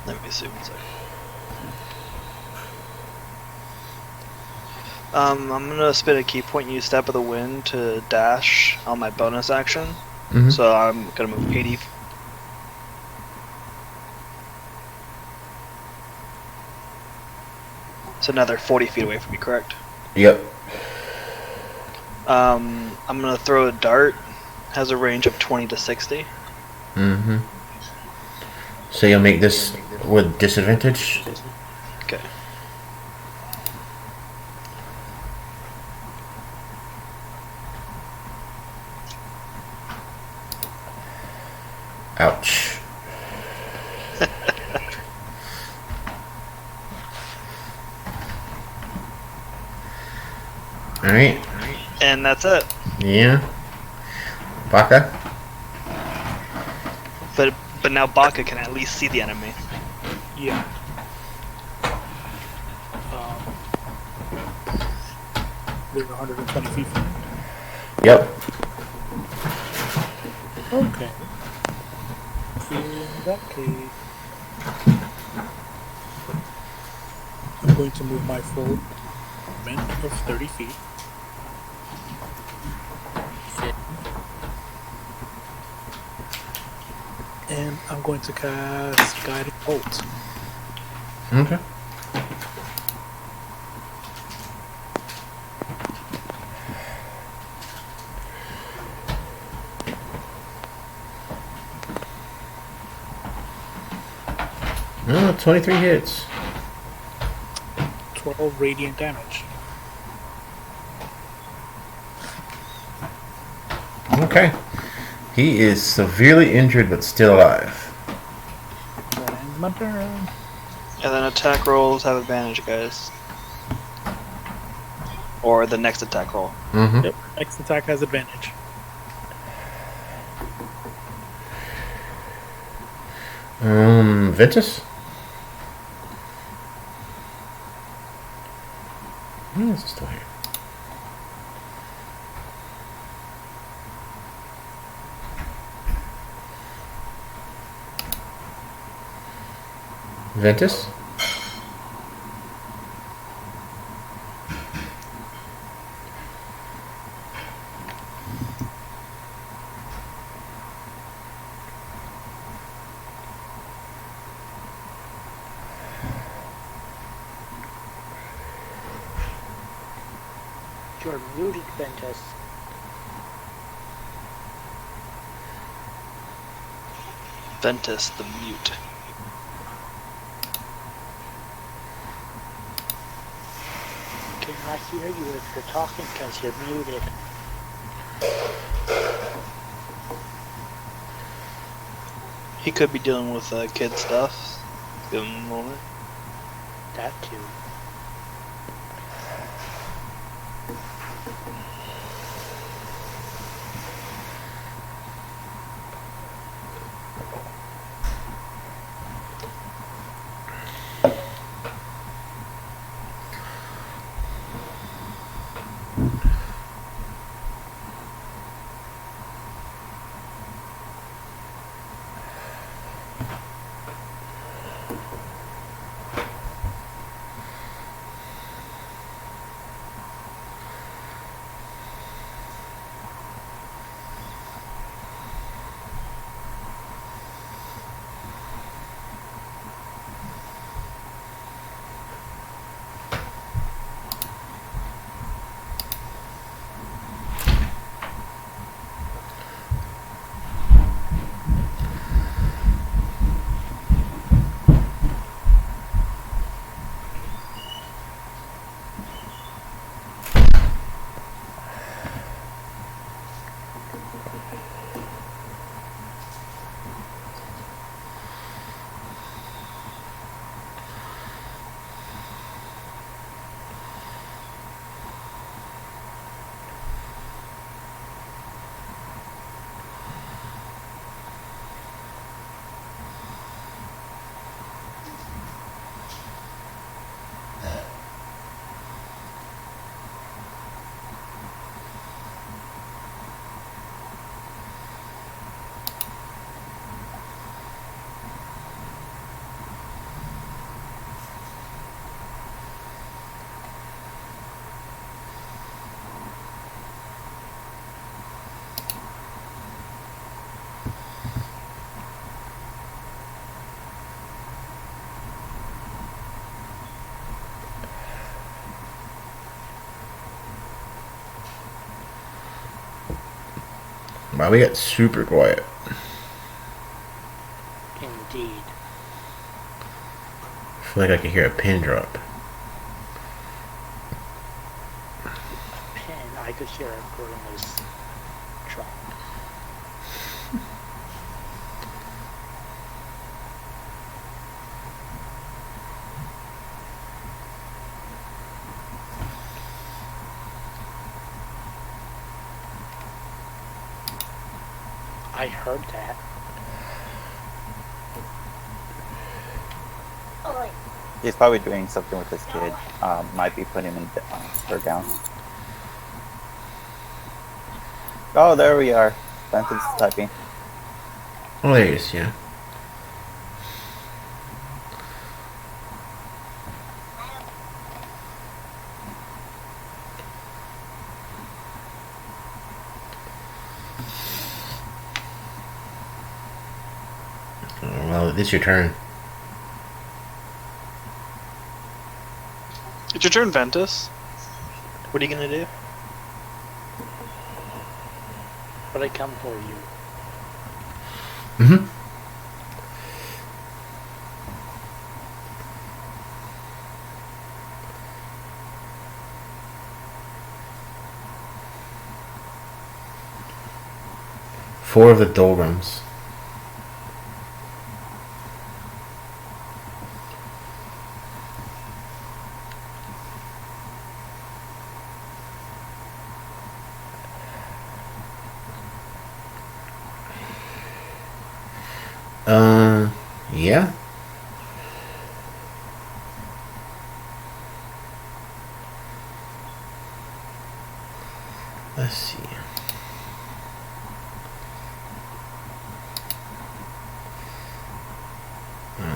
[SPEAKER 6] Let me see one second. I'm gonna spend a key point and use Step of the Wind to dash on my bonus action.
[SPEAKER 1] Mm-hmm.
[SPEAKER 6] So I'm gonna move 80. So now they're 40 feet away from me, correct?
[SPEAKER 1] Yep.
[SPEAKER 6] I'm gonna throw a dart. Has a range of 20 to 60.
[SPEAKER 1] Mm-hmm. So you'll make this with disadvantage?
[SPEAKER 6] Okay.
[SPEAKER 1] Ouch. Alright.
[SPEAKER 6] And that's it.
[SPEAKER 1] Yeah. Baka?
[SPEAKER 6] But now Baka can at least see the enemy.
[SPEAKER 5] Yeah. They're 120 feet from me.
[SPEAKER 1] Yep.
[SPEAKER 5] Okay. In that case, I'm going to move my full movement of 30 feet. And I'm going to cast Guiding Bolt.
[SPEAKER 1] Okay. Oh, 23 hits.
[SPEAKER 5] 12 radiant damage.
[SPEAKER 1] Okay. He is severely injured but still alive.
[SPEAKER 5] That ends my turn.
[SPEAKER 6] And then attack rolls have advantage, guys. Or the next attack roll.
[SPEAKER 1] Mm-hmm.
[SPEAKER 5] Yep. Next attack has advantage.
[SPEAKER 1] Ventus? Why is it still here? Ventus?
[SPEAKER 2] You're muted, Ventus.
[SPEAKER 6] Ventus the Mute.
[SPEAKER 2] Cannot hear you if you're talking because you're muted.
[SPEAKER 6] He could be dealing with kid stuff. Give him a moment.
[SPEAKER 2] That too.
[SPEAKER 1] Wow, we got super quiet.
[SPEAKER 2] Indeed.
[SPEAKER 1] I feel like I could hear a pin drop.
[SPEAKER 2] And I could hear a Gordon's drop. I heard that.
[SPEAKER 4] He's probably doing something with this kid. Might be putting him her down. Oh, there we are. Benton's typing.
[SPEAKER 1] Oh, there he is, yeah. Well, it's your turn.
[SPEAKER 6] It's your turn, Ventus. What are you gonna do?
[SPEAKER 2] But I come for you.
[SPEAKER 1] Mm-hmm. Four of the doldrums. Yeah. Let's see.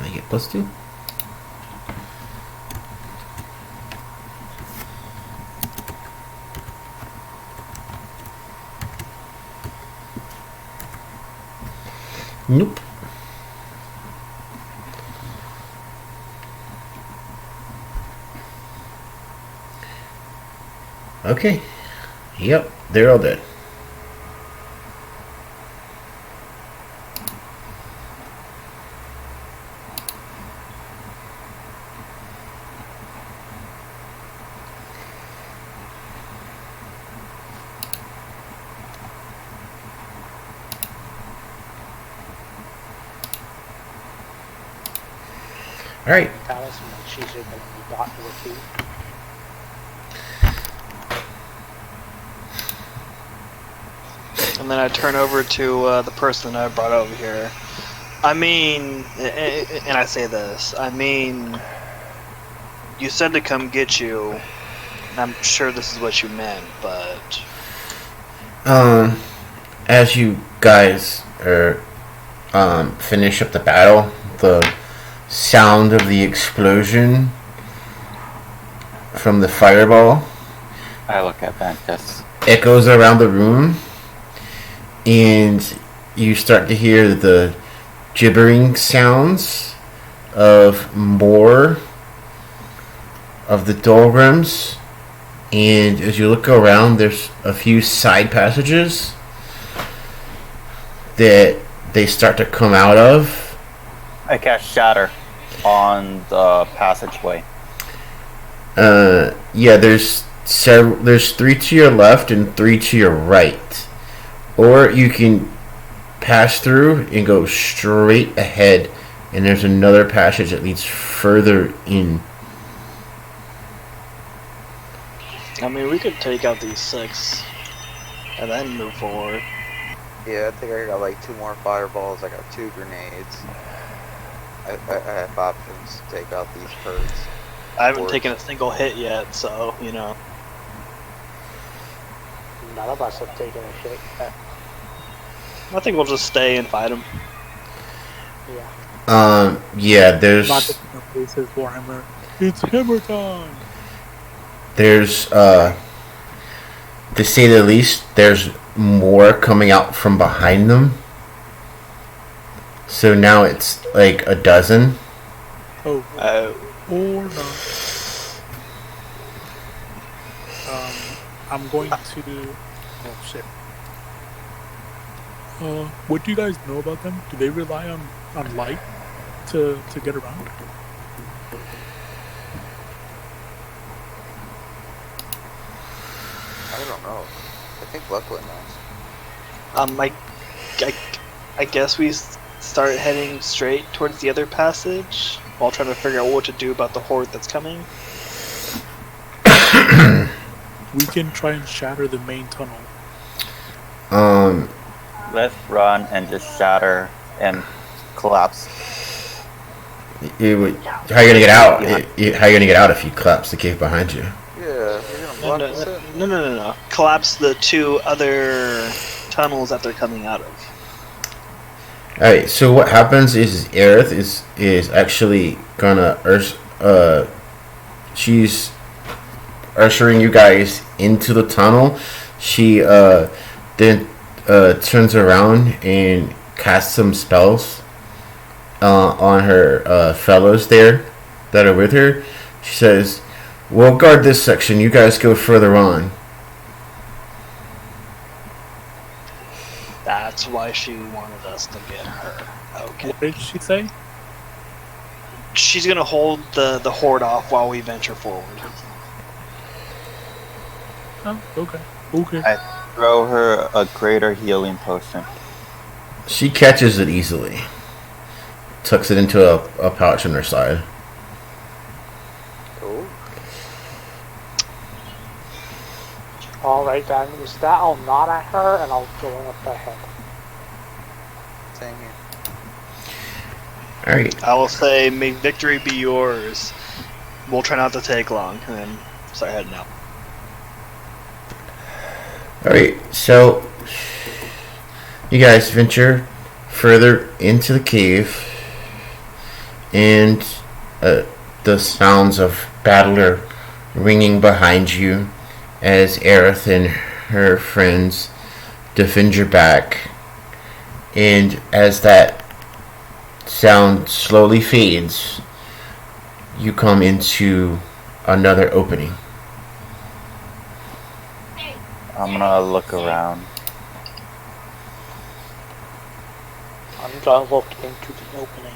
[SPEAKER 1] They get +2. Nope. Okay. Yep, they're all dead. All right.
[SPEAKER 2] Talisman, she's going to be bought with you.
[SPEAKER 6] And then I turn over to the person I brought over here. I mean, and I say this, I mean, you said to come get you. I'm sure this is what you meant, but...
[SPEAKER 1] As you guys are, finish up the battle, the sound of the explosion from the fireball
[SPEAKER 4] I look at Ventus.
[SPEAKER 1] echoes around the room, and you start to hear the gibbering sounds of more of the doldrums. And as you look around, there's a few side passages that they start to come out of.
[SPEAKER 4] I cast Shatter on the passageway.
[SPEAKER 1] Yeah, there's 3 to your left and 3 to your right. or you can pass through and go straight ahead, and there's another passage that leads further in.
[SPEAKER 6] I mean, we could take out these 6 and then move forward.
[SPEAKER 3] Yeah, I think I got like 2 more fireballs. I got 2 grenades. I have options to take out these birds.
[SPEAKER 6] I haven't taken a single hit yet, so, you know.
[SPEAKER 2] None of us have taken a hit yet.
[SPEAKER 6] I think we'll just stay and fight them.
[SPEAKER 2] Yeah.
[SPEAKER 1] Yeah, there's
[SPEAKER 5] Not the faces, Warhammer. It's hammer time!
[SPEAKER 1] there's to say the least, there's more coming out from behind them. So now it's like a dozen.
[SPEAKER 5] Oh, or not. I'm going to. Oh shit. What do you guys know about them? Do they rely on light to get around?
[SPEAKER 3] I don't know. I think Luckwood knows.
[SPEAKER 6] I guess we start heading straight towards the other passage while trying to figure out what to do about the horde that's coming.
[SPEAKER 5] We can try and shatter the main tunnel.
[SPEAKER 4] Let's run and just shatter and collapse.
[SPEAKER 1] How are you gonna get out? How are you gonna get out if you collapse the cave behind you?
[SPEAKER 3] Yeah, you're gonna block us in.
[SPEAKER 6] No. Collapse the 2 other tunnels that they're coming out of.
[SPEAKER 1] Alright, so what happens is Airith is actually gonna she's ushering you guys into the tunnel. She then turns around and casts some spells on her fellows there that are with her. She says, "We'll guard this section. You guys go further on."
[SPEAKER 6] That's why she wanted us to get her. Okay.
[SPEAKER 5] What did she say?
[SPEAKER 6] She's gonna hold the horde off while we venture forward.
[SPEAKER 5] Oh, okay. Okay.
[SPEAKER 4] I throw her a greater healing potion.
[SPEAKER 1] She catches it easily. Tucks it into a pouch on her side.
[SPEAKER 3] Oh,
[SPEAKER 2] Alright then, with that I'll nod at her and I'll go up ahead.
[SPEAKER 3] same here.
[SPEAKER 1] Alright.
[SPEAKER 6] I will say, may victory be yours. We'll try not to take long, and then start heading out.
[SPEAKER 1] Alright, so you guys venture further into the cave, and the sounds of battle are ringing behind you as Airith and her friends defend your back. And as that sound slowly fades, you come into another opening.
[SPEAKER 4] I'm gonna look around.
[SPEAKER 2] I'm gonna look into the opening.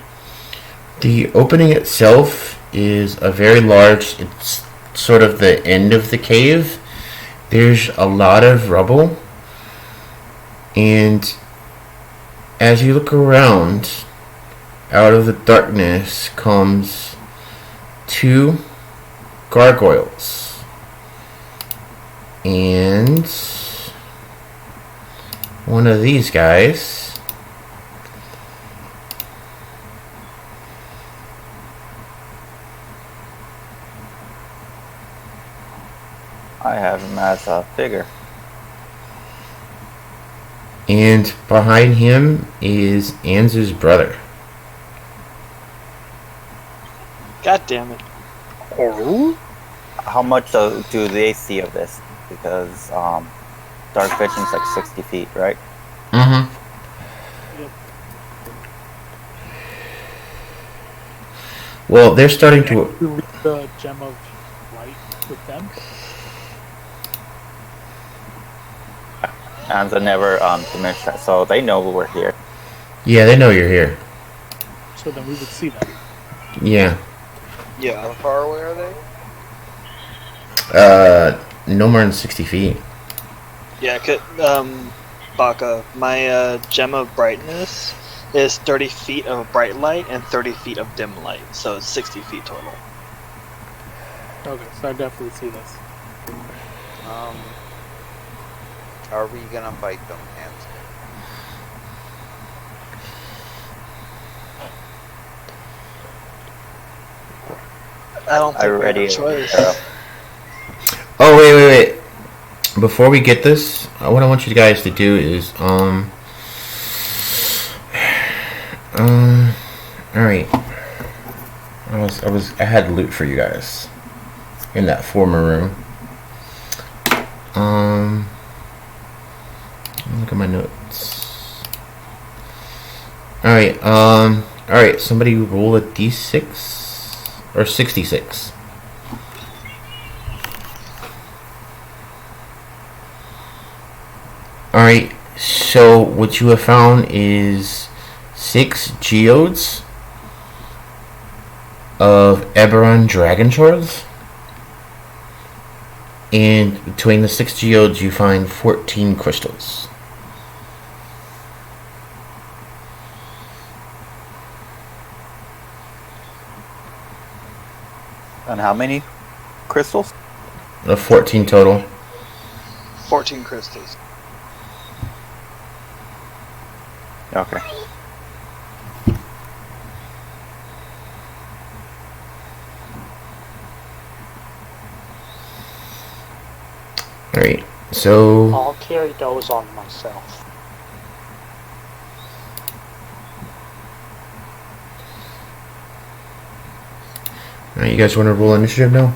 [SPEAKER 1] The opening itself is a very large, it's sort of the end of the cave. There's a lot of rubble, and as you look around, out of the darkness comes 2 gargoyles. And one of these guys
[SPEAKER 4] I have him as a figure.
[SPEAKER 1] and behind him is Anzu's brother.
[SPEAKER 6] God damn it.
[SPEAKER 4] How much do they see of this? Because dark vision's like 60 feet, right?
[SPEAKER 1] Mm-hmm. Well, they're starting to.
[SPEAKER 5] We leave the gem of light with them.
[SPEAKER 4] And I never diminished that, so they know we're here.
[SPEAKER 1] Yeah, they know you're here.
[SPEAKER 5] So then we would see them.
[SPEAKER 1] Yeah.
[SPEAKER 6] Yeah.
[SPEAKER 3] How far away are they?
[SPEAKER 1] No more than 60 feet.
[SPEAKER 6] Yeah, Baka, my gem of brightness is 30 feet of bright light and 30 feet of dim light, so it's 60 feet total.
[SPEAKER 5] Okay, so I definitely see this.
[SPEAKER 3] Are we gonna fight them, hands?
[SPEAKER 6] I don't think we have
[SPEAKER 4] already
[SPEAKER 6] a choice.
[SPEAKER 1] Oh, wait. Before we get this, what I want you guys to do is, alright. I had loot for you guys in that former room. Look at my notes. Alright, somebody roll a d6 or 66. Alright, so what you have found is 6 geodes of Eberron dragonshards. And between the 6 geodes you find 14 crystals.
[SPEAKER 4] And how many crystals?
[SPEAKER 1] 14 total.
[SPEAKER 6] 14 crystals.
[SPEAKER 4] Okay.
[SPEAKER 1] Alright, so
[SPEAKER 2] I'll carry those on myself.
[SPEAKER 1] alright, you guys want to roll initiative now?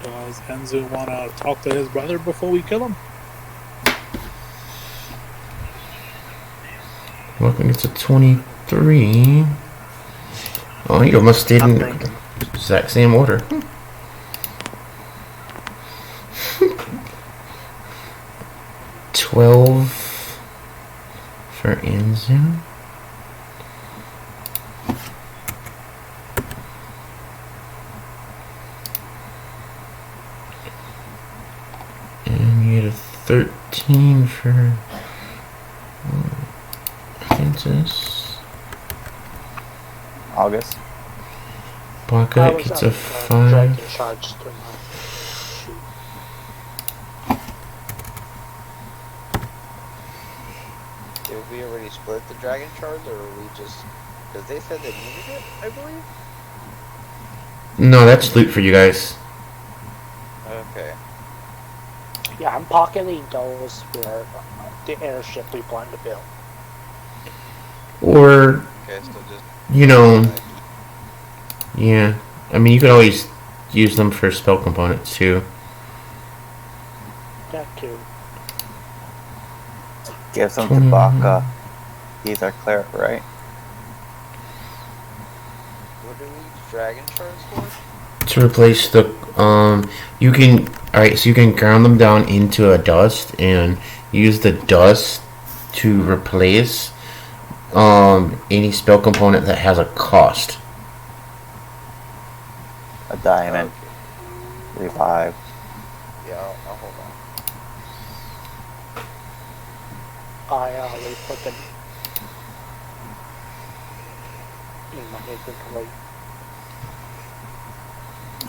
[SPEAKER 5] Does Enzo want to talk to his brother before we kill him?
[SPEAKER 1] Welcome, it's a 23. Oh, you almost stayed in
[SPEAKER 6] I'm thinking.
[SPEAKER 1] the exact same order. $12 for Enzo. And you get a 13 for Francis.
[SPEAKER 4] August.
[SPEAKER 1] Baka gets a 5.
[SPEAKER 2] Dragonshards to my shoot.
[SPEAKER 3] Did we already split the dragon shards, or are we just... Because they said they needed it, I believe?
[SPEAKER 1] No, that's loot for you guys.
[SPEAKER 3] Okay.
[SPEAKER 2] Yeah, I'm pocketing those for the airship we plan to build.
[SPEAKER 1] Or,
[SPEAKER 3] Okay, so just...
[SPEAKER 1] you know, yeah. I mean, you could always use them for spell components too.
[SPEAKER 2] That too.
[SPEAKER 4] Give some to Baka. He's our cleric, right?
[SPEAKER 3] What do we use dragon shards for?
[SPEAKER 1] To replace the, you can, alright, so you can ground them down into a dust and use the dust to replace, any spell component that has a cost.
[SPEAKER 4] A diamond. Revive.
[SPEAKER 3] Yeah, I'll hold on.
[SPEAKER 2] I put them in my inventory.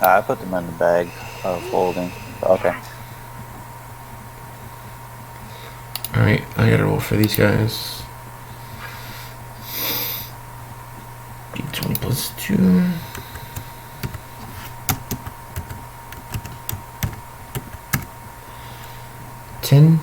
[SPEAKER 4] I put them in the bag of holding. Okay.
[SPEAKER 1] Alright, I gotta roll for these guys. D20 plus 2. $10.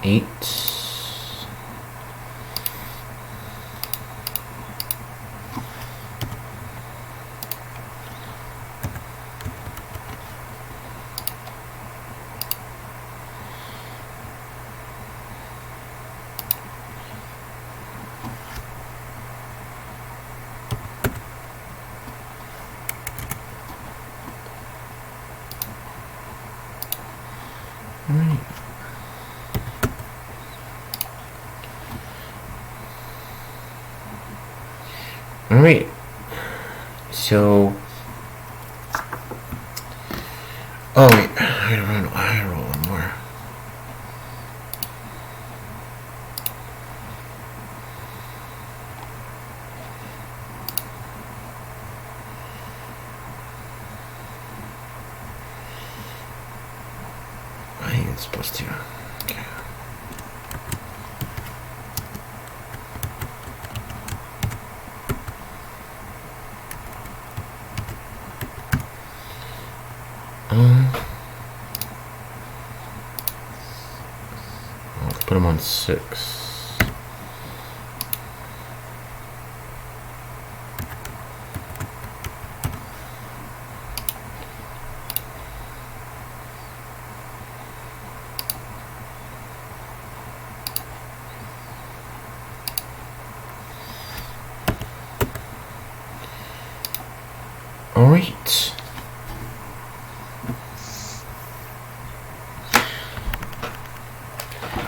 [SPEAKER 1] 8. Alright. Alright. So. Oh, wait. I gotta roll one more. I ain't supposed to. Okay. Let's put him on 6. All right.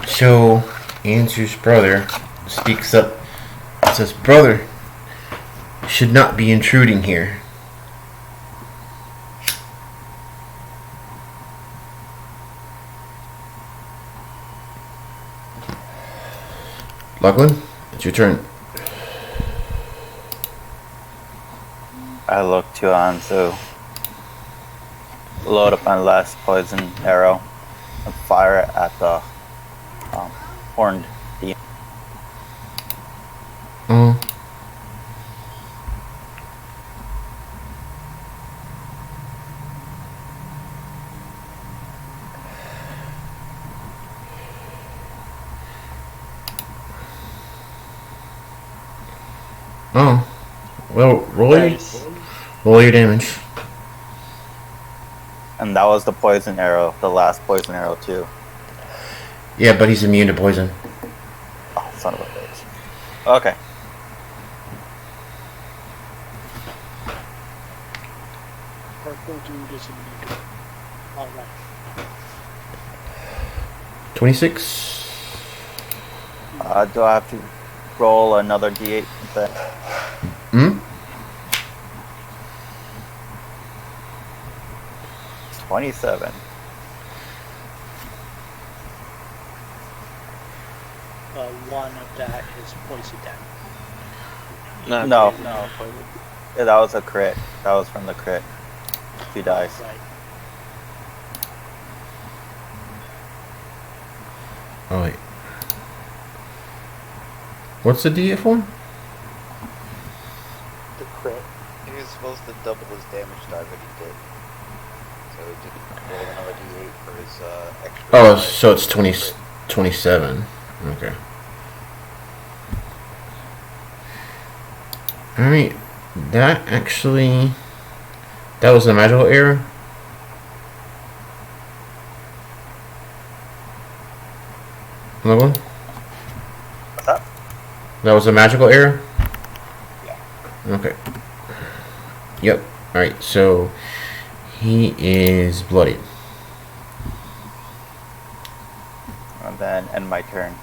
[SPEAKER 1] So, Andrew's brother speaks up and says, "Brother, you should not be intruding here." Lachlan, it's your turn.
[SPEAKER 4] I look to Anzu, load up my last poison arrow, and fire it at the horned demon.
[SPEAKER 1] Oh, well,
[SPEAKER 6] Nice.
[SPEAKER 1] roll your damage.
[SPEAKER 4] And that was the poison arrow, the last poison arrow too.
[SPEAKER 1] Yeah, but he's immune to poison.
[SPEAKER 4] Oh, son of a bitch. Okay.
[SPEAKER 2] Purple dude is immune. Alright.
[SPEAKER 1] 26.
[SPEAKER 4] Do I have to roll another d8 then?
[SPEAKER 1] Hmm?
[SPEAKER 4] 27.
[SPEAKER 2] One of that is poison damage.
[SPEAKER 6] No.
[SPEAKER 4] Yeah, that was a crit. That was from the crit. 2 dice.
[SPEAKER 2] Right.
[SPEAKER 1] Oh, wait. What's the D8 for?
[SPEAKER 2] The crit.
[SPEAKER 3] He was supposed to double his damage die, but he did. So he did roll another d8 for his extra.
[SPEAKER 1] Oh,
[SPEAKER 3] die.
[SPEAKER 1] so it's 27. Okay. Alright. That actually... That was a magical error? Another one?
[SPEAKER 4] What's up?
[SPEAKER 1] That was a magical error?
[SPEAKER 4] Yeah.
[SPEAKER 1] Okay. Yep. Alright, so... He is bloodied.
[SPEAKER 4] And then end my turn.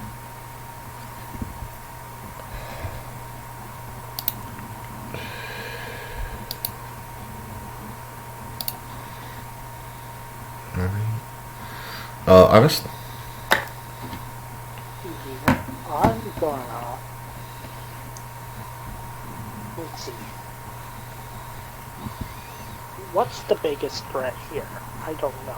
[SPEAKER 1] August?
[SPEAKER 2] I'm gonna... Let's see. What's the biggest threat here? I don't know.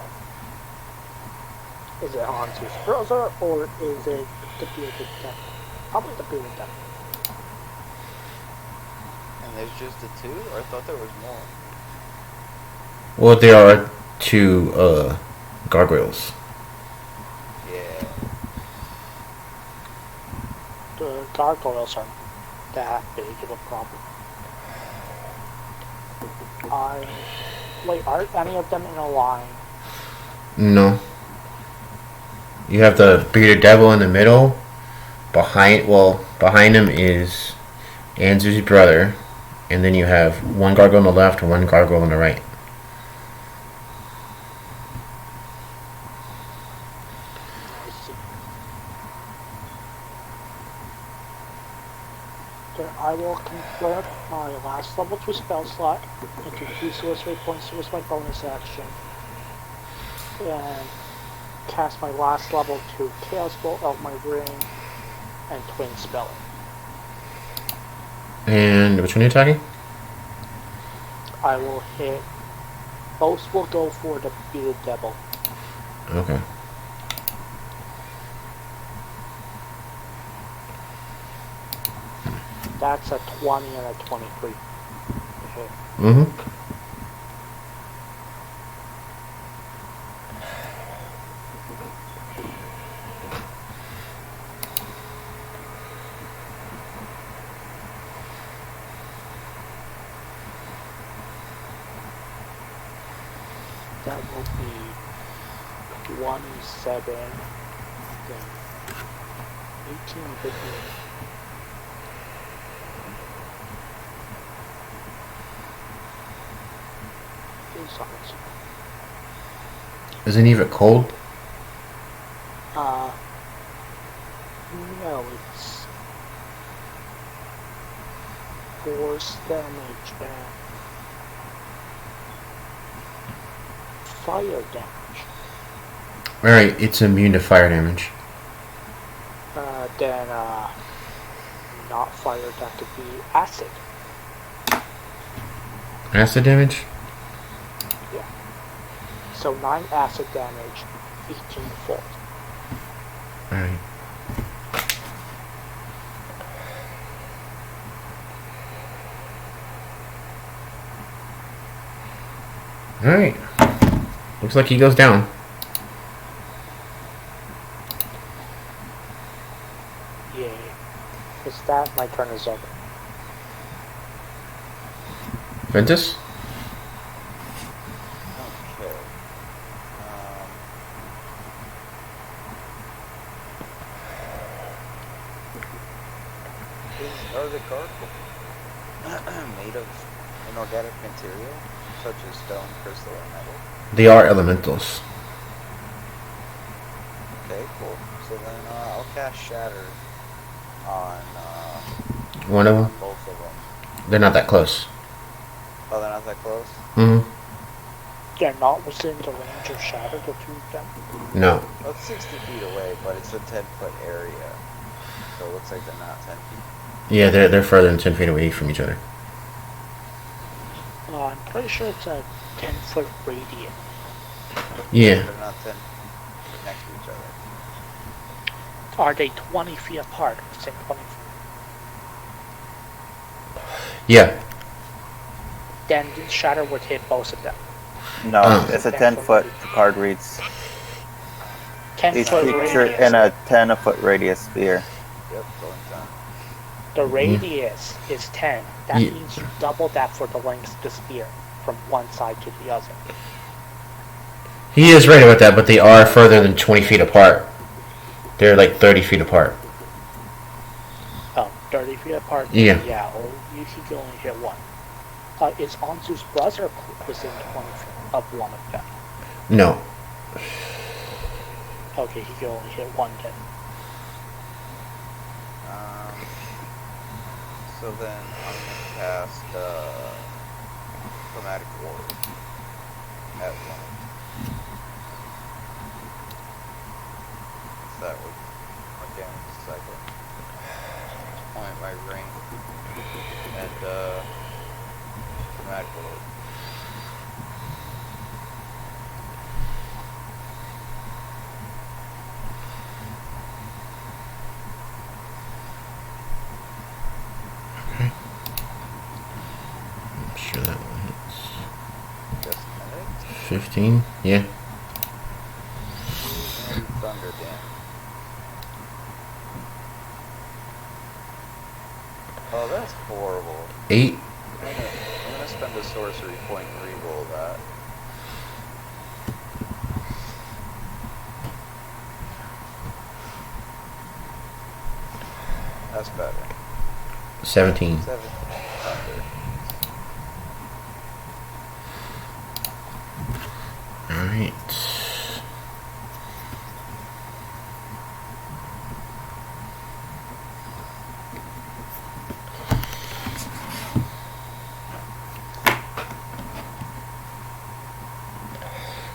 [SPEAKER 2] Is it Hansu's brother or is it the bearded devil? Probably the bearded devil.
[SPEAKER 3] And there's just the two? Or I thought there was more.
[SPEAKER 1] Well, there are 2, gargoyles.
[SPEAKER 3] Yeah.
[SPEAKER 2] gargoyles aren't that big of a problem. Wait, aren't any of them in a line?
[SPEAKER 1] No. You have the bearded devil in the middle. Behind him is Anzu's brother, and then you have one gargoyle on the left and one gargoyle on the right.
[SPEAKER 2] I see. Then I will convert my last level 2 spell slot into 2 sorcery points as my bonus action. And cast my last level 2 Chaos Bolt out my ring and Twin Spell it.
[SPEAKER 1] And which one are you attacking?
[SPEAKER 2] I will hit. Both will go for the bearded devil.
[SPEAKER 1] Okay.
[SPEAKER 2] That's a 20 and a 23. to hit.
[SPEAKER 1] Mm-hmm.
[SPEAKER 2] That will be 27, then 18, 15.
[SPEAKER 1] Is any of it cold?
[SPEAKER 2] No, it's force damage and fire damage.
[SPEAKER 1] Alright, it's immune to fire damage.
[SPEAKER 2] Then, not fire, that could be acid.
[SPEAKER 1] Acid damage?
[SPEAKER 2] Yeah. So 9 acid damage, 18 fault.
[SPEAKER 1] Alright. Alright. Looks like he goes down.
[SPEAKER 2] Yay. Is that my turn is over?
[SPEAKER 1] Ventus?
[SPEAKER 4] Okay. Are the gargoyles made of inorganic material, such as stone, crystal, or metal?
[SPEAKER 1] They are elementals.
[SPEAKER 4] Okay, cool. So then I'll cast Shatter on
[SPEAKER 1] One of them?
[SPEAKER 4] both of them.
[SPEAKER 1] They're not that close.
[SPEAKER 4] Oh, they're not that close?
[SPEAKER 1] Mm-hmm.
[SPEAKER 2] They're not within the range of shatter, the two of them.
[SPEAKER 1] No.
[SPEAKER 4] Well, it's 60 feet away, but it's a 10-foot area. So it looks like they're not 10 feet.
[SPEAKER 1] Yeah, they're further than 10 feet away from each other.
[SPEAKER 2] I'm pretty sure it's a 10-foot radius.
[SPEAKER 1] Yeah.
[SPEAKER 4] They're not 10 feet next to each other.
[SPEAKER 2] Are they 20 feet apart? Say 20 feet.
[SPEAKER 1] Yeah.
[SPEAKER 2] Then the shatter would hit both of them.
[SPEAKER 4] No,
[SPEAKER 1] Oh.
[SPEAKER 4] it's a 10-foot. The card reads
[SPEAKER 2] 10
[SPEAKER 4] each
[SPEAKER 2] foot
[SPEAKER 4] creature
[SPEAKER 2] radius.
[SPEAKER 4] in a 10-foot radius sphere. Yep, going down.
[SPEAKER 2] The radius is 10. That
[SPEAKER 1] Yeah.
[SPEAKER 2] means you double that for the length of the sphere from one side to the other.
[SPEAKER 1] He is right about that, but they are further than 20 feet apart. They're like 30 feet apart.
[SPEAKER 2] Oh, 30 feet apart?
[SPEAKER 1] Yeah.
[SPEAKER 2] Yeah, or you can only hit one. Is Anzu's brother within 20 feet of one of them?
[SPEAKER 1] No.
[SPEAKER 2] Okay, he can only hit one then.
[SPEAKER 4] So then I'm gonna cast Chromatic Ward at one. That would again cycle. Point my ring and Chromatic Ward.
[SPEAKER 1] I'm sure that one hits.
[SPEAKER 4] Just a minute.
[SPEAKER 1] 15? Yeah.
[SPEAKER 4] And Thunder Dance.
[SPEAKER 3] spend a sorcery point and re-roll that. That's better.
[SPEAKER 1] 17.
[SPEAKER 3] 7. Better.
[SPEAKER 1] Alright.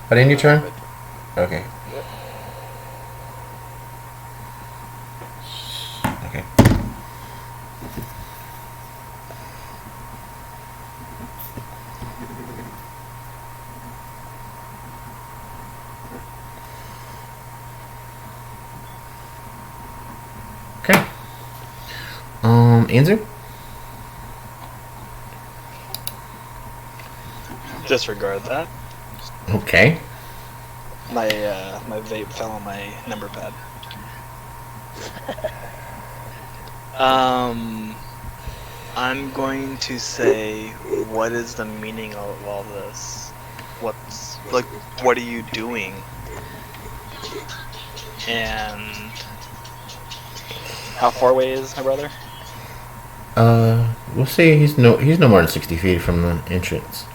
[SPEAKER 1] That in your turn? Okay.
[SPEAKER 3] Yep.
[SPEAKER 1] Okay. Okay. Answer?
[SPEAKER 6] Disregard that.
[SPEAKER 1] Okay.
[SPEAKER 6] My my vape fell on my number pad. I'm going to say, what is the meaning of all this? What are you doing? And how far away is my brother?
[SPEAKER 1] We'll say he's no more than 60 feet from the entrance.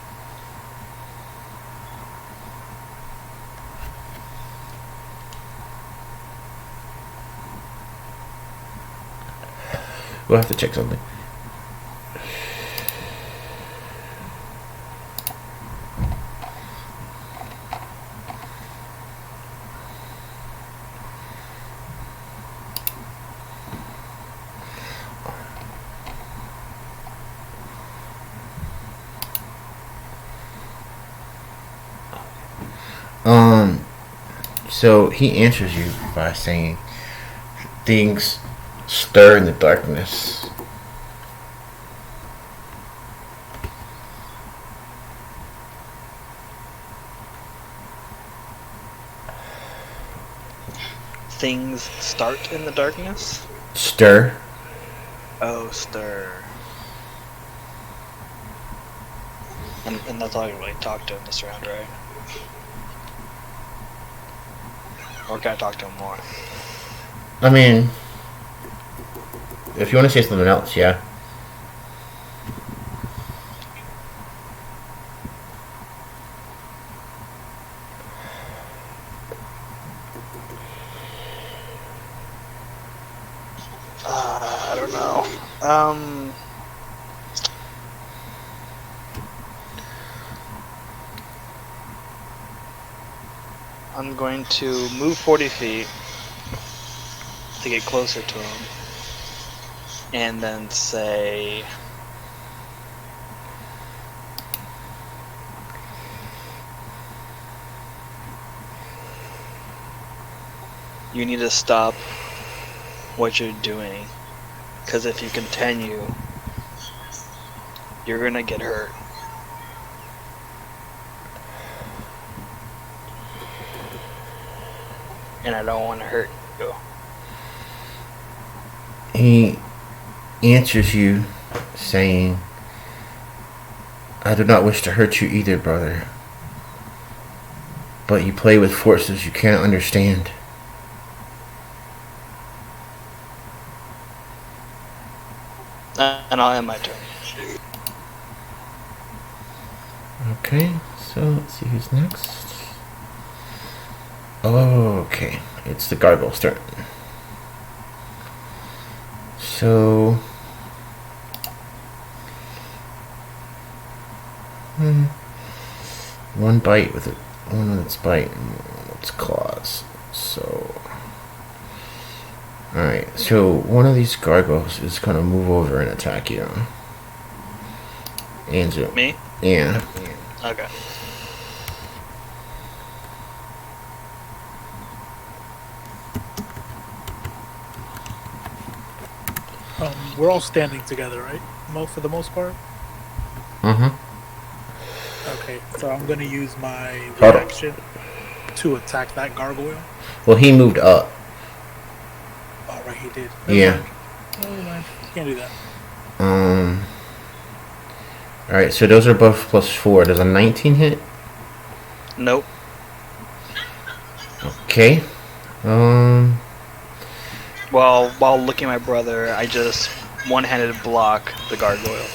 [SPEAKER 1] We'll have to check something. So he answers you by saying, things stir in the darkness.
[SPEAKER 6] Things start in the darkness?
[SPEAKER 1] Stir.
[SPEAKER 6] Oh, stir. And that's all you really talk to him this round, right? Or can I talk to him more?
[SPEAKER 1] I mean, if you want to say something else, yeah.
[SPEAKER 6] I don't know. I'm going to move 40 feet to get closer to him, and then say, you need to stop what you're doing, because if you continue, you're gonna get hurt. And I don't want to hurt you.
[SPEAKER 1] He answers you saying, I do not wish to hurt you either, brother. But you play with forces you can't understand.
[SPEAKER 6] And I'll end my turn.
[SPEAKER 1] Okay, so let's see who's next. Okay, it's the gargoyle's turn. So, one bite with it, one of its bite and one of its claws. So, alright, so one of these gargoyles is gonna move over and attack you. Andrew.
[SPEAKER 6] Me?
[SPEAKER 1] Yeah.
[SPEAKER 6] Okay.
[SPEAKER 5] We're all standing together, right? For the most part. Okay, so I'm gonna use my
[SPEAKER 1] Hold on.
[SPEAKER 5] reaction to attack that gargoyle.
[SPEAKER 1] Well, he moved up.
[SPEAKER 5] Oh, right, he did.
[SPEAKER 1] Yeah.
[SPEAKER 5] Never mind. Can't do that.
[SPEAKER 1] Alright, so those are both +4. Does a 19 hit?
[SPEAKER 6] Nope.
[SPEAKER 1] Okay.
[SPEAKER 6] Well, while looking at my brother, I just one-handed block the gargoyle.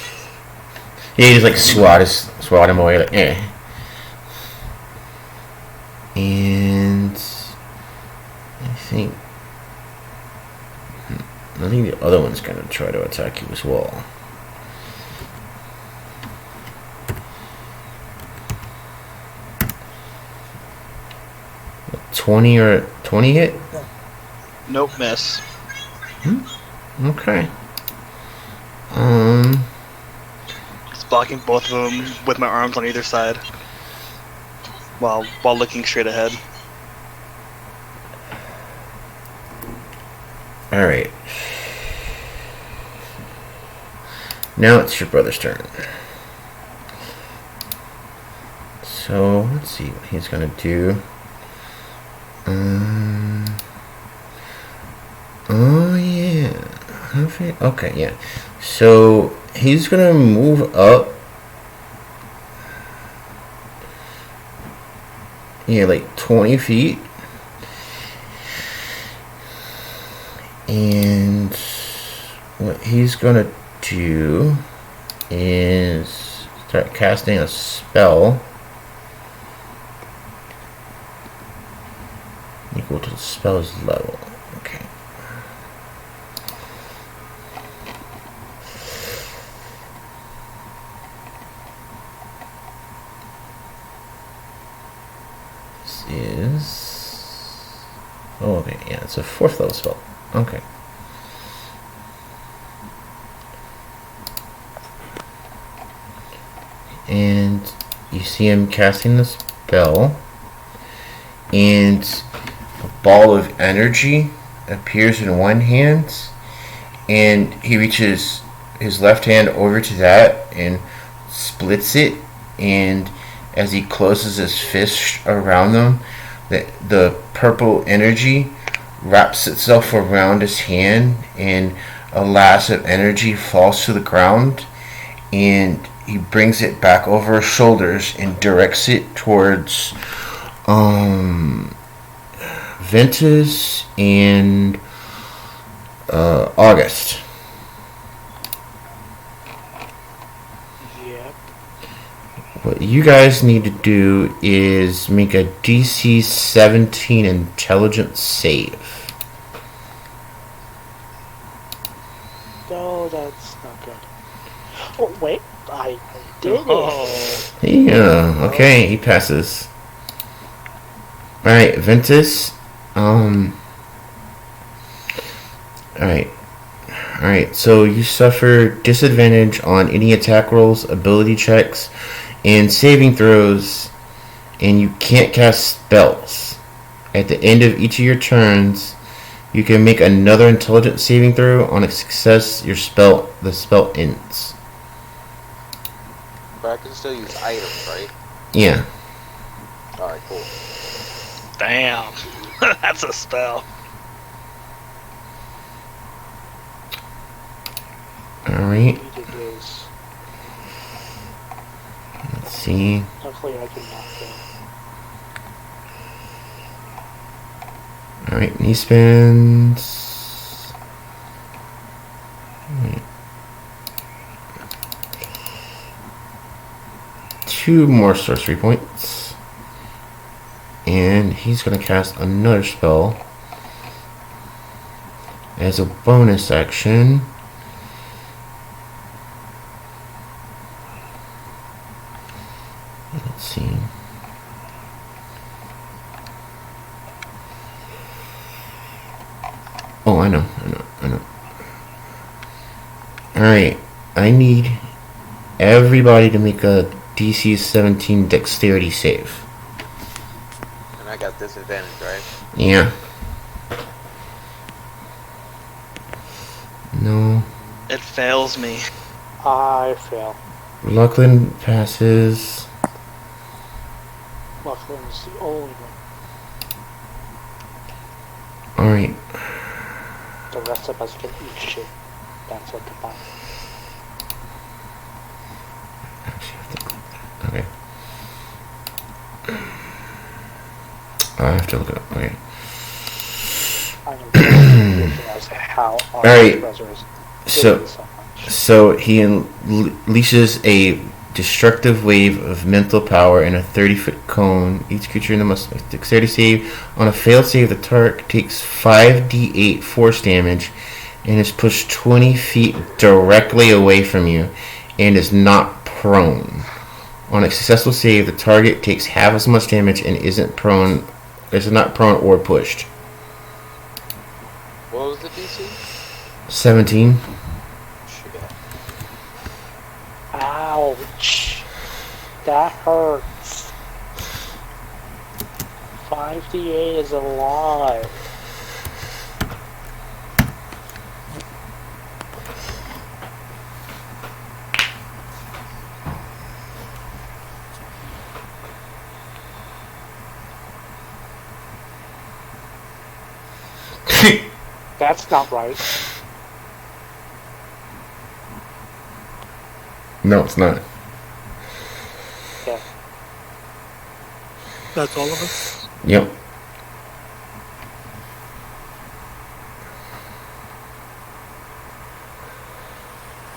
[SPEAKER 1] Yeah, you just like swat him away. Like, eh. And I think the other one's gonna try to attack you as well. $20 hit?
[SPEAKER 6] Nope, miss.
[SPEAKER 1] Okay.
[SPEAKER 6] Just blocking both of them with my arms on either side, while looking straight ahead.
[SPEAKER 1] Alright. Now it's your brother's turn. So, let's see what he's gonna do. Oh yeah. Okay, yeah. So he's gonna move up. Yeah, like 20 feet. And what he's gonna do is start casting a spell equal to the spell's level. Okay. This is... Oh, okay, yeah, it's a 4th level spell. Okay. And you see him casting the spell, and a ball of energy appears in one hand, and he reaches his left hand over to that and splits it, and as he closes his fist around them, the purple energy wraps itself around his hand, and a lash of energy falls to the ground, and he brings it back over his shoulders and directs it towards Ventus and August.
[SPEAKER 2] Yep.
[SPEAKER 1] What you guys need to do is make a DC 17 intelligence save.
[SPEAKER 2] No, that's not good. Oh, wait. I did it.
[SPEAKER 6] Oh.
[SPEAKER 1] Yeah, okay, he passes. Alright, Ventus. Alright, so you suffer disadvantage on any attack rolls, ability checks, and saving throws, and you can't cast spells. At the end of each of your turns, you can make another intelligence saving throw. On a success, the spell ends.
[SPEAKER 3] But I can still use items, right?
[SPEAKER 1] Yeah.
[SPEAKER 3] Alright, cool.
[SPEAKER 6] Damn. That's a spell.
[SPEAKER 1] Alright,
[SPEAKER 2] It is.
[SPEAKER 1] let's see.
[SPEAKER 2] Hopefully I can knock it.
[SPEAKER 1] Alright, and he spends... two more sorcery points. And he's going to cast another spell as a bonus action. Let's see. Oh, I know. Alright, I need everybody to make a DC 17 dexterity save.
[SPEAKER 3] And I got disadvantage, right?
[SPEAKER 1] Yeah. No.
[SPEAKER 6] It fails me.
[SPEAKER 2] I fail.
[SPEAKER 1] Lachlan passes.
[SPEAKER 2] Lachlan's the only one.
[SPEAKER 1] Alright.
[SPEAKER 2] The rest of us can eat shit. That's what the fun.
[SPEAKER 1] I have to look it up. Okay.
[SPEAKER 2] I'm confused as to how our
[SPEAKER 1] Alright.
[SPEAKER 2] brother is
[SPEAKER 1] So,
[SPEAKER 2] doing so much.
[SPEAKER 1] so he unleashes a destructive wave of mental power in a 30-foot cone. Each creature in the must make a dexterity save. On a failed save, the target takes 5d8 force damage and is pushed 20 feet directly away from you and is not prone. On a successful save, the target takes half as much damage and is not prone or pushed.
[SPEAKER 3] What was the DC?
[SPEAKER 1] 17.
[SPEAKER 3] Shit.
[SPEAKER 2] Ouch. That hurts. 5d8 is a lot. That's not right.
[SPEAKER 1] No, it's not.
[SPEAKER 2] Yeah.
[SPEAKER 5] That's all of us.
[SPEAKER 1] Yep.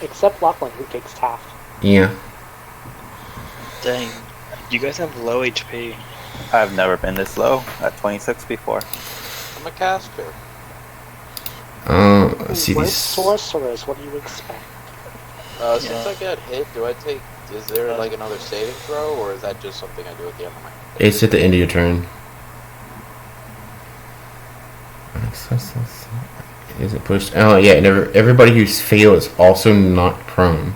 [SPEAKER 2] Except Lachlan, who takes half.
[SPEAKER 1] Yeah.
[SPEAKER 6] Dang. You guys have low HP.
[SPEAKER 4] I've never been this low at 26 before.
[SPEAKER 3] I'm a caster.
[SPEAKER 1] Let's see
[SPEAKER 2] We're
[SPEAKER 1] these.
[SPEAKER 2] sorcerers, what do you expect?
[SPEAKER 3] Since I get hit, do I take... Is there like another saving throw, or is that just something I do at the end of my...
[SPEAKER 1] It's at the end of your turn. Is it pushed? Oh yeah, everybody who's failed is also not prone.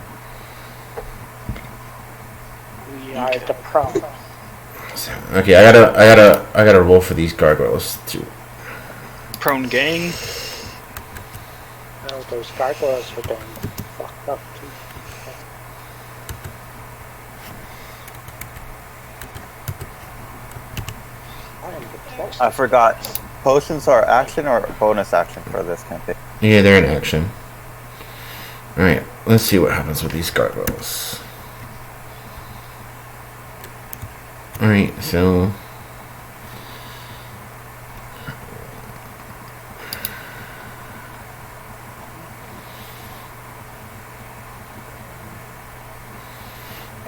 [SPEAKER 2] We are the pro.
[SPEAKER 1] Okay, I gotta roll for these gargoyles too.
[SPEAKER 6] Prone gang.
[SPEAKER 2] No, those gargoyles are getting fucked up too. I am the closest.
[SPEAKER 4] I forgot. Potions are action or bonus action for this campaign?
[SPEAKER 1] Yeah, they're in action. Alright, let's see what happens with these gargoyles. Alright, so...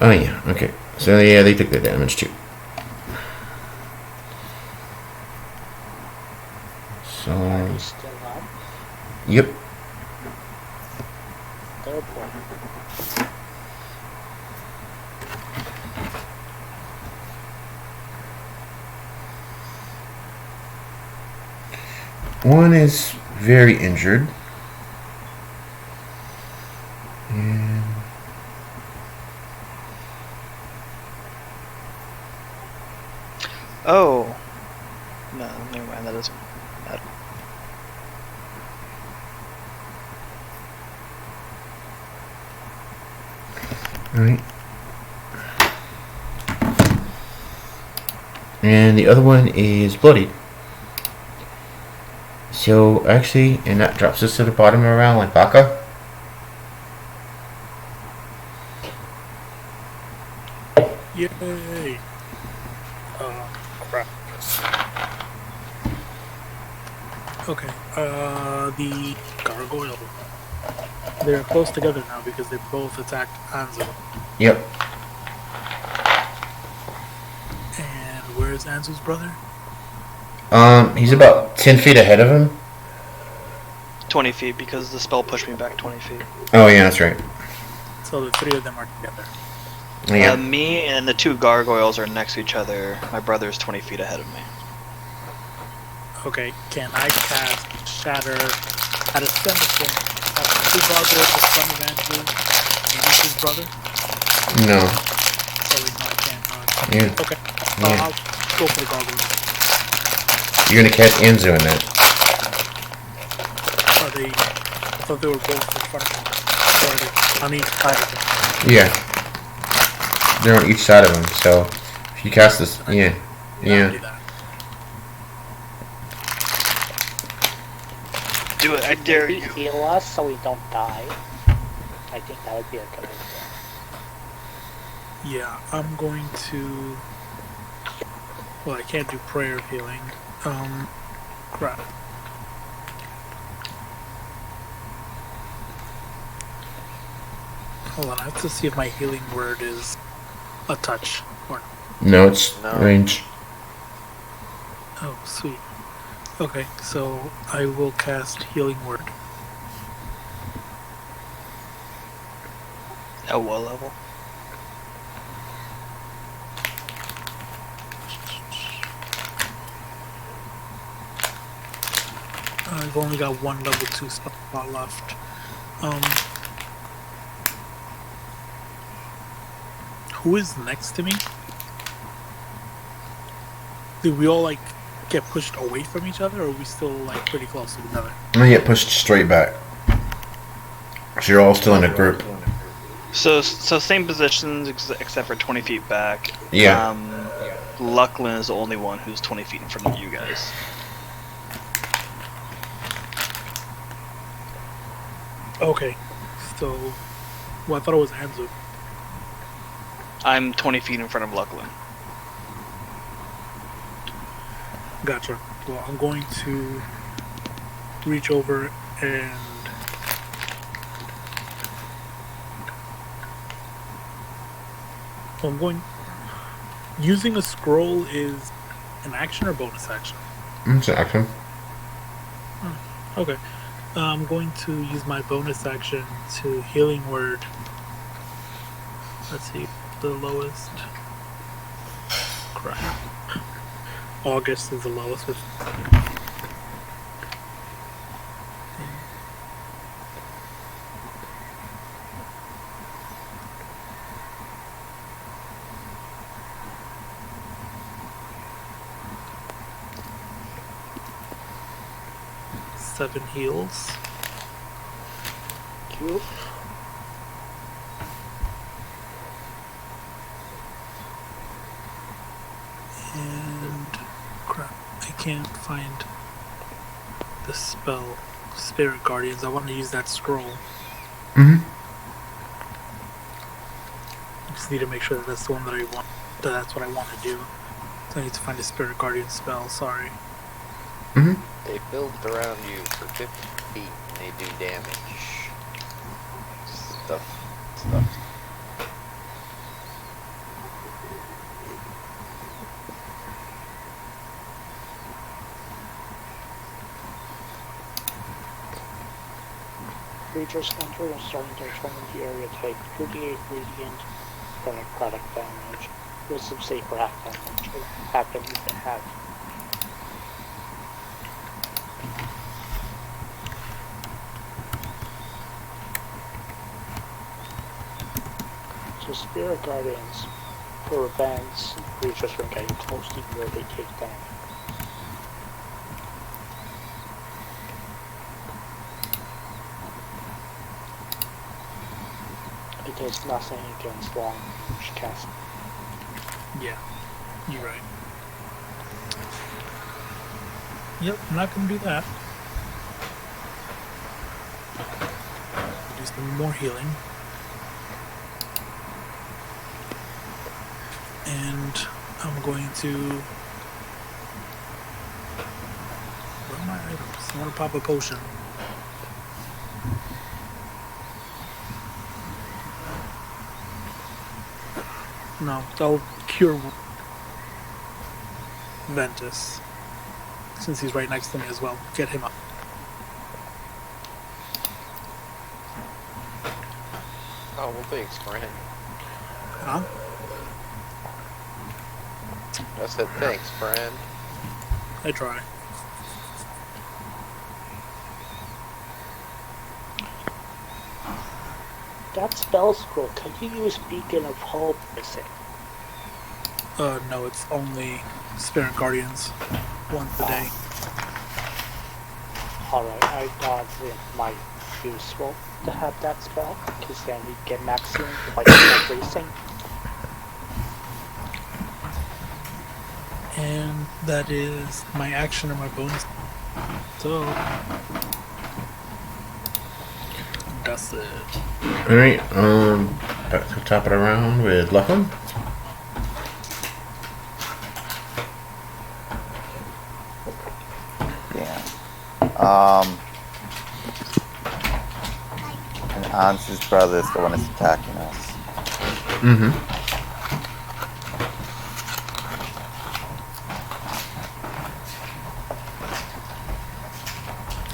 [SPEAKER 1] Oh yeah, okay. So yeah, they took the damage too. So...
[SPEAKER 2] Are you still up?
[SPEAKER 1] Yep.
[SPEAKER 2] Third one.
[SPEAKER 1] One is very injured. And
[SPEAKER 6] Oh. No, never mind. That doesn't matter.
[SPEAKER 1] alright. And the other one is bloodied. So actually, and that drops us to the bottom of our round like Baka.
[SPEAKER 5] Yay! Crap. Okay, the gargoyle. They're close together now because they both attacked Anzo.
[SPEAKER 1] Yep.
[SPEAKER 5] And where's Anzo's brother?
[SPEAKER 1] He's about 10 feet ahead of him.
[SPEAKER 6] 20 feet because the spell pushed me back 20 feet.
[SPEAKER 1] Oh yeah, that's right.
[SPEAKER 5] So the three of them are together.
[SPEAKER 1] Yeah.
[SPEAKER 6] Me and the two gargoyles are next to each other. My brother's 20 feet ahead of me.
[SPEAKER 5] Okay, can I cast Shatter at a semaphore? Two gargoyles in front of Andrew and his brother?
[SPEAKER 1] No.
[SPEAKER 5] So wait, no, I can't.
[SPEAKER 1] Yeah.
[SPEAKER 5] Okay,
[SPEAKER 1] Yeah.
[SPEAKER 5] I'll go for the gargoyles.
[SPEAKER 1] You're gonna catch Enzo in that.
[SPEAKER 5] Are they? I thought they were both in front of me. Or are they on each side of them?
[SPEAKER 1] Yeah. They're on each side of him, so if you cast this, yeah.
[SPEAKER 5] I'll do
[SPEAKER 1] Yeah.
[SPEAKER 5] that.
[SPEAKER 6] Do it, I dare
[SPEAKER 2] Maybe
[SPEAKER 6] you.
[SPEAKER 2] heal us so we don't die. I think that would be a good idea.
[SPEAKER 5] Yeah, I'm going to. Well, I can't do prayer healing. Crap. Hold on, I have to see if my healing word is a touch or not.
[SPEAKER 1] No, it's
[SPEAKER 3] No.
[SPEAKER 1] range.
[SPEAKER 5] Oh, sweet. Okay, so I will cast healing word.
[SPEAKER 6] At what level?
[SPEAKER 5] I've only got one level 2 spot left. Who is next to me? Did we all like get pushed away from each other, or are we still like pretty close to together?
[SPEAKER 1] And then get pushed straight back. So you're all still in a group.
[SPEAKER 6] So same positions except for 20 feet back.
[SPEAKER 1] Yeah.
[SPEAKER 6] Lucklin is the only one who's 20 feet in front of you guys.
[SPEAKER 5] Okay, so well, I thought it was Anzu.
[SPEAKER 6] I'm 20 feet in front of Lucklin.
[SPEAKER 5] Gotcha. Well, I'm going to reach over and I'm going. Using a scroll is an action or bonus action?
[SPEAKER 1] It's an action.
[SPEAKER 5] Okay. I'm going to use my bonus action to healing word. Let's see, the lowest. Crap. August is the lowest with. Seven heals.
[SPEAKER 2] Cute.
[SPEAKER 5] And crap, I can't find the spell Spirit Guardians. I want to use that scroll.
[SPEAKER 1] Mm-hmm.
[SPEAKER 5] I just need to make sure that that's the one that I want. That's what I want to do. So I need to find a Spirit Guardian spell. Sorry.
[SPEAKER 1] Mm-hmm.
[SPEAKER 3] They build around you for 50 feet and they do damage. Stuff.
[SPEAKER 2] Creatures entering or starting to return to the area take 38 radiant product damage with some safer half damage. Half damage you can have. So Spirit Guardians prevents creatures from getting close to you where they take damage. It does nothing against long range casting.
[SPEAKER 5] Yeah, you're right. Yep, I'm not gonna do that. Do some more healing. And I'm going to. Where are my items? I want to pop a potion. No, I'll cure Ventus. Since he's right next to me as well. Get him up.
[SPEAKER 3] Oh, well, thanks, friend.
[SPEAKER 5] Huh?
[SPEAKER 3] I said thanks, friend.
[SPEAKER 5] I try.
[SPEAKER 2] That spell scroll, can you use Beacon of Hope with it?
[SPEAKER 5] No, it's only Spirit Guardians. Once a day.
[SPEAKER 2] Alright, I thought it might be useful to have that spell, because then we get maximum like racing.
[SPEAKER 5] And that is my action and my bonus. So that's it.
[SPEAKER 1] Alright, back to top of the round with Luffin.
[SPEAKER 4] And Ans's brother is the one that's attacking us.
[SPEAKER 1] Mm-hmm.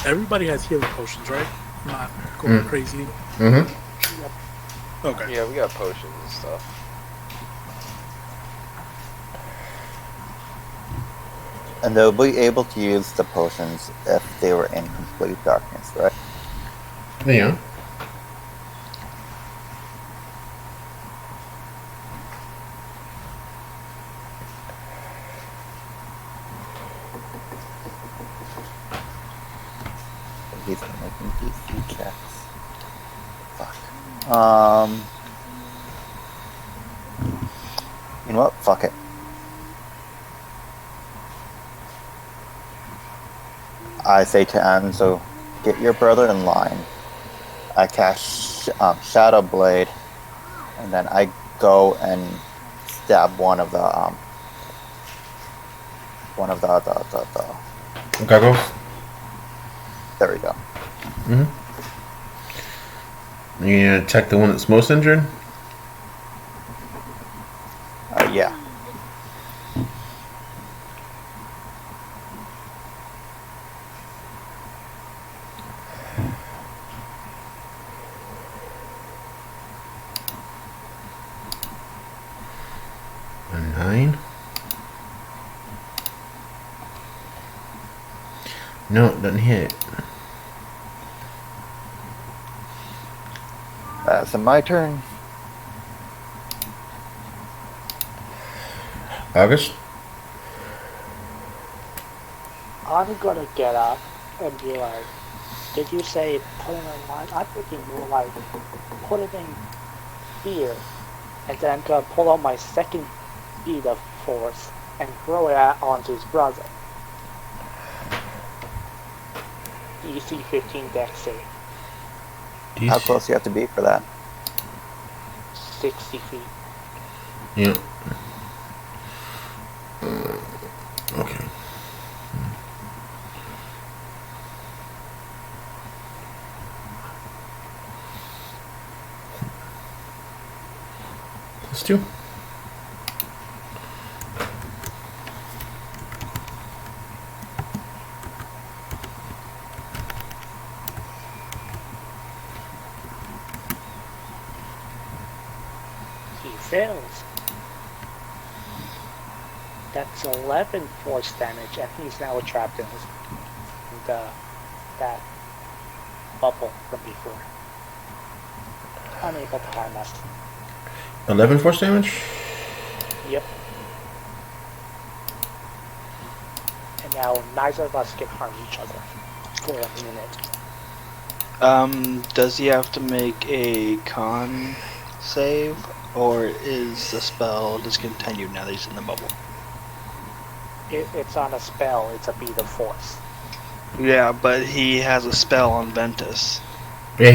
[SPEAKER 5] Everybody has healing potions, right? Not going crazy.
[SPEAKER 1] Mm-hmm.
[SPEAKER 5] Okay.
[SPEAKER 3] Yeah, we got potions and stuff.
[SPEAKER 4] And they'll be able to use the potions if they were in complete darkness, right?
[SPEAKER 1] Yeah.
[SPEAKER 4] He's making DC checks. Fuck. You know what? Fuck it. I say to Anzo, get your brother in line. I cast Shadow Blade, and then I go and stab one of the
[SPEAKER 1] Goggles.
[SPEAKER 4] there we go.
[SPEAKER 1] Mm-hmm. You gonna attack the one that's most injured?
[SPEAKER 4] Yeah.
[SPEAKER 1] A 9. No, it doesn't hit.
[SPEAKER 4] That's my turn.
[SPEAKER 1] August?
[SPEAKER 2] I'm gonna get up and be like, did you say put him in line? I'm thinking more like, put him in here. And then I'm gonna pull out my second bead of force and throw it onto his brother. DC 15 dex save.
[SPEAKER 4] How close do you have to be for that?
[SPEAKER 2] 60 feet.
[SPEAKER 1] Yeah. Okay. Let's do.
[SPEAKER 2] He fails. That's 11 force damage, and he's now trapped in that bubble from before. Unable to harm us.
[SPEAKER 1] 11 force damage?
[SPEAKER 2] Yep. And now neither of us can harm each other for a minute.
[SPEAKER 6] Does he have to make a con save, or is the spell discontinued now that he's in the bubble?
[SPEAKER 2] It's on a spell, it's a bead of force.
[SPEAKER 6] Yeah, but he has a spell on Ventus.
[SPEAKER 1] Yeah,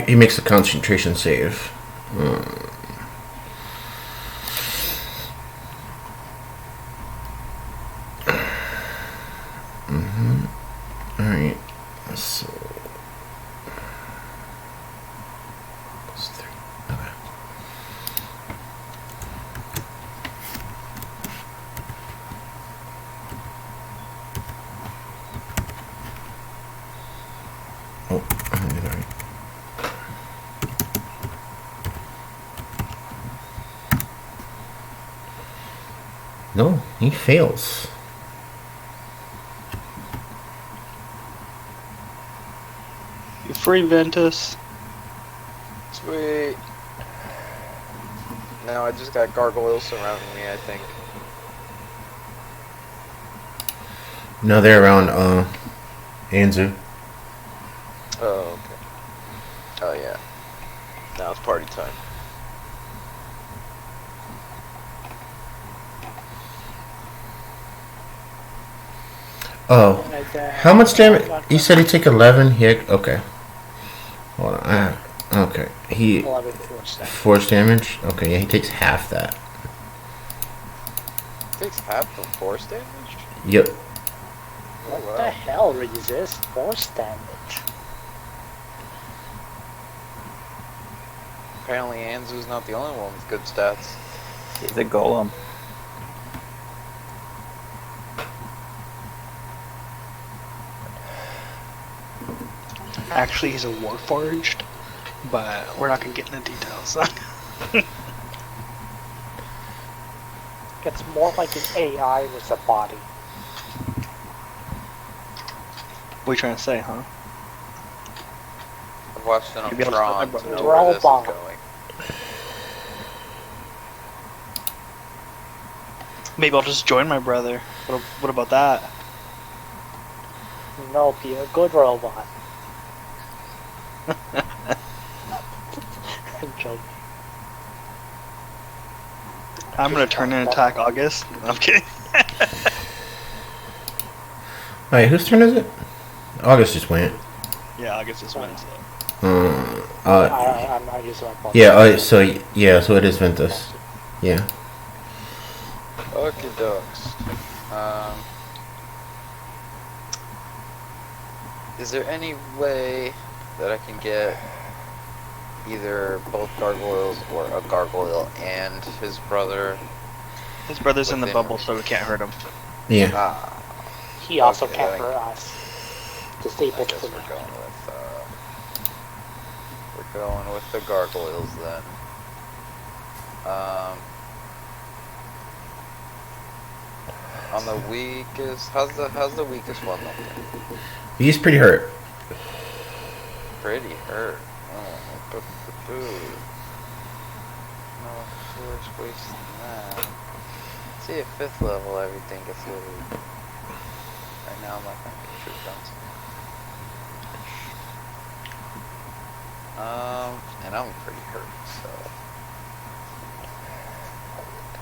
[SPEAKER 1] he makes a concentration save. Alright. So. Plus 3. Okay. Oh, I did it right. No, he fails.
[SPEAKER 6] You free Ventus.
[SPEAKER 3] Sweet. Now I just got gargoyles surrounding me, I think.
[SPEAKER 1] No, they're around Anzu.
[SPEAKER 3] Oh, okay. Oh, yeah. Now it's party time.
[SPEAKER 1] Oh, how much damage? You said he take 11. Okay. Hold on. Okay. He
[SPEAKER 2] 11 force damage.
[SPEAKER 1] force damage. Okay, yeah, he takes half that.
[SPEAKER 3] Takes half the force damage?
[SPEAKER 1] Yep.
[SPEAKER 2] What
[SPEAKER 3] wow.
[SPEAKER 2] the hell? Resist force damage.
[SPEAKER 3] Apparently Anzu's not the only one with good stats.
[SPEAKER 4] He's a golem.
[SPEAKER 6] Actually, he's a warforged, but we're not gonna get into details.
[SPEAKER 2] It's more like an AI with a body.
[SPEAKER 6] What are you trying to say, huh?
[SPEAKER 3] I've watched enough
[SPEAKER 6] Maybe I'll
[SPEAKER 3] Tron
[SPEAKER 6] start
[SPEAKER 3] to
[SPEAKER 6] my
[SPEAKER 3] know
[SPEAKER 2] brother.
[SPEAKER 3] where this is
[SPEAKER 2] Robot.
[SPEAKER 3] going.
[SPEAKER 6] Maybe I'll just join my brother. What about that?
[SPEAKER 2] No, be a good robot. I'm joking.
[SPEAKER 6] I'm gonna turn and attack August. I'm kidding.
[SPEAKER 1] Alright, whose turn is it? August just went.
[SPEAKER 6] Yeah, August just wins though.
[SPEAKER 2] I'm not using my phone.
[SPEAKER 1] Yeah, so it is Ventus. Yeah.
[SPEAKER 3] Okay, ducks. Is there any way that I can get either both gargoyles or a gargoyle and his brother?
[SPEAKER 6] His brother's in the
[SPEAKER 3] Within-
[SPEAKER 6] bubble, so we can't hurt him.
[SPEAKER 1] Yeah.
[SPEAKER 3] Ah,
[SPEAKER 2] He also
[SPEAKER 3] Okay,
[SPEAKER 2] can't
[SPEAKER 3] then.
[SPEAKER 2] hurt us. Disable
[SPEAKER 3] I guess we're going with the gargoyles then. On the weakest, how's the weakest one looking?
[SPEAKER 1] He's pretty hurt.
[SPEAKER 3] Pretty hurt. Oh, no worse waste than that. See, at 5th level, everything gets a little. Right now, I'm not gonna get troop guns. And I'm pretty hurt, so.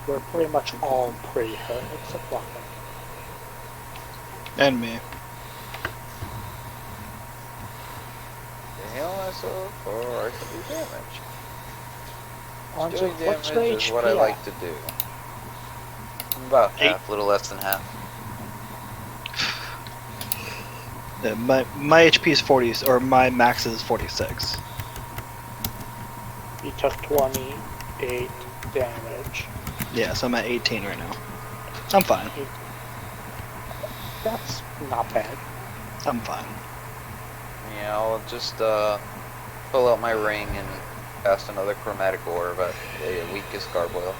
[SPEAKER 2] We're pretty much all pretty hurt, except one.
[SPEAKER 6] And me.
[SPEAKER 3] To heal myself, or I can do damage.
[SPEAKER 2] Andre,
[SPEAKER 3] Doing
[SPEAKER 2] what's your
[SPEAKER 3] damage is what I
[SPEAKER 2] HP
[SPEAKER 3] like to do. I'm about
[SPEAKER 6] Eight.
[SPEAKER 3] half, a little less than half.
[SPEAKER 6] Yeah, my HP is 40, or my max is 46.
[SPEAKER 2] You took 28 damage.
[SPEAKER 6] Yeah, so I'm at 18 right now. I'm fine.
[SPEAKER 2] That's not bad.
[SPEAKER 6] I'm fine.
[SPEAKER 3] Yeah, I'll just pull out my ring and cast another chromatic orb at the weakest gargoyle.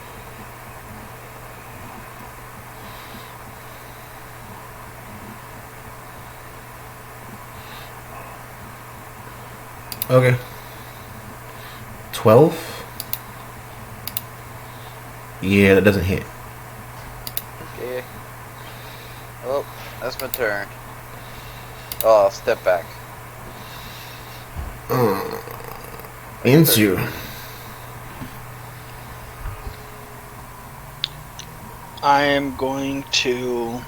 [SPEAKER 1] Okay. 12? Yeah, that doesn't hit.
[SPEAKER 3] Okay. Oh, that's my turn. Oh, I'll step back.
[SPEAKER 1] Insu.
[SPEAKER 6] I am going to...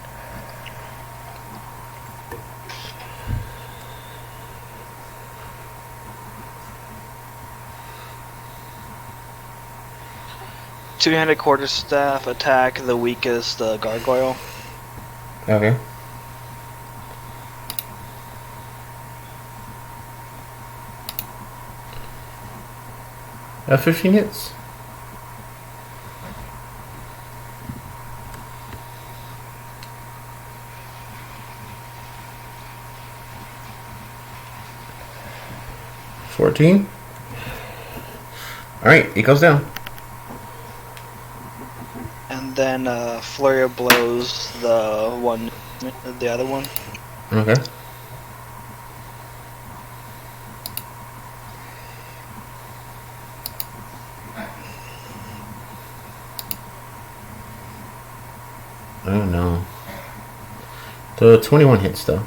[SPEAKER 6] Two-handed quarterstaff attack the weakest gargoyle.
[SPEAKER 1] Okay. That 15 hits. $14. Alright, it goes down.
[SPEAKER 6] And then flurry of blows the other one.
[SPEAKER 1] Okay. Oh no. The 21 hits though.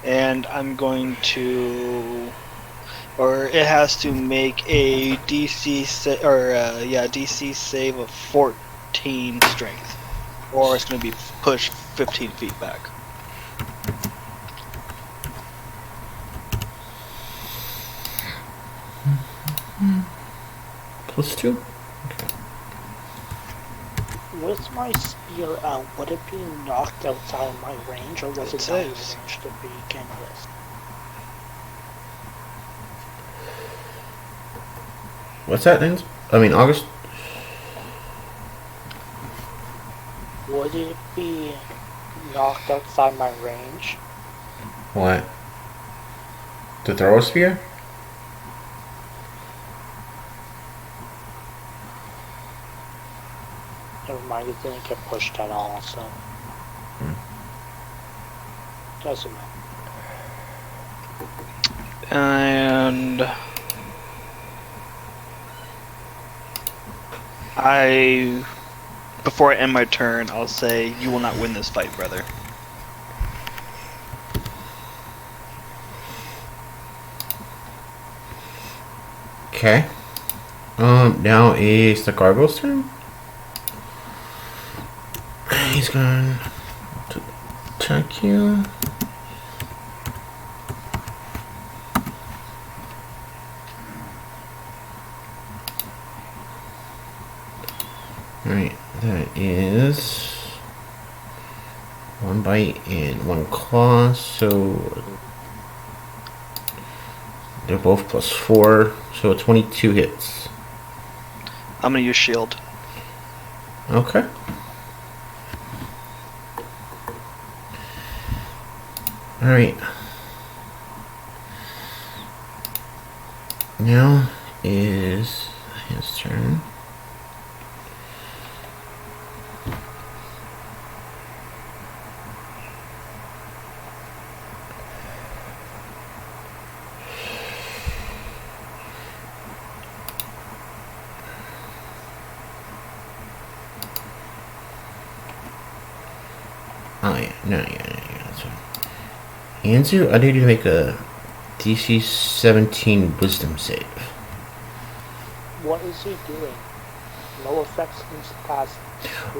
[SPEAKER 6] And I'm going to, or it has to make a DC DC save of 14 strength, or it's going to be pushed 15 feet back.
[SPEAKER 1] +2?
[SPEAKER 2] With my spear out, would it be knocked outside my range, or was it
[SPEAKER 6] It
[SPEAKER 2] not in
[SPEAKER 6] saves.
[SPEAKER 2] range to begin with?
[SPEAKER 1] What's that, Nance? I mean, August?
[SPEAKER 2] Would it be knocked outside my range?
[SPEAKER 1] What? To throw a spear?
[SPEAKER 2] Never mind, it didn't get pushed at all, so... Doesn't matter.
[SPEAKER 6] And before I end my turn, I'll say you will not win this fight, brother.
[SPEAKER 1] Okay. Now is the gargoyle's turn. He's going to attack you. Alright, that is 1 bite and 1 claw, so they're both +4, so 22 hits.
[SPEAKER 6] I'm gonna use shield.
[SPEAKER 1] Okay. Alright. Now is his turn. Oh yeah, no, that's fine. Anzu, I need you to make a DC 17 Wisdom save.
[SPEAKER 2] What is he doing? No effects since past.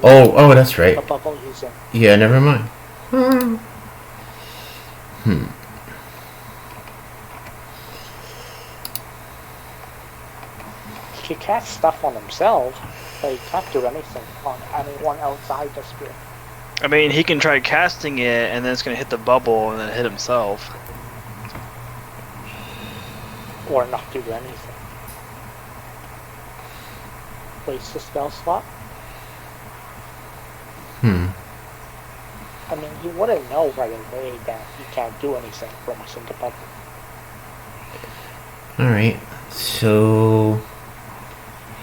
[SPEAKER 1] Oh, that's right.
[SPEAKER 2] The bubble he's in.
[SPEAKER 1] Yeah, never mind.
[SPEAKER 2] He can cast stuff on himself, but he can't do anything on anyone outside the spear.
[SPEAKER 6] I mean, he can try casting it, and then it's gonna hit the bubble, and then hit himself.
[SPEAKER 2] Or not do anything. Waste the spell slot? I mean, he wouldn't know right away that he can't do anything from a single bubble.
[SPEAKER 1] Alright, so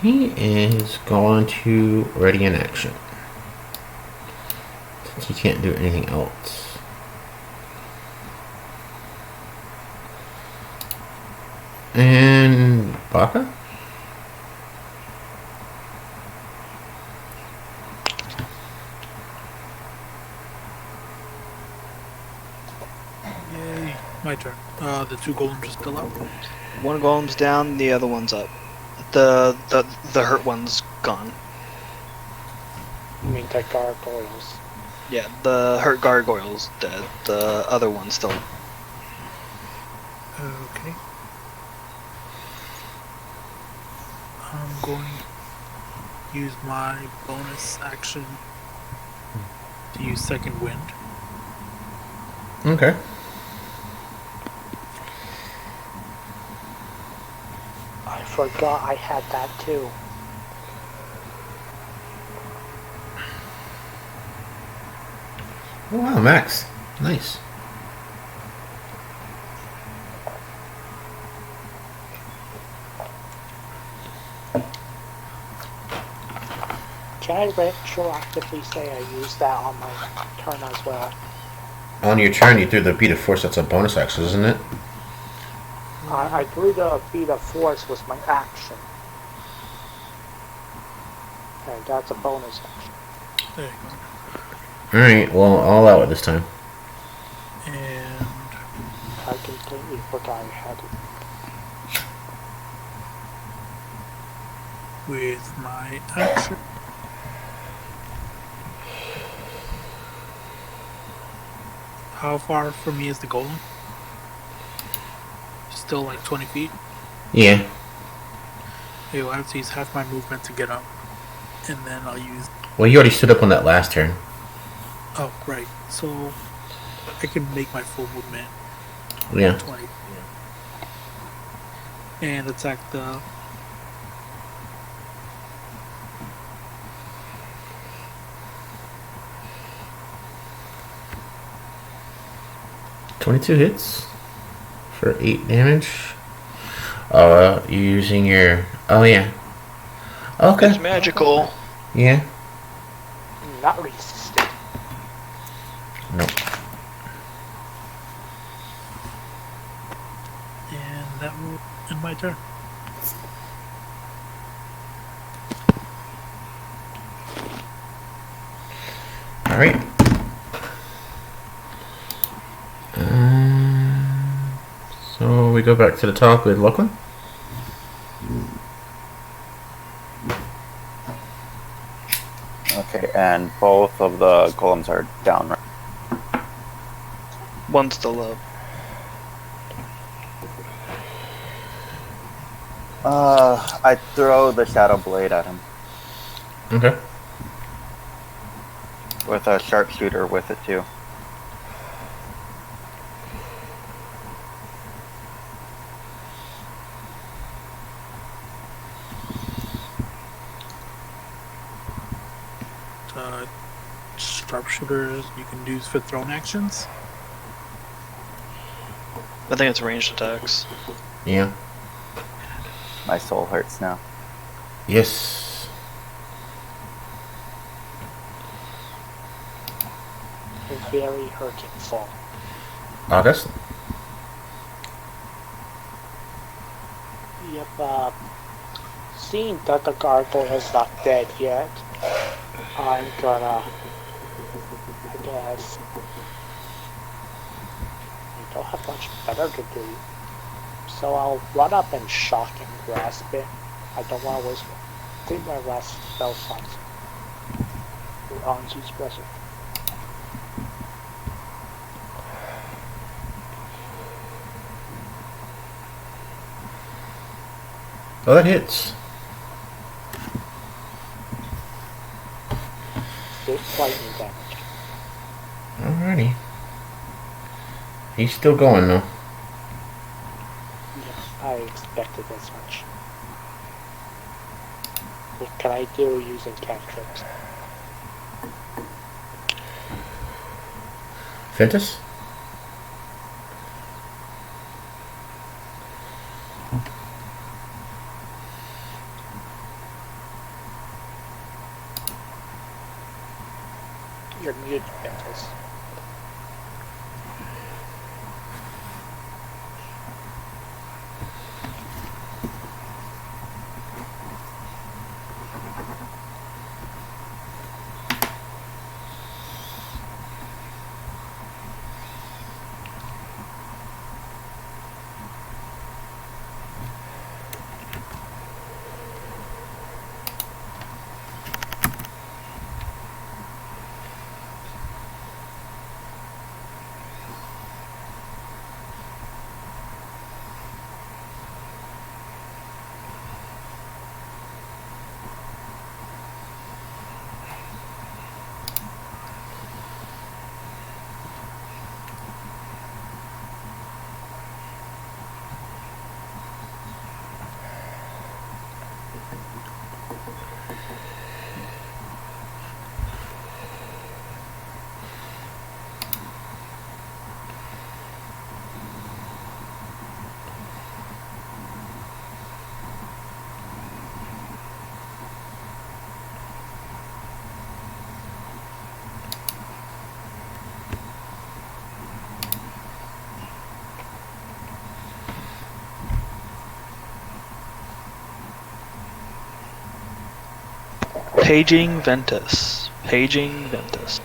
[SPEAKER 1] he is going to ready in action. Since he can't do anything else. And Baka?
[SPEAKER 5] Yay. My turn. The 2 golems are still out.
[SPEAKER 6] One golem's down, the other one's up. The hurt one's gone.
[SPEAKER 2] You mean the gargoyles?
[SPEAKER 6] Yeah, the hurt gargoyle's dead. The other one's still.
[SPEAKER 5] Okay. I'm going to use my bonus action to use Second Wind.
[SPEAKER 1] Okay.
[SPEAKER 2] I forgot I had that too.
[SPEAKER 1] Oh, wow, Max. Nice.
[SPEAKER 2] Can I retroactively say I used that on my turn as well?
[SPEAKER 1] On your turn, you threw the beat of force. That's a bonus action, isn't it?
[SPEAKER 2] I drew the beat of force was my action. And that's a bonus action.
[SPEAKER 5] There you go.
[SPEAKER 1] Alright, well, I'll allow it this time.
[SPEAKER 5] And
[SPEAKER 2] I completely forgot I had it.
[SPEAKER 5] with my action, how far from me is the golem? Still like 20 feet?
[SPEAKER 1] Yeah.
[SPEAKER 5] Okay, well, I have to use half my movement to get up. And then I'll use...
[SPEAKER 1] Well, you already stood up on that last turn.
[SPEAKER 5] Oh, right. So I can make my full movement.
[SPEAKER 1] Yeah.
[SPEAKER 5] 20. And attack the...
[SPEAKER 1] $22 hits for 8 damage. You're using your... Oh, yeah. Okay.
[SPEAKER 6] It's magical.
[SPEAKER 1] Yeah.
[SPEAKER 2] Not resisted.
[SPEAKER 1] No.
[SPEAKER 5] And that will end my turn.
[SPEAKER 1] Alright. So we go back to the top with Lachlan.
[SPEAKER 4] Okay, and both of the golems are down, right?
[SPEAKER 6] One's still up.
[SPEAKER 4] I throw the Shadow Blade at him.
[SPEAKER 1] Okay.
[SPEAKER 4] With a sharpshooter with it too.
[SPEAKER 5] Sharpshooters you can use for thrown actions.
[SPEAKER 6] I think it's ranged attacks.
[SPEAKER 1] Yeah.
[SPEAKER 4] My soul hurts now.
[SPEAKER 1] Yes.
[SPEAKER 2] Very hurtful.
[SPEAKER 1] August.
[SPEAKER 2] Yep, seeing that the gargoyle is not dead yet, I'm gonna, I guess, I don't have much better to do, so I'll run up and shock and grasp it. I don't want to waste, I think my last spell slots on use present.
[SPEAKER 1] Oh, that hits.
[SPEAKER 2] 6 lightning damage.
[SPEAKER 1] Alrighty. He's still going though.
[SPEAKER 2] Yeah, I expected as much. What can I do using cantrips?
[SPEAKER 1] Ventus?
[SPEAKER 2] You're muted, Ventus.
[SPEAKER 6] Paging Ventus. Paging Ventus.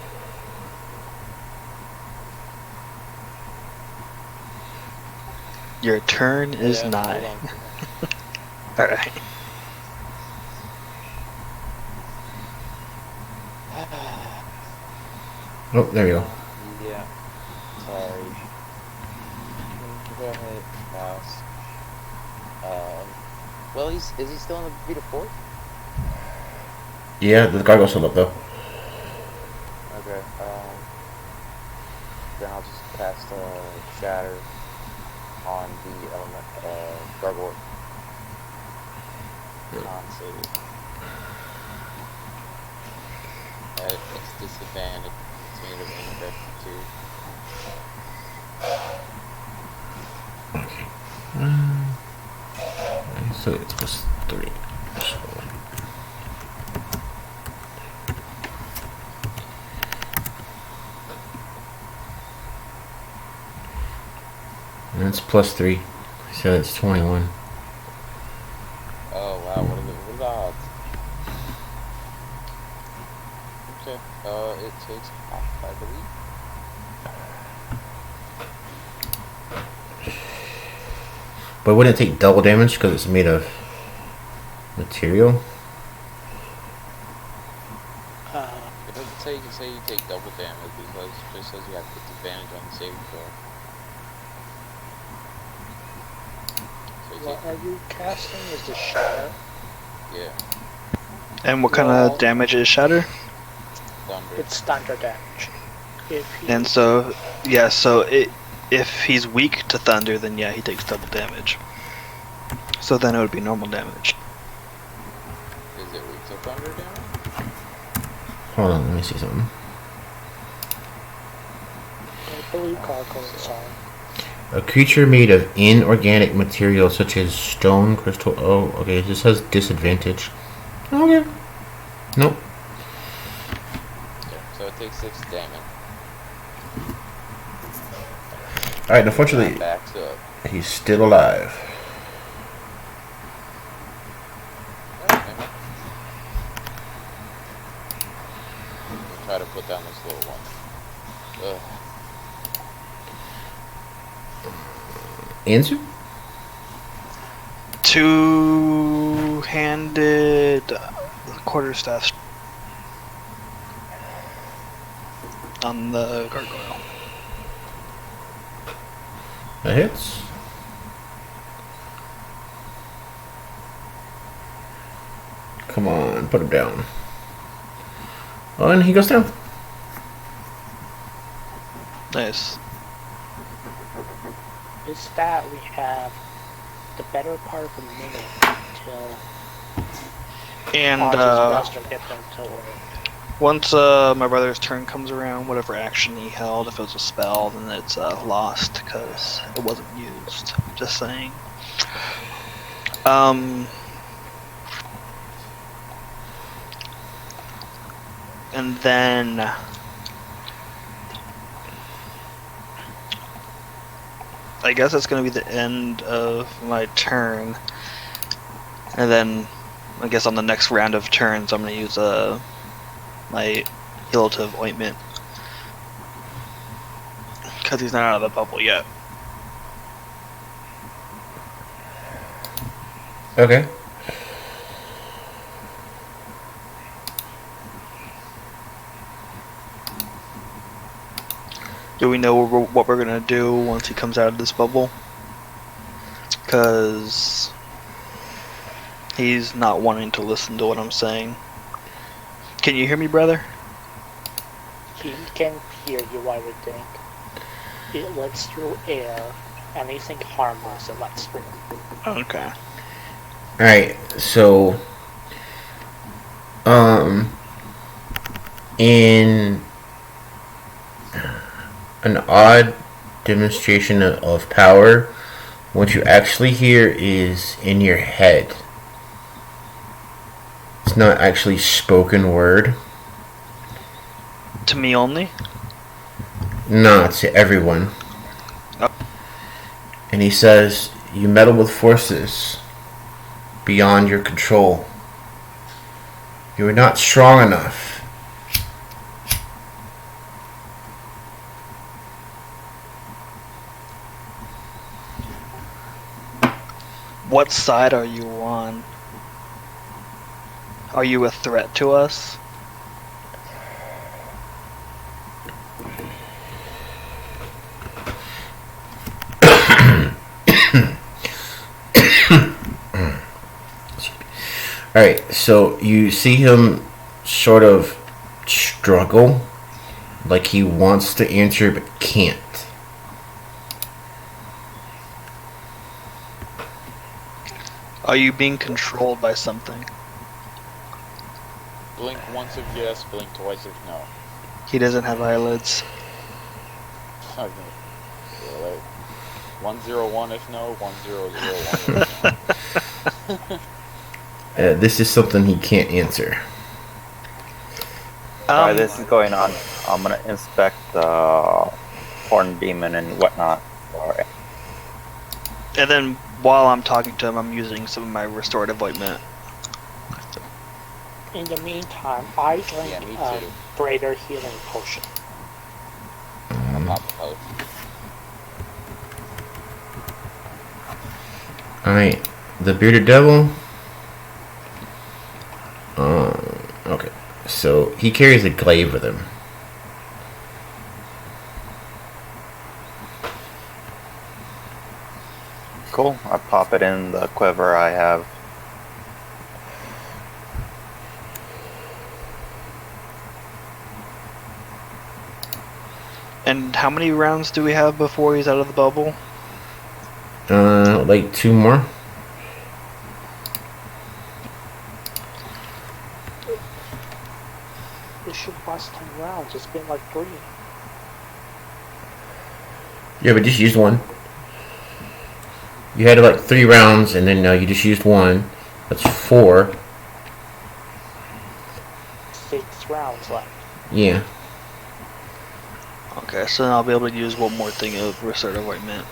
[SPEAKER 6] Your turn is
[SPEAKER 3] Yeah,
[SPEAKER 6] nigh.
[SPEAKER 3] hold
[SPEAKER 6] Alright.
[SPEAKER 1] Oh, there you go.
[SPEAKER 3] Yeah. Sorry. Go ahead, mouse. Well, is he still in the Vita Fort?
[SPEAKER 1] Yeah, the gargoyle's still up though.
[SPEAKER 3] Okay. Then I'll just cast Shatter on the element gargoyle. Con save. It's disadvantage. It's made of ineffective too.
[SPEAKER 1] So it's plus 3. So. And it's plus 3. So it's 21.
[SPEAKER 3] Oh wow, what are the odds? Okay, it takes half, I believe.
[SPEAKER 1] But wouldn't it take double damage because it's made of material?
[SPEAKER 3] It doesn't say you take double damage because it just says you have disadvantage on the saving throw. So you
[SPEAKER 2] What are you casting? Is the Shatter?
[SPEAKER 3] yeah,
[SPEAKER 6] And what kind
[SPEAKER 2] Well-
[SPEAKER 6] of damage is Shatter?
[SPEAKER 3] thunder.
[SPEAKER 2] It's thunder damage. If he,
[SPEAKER 6] And so, yeah, if he's weak to thunder, then yeah, he takes double damage. So then it would be normal damage.
[SPEAKER 3] Is it weak to thunder damage?
[SPEAKER 1] Hold on, let me see something.
[SPEAKER 2] I believe gargoyles are.
[SPEAKER 1] A creature made of inorganic material such as stone, crystal. Oh, okay, this has disadvantage. Okay. Nope.
[SPEAKER 3] Yeah, so it takes 6 damage.
[SPEAKER 1] Alright, unfortunately,
[SPEAKER 3] Backs up.
[SPEAKER 1] he's still alive.
[SPEAKER 3] Okay. I'll try to put down this little one. Ugh.
[SPEAKER 1] Answer?
[SPEAKER 6] Two-handed quarterstaff on the gargoyle.
[SPEAKER 1] That hits. Come on, put him down. Oh, and he goes down.
[SPEAKER 6] Nice.
[SPEAKER 2] Is that we have the better part of a minute until
[SPEAKER 6] And
[SPEAKER 2] Archer's Western hit them to
[SPEAKER 6] once my brother's turn comes around, whatever action he held, if it was a spell, then it's lost because it wasn't used. Just saying. And then I guess that's gonna be the end of my turn. And then I guess on the next round of turns I'm gonna use my healative ointment. Because he's not out of the bubble yet.
[SPEAKER 1] Okay.
[SPEAKER 6] Do we know what we're gonna do once he comes out of this bubble? Because he's not wanting to listen to what I'm saying. Can you hear me, brother?
[SPEAKER 2] he can hear you, I would think. It lets through air. Anything harmless it lets through.
[SPEAKER 6] Okay.
[SPEAKER 1] Alright, so in an odd demonstration of power, what you actually hear is in your head. It's not actually spoken word.
[SPEAKER 6] To me only?
[SPEAKER 1] No, to everyone.
[SPEAKER 6] Oh.
[SPEAKER 1] And he says, you meddle with forces beyond your control. You are not strong enough.
[SPEAKER 6] What side are you on? Are you a threat to us?
[SPEAKER 1] Alright, so you see him sort of struggle, like he wants to answer but can't.
[SPEAKER 6] Are you being controlled by something?
[SPEAKER 3] Blink once if yes, blink twice if no.
[SPEAKER 6] He doesn't have eyelids.
[SPEAKER 3] Okay. So, like, 101 if no, 1001 if no.
[SPEAKER 1] This is something he can't answer.
[SPEAKER 4] While this is going on, I'm gonna inspect the horn demon and whatnot. Alright.
[SPEAKER 6] And then while I'm talking to him, I'm using some of my restorative ointment.
[SPEAKER 2] In the meantime, I drink
[SPEAKER 3] Yeah, me
[SPEAKER 2] a
[SPEAKER 3] too.
[SPEAKER 2] greater healing potion.
[SPEAKER 3] I'm not post.
[SPEAKER 1] Alright, the bearded devil. Okay, so he carries a glaive with him.
[SPEAKER 4] Cool. I pop it in the quiver I have.
[SPEAKER 6] And how many rounds do we have before he's out of the bubble?
[SPEAKER 1] Like 2 more.
[SPEAKER 2] It should last 10 rounds. It's been like 3.
[SPEAKER 1] Yeah, but just used one. You had like 3 rounds, and then you just used one. That's 4.
[SPEAKER 2] 6 rounds left.
[SPEAKER 1] Yeah.
[SPEAKER 6] Okay, so then I'll be able to use one more thing of restorative ointment.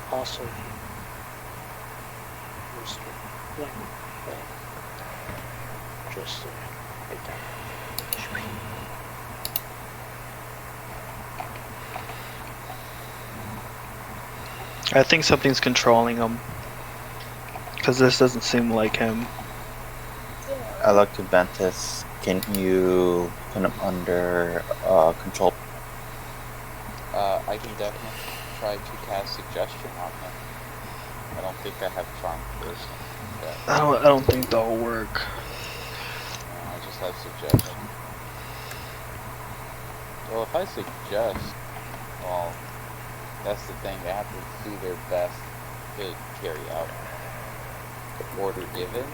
[SPEAKER 2] Also, just right there.
[SPEAKER 6] I think something's controlling him. Because this doesn't seem like him.
[SPEAKER 4] I look to Ventus. Can you put him under control?
[SPEAKER 3] I can definitely try to cast suggestion on him. I don't think I have charm first.
[SPEAKER 6] I don't think that'll work.
[SPEAKER 3] I just have suggestion. Well, if I suggest, well, that's the thing. They have to do their best to carry out the order given.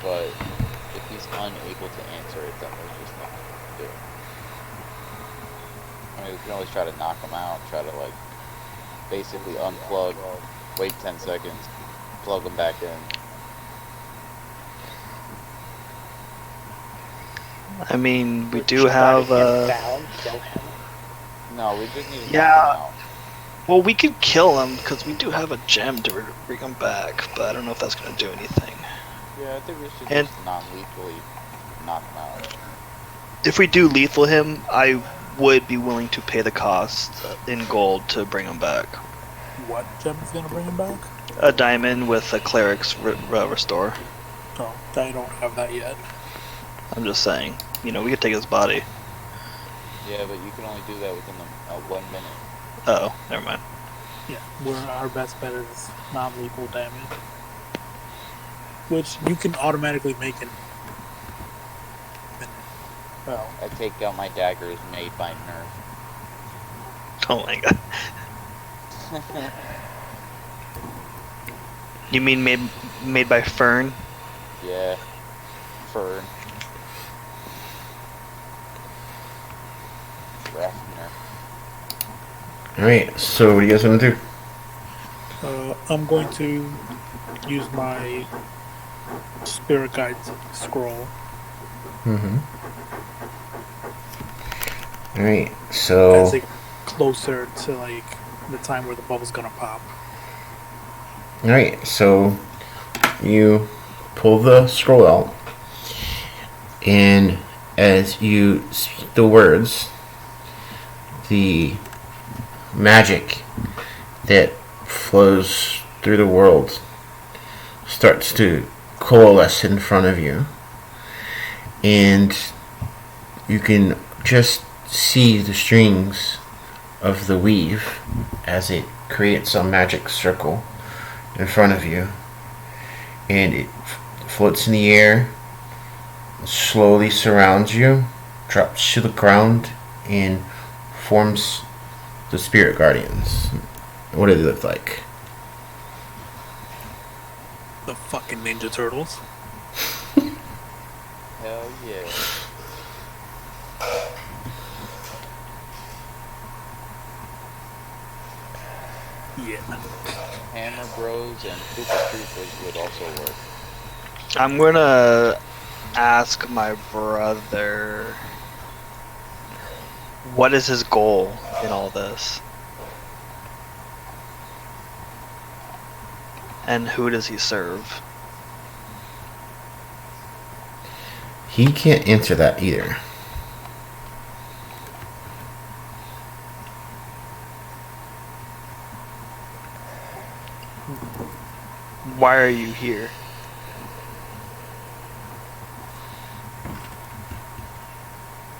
[SPEAKER 3] But if he's unable to answer it, then there's just nothing to do. I mean, we can always try to knock him out, try to, like, basically unplug, wait 10 seconds, plug him back in.
[SPEAKER 6] I mean, we do
[SPEAKER 2] Try to
[SPEAKER 6] have,
[SPEAKER 2] get him down, kill him.
[SPEAKER 3] No, we just need to
[SPEAKER 6] Yeah.
[SPEAKER 3] knock him out.
[SPEAKER 6] well, we could kill him because we do have a gem to bring him back, but I don't know if that's going to do anything.
[SPEAKER 3] Yeah, I think we should
[SPEAKER 6] And-
[SPEAKER 3] just non-lethally knock him out.
[SPEAKER 6] If we do lethal him, I would be willing to pay the cost in gold to bring him back.
[SPEAKER 5] What gem is gonna bring him back?
[SPEAKER 6] A diamond with a cleric's restore.
[SPEAKER 5] Oh, I don't have that yet.
[SPEAKER 6] I'm just saying, you know, we could take his body.
[SPEAKER 3] Yeah, but you can only do that within 1 minute.
[SPEAKER 6] Oh, never mind.
[SPEAKER 5] Yeah, our best bet is non-lethal damage, which you can automatically make in. Well,
[SPEAKER 3] I take out my daggers made by Nerf.
[SPEAKER 6] Oh my god. You mean made by Fern?
[SPEAKER 3] Yeah. Fern. Raffner.
[SPEAKER 1] Alright, so what do you guys want to do?
[SPEAKER 5] I'm going to use my spirit guide scroll.
[SPEAKER 1] Mm-hmm. Alright, so...
[SPEAKER 5] As it closer to like the time where the bubble's gonna pop.
[SPEAKER 1] Alright, so you pull the scroll out, and as you speak the words, the magic that flows through the world starts to coalesce in front of you, and you can just see the strings of the weave as it creates a magic circle in front of you, and it floats in the air, slowly surrounds you, drops to the ground, and forms the spirit guardians. What do they look like?
[SPEAKER 5] The fucking Ninja Turtles.
[SPEAKER 3] Hell yeah.
[SPEAKER 5] Yeah.
[SPEAKER 3] Hammer Bros and Koopa Troopers would also work.
[SPEAKER 6] I'm gonna ask my brother, what is his goal in all this? And who does he serve?
[SPEAKER 1] He can't answer that either.
[SPEAKER 6] Why are you here?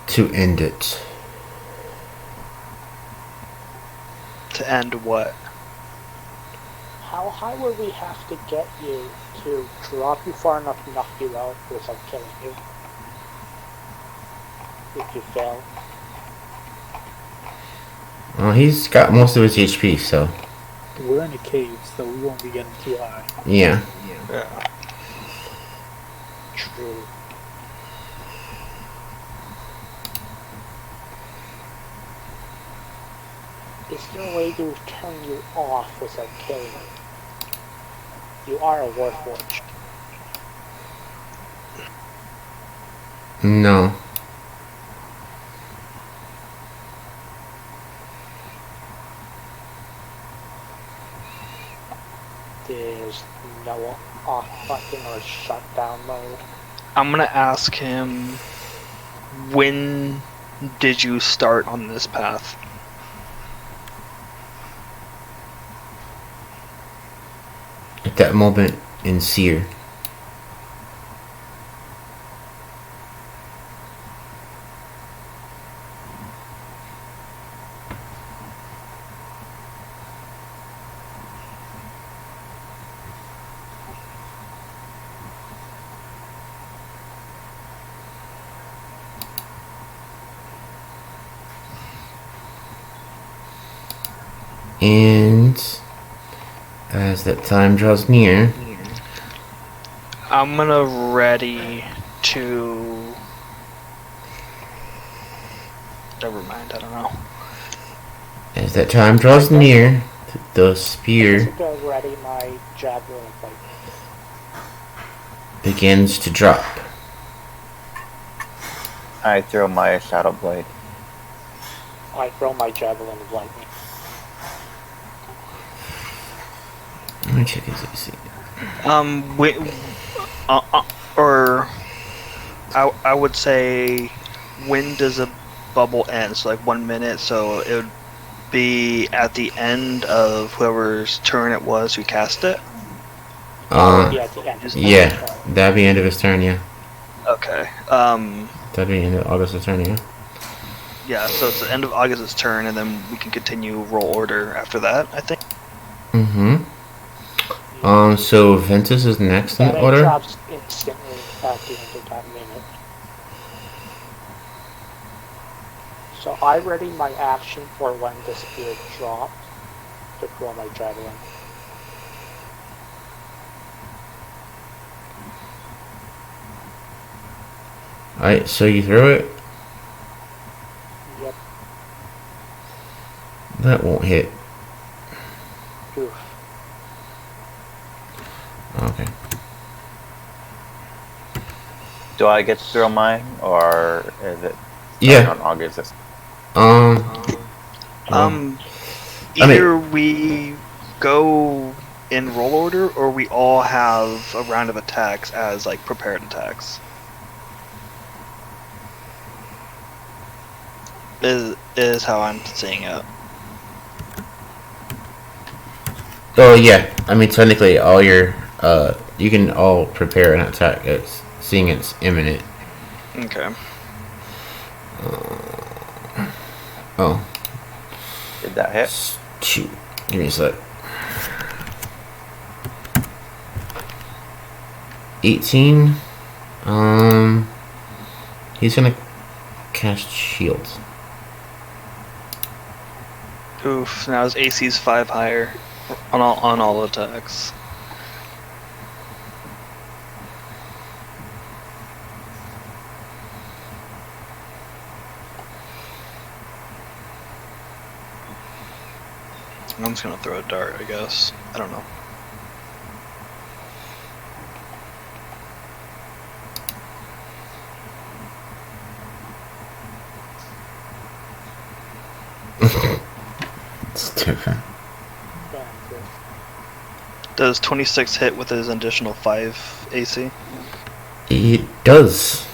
[SPEAKER 1] To end it.
[SPEAKER 6] To end what?
[SPEAKER 2] How high would we have to get you to drop you far enough to knock you out without killing you? If you fail.
[SPEAKER 1] Well, he's got most of his HP, so
[SPEAKER 5] We're in a cave, so we won't be getting too high.
[SPEAKER 1] yeah.
[SPEAKER 6] Yeah.
[SPEAKER 2] True. Is there a way to turn you off without killing you? You are a Wyrmwatch.
[SPEAKER 1] No.
[SPEAKER 2] There's no off button or shutdown mode.
[SPEAKER 6] I'm gonna ask him, when did you start on this path?
[SPEAKER 1] At that moment in Seer. And as that time draws near,
[SPEAKER 6] I'm gonna ready to... Never mind, I don't know.
[SPEAKER 1] as that time draws near, the spear
[SPEAKER 2] Go ready my javelin and like
[SPEAKER 1] begins to drop.
[SPEAKER 4] I throw my shadow blade.
[SPEAKER 2] I throw my javelin of lightning.
[SPEAKER 1] Let me check his AC.
[SPEAKER 6] I would say, when does a bubble end? So like 1 minute, so it would be at the end of whoever's turn it was who cast it?
[SPEAKER 2] Yeah, at the end.
[SPEAKER 1] Yeah, that'd be end of his turn, yeah.
[SPEAKER 6] Okay.
[SPEAKER 1] That'd be end of August's turn, yeah.
[SPEAKER 6] Yeah, so it's the end of August's turn, and then we can continue roll order after that, I think.
[SPEAKER 1] Mm-hmm. So Ventus is next in
[SPEAKER 2] And it
[SPEAKER 1] order.
[SPEAKER 2] drops instantly at the end of that minute. So I ready my action for when the spear drops to throw my javelin.
[SPEAKER 1] Alright, so you throw it.
[SPEAKER 2] Yep.
[SPEAKER 1] That won't hit.
[SPEAKER 2] Oof.
[SPEAKER 1] Okay.
[SPEAKER 4] Do I get to throw mine, or is it
[SPEAKER 1] Yeah.
[SPEAKER 4] on August?
[SPEAKER 6] Either we go in roll order, or we all have a round of attacks as like prepared attacks. Is how I'm seeing it.
[SPEAKER 1] Oh yeah. I mean, technically, all your you can all prepare an attack. It's seeing it's imminent.
[SPEAKER 6] Okay.
[SPEAKER 1] Oh,
[SPEAKER 4] Did that hit?
[SPEAKER 1] shoot. Give me a sec. 18. He's gonna cast shield.
[SPEAKER 6] Oof, now his AC's 5 higher on all attacks. I'm just gonna throw a dart, I guess. I don't know.
[SPEAKER 1] It's different.
[SPEAKER 6] Does 26 hit with his additional 5 AC?
[SPEAKER 1] It does.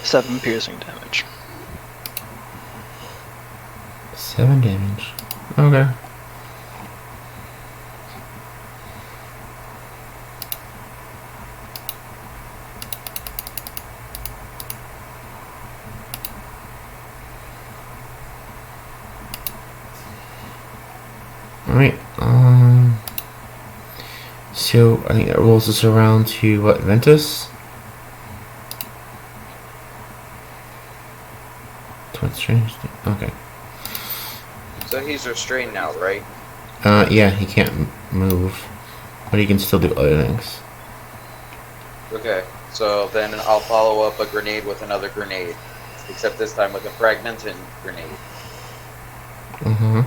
[SPEAKER 6] Seven piercing damage.
[SPEAKER 1] 7 damage. Okay. Alright, so I think that rolls us around to what, Ventus? What's strange? Okay.
[SPEAKER 3] So he's restrained now, right?
[SPEAKER 1] Yeah, he can't move, but he can still do other things.
[SPEAKER 3] Okay, so then I'll follow up a grenade with another grenade. Except this time with a fragmented grenade.
[SPEAKER 1] Mm-hmm.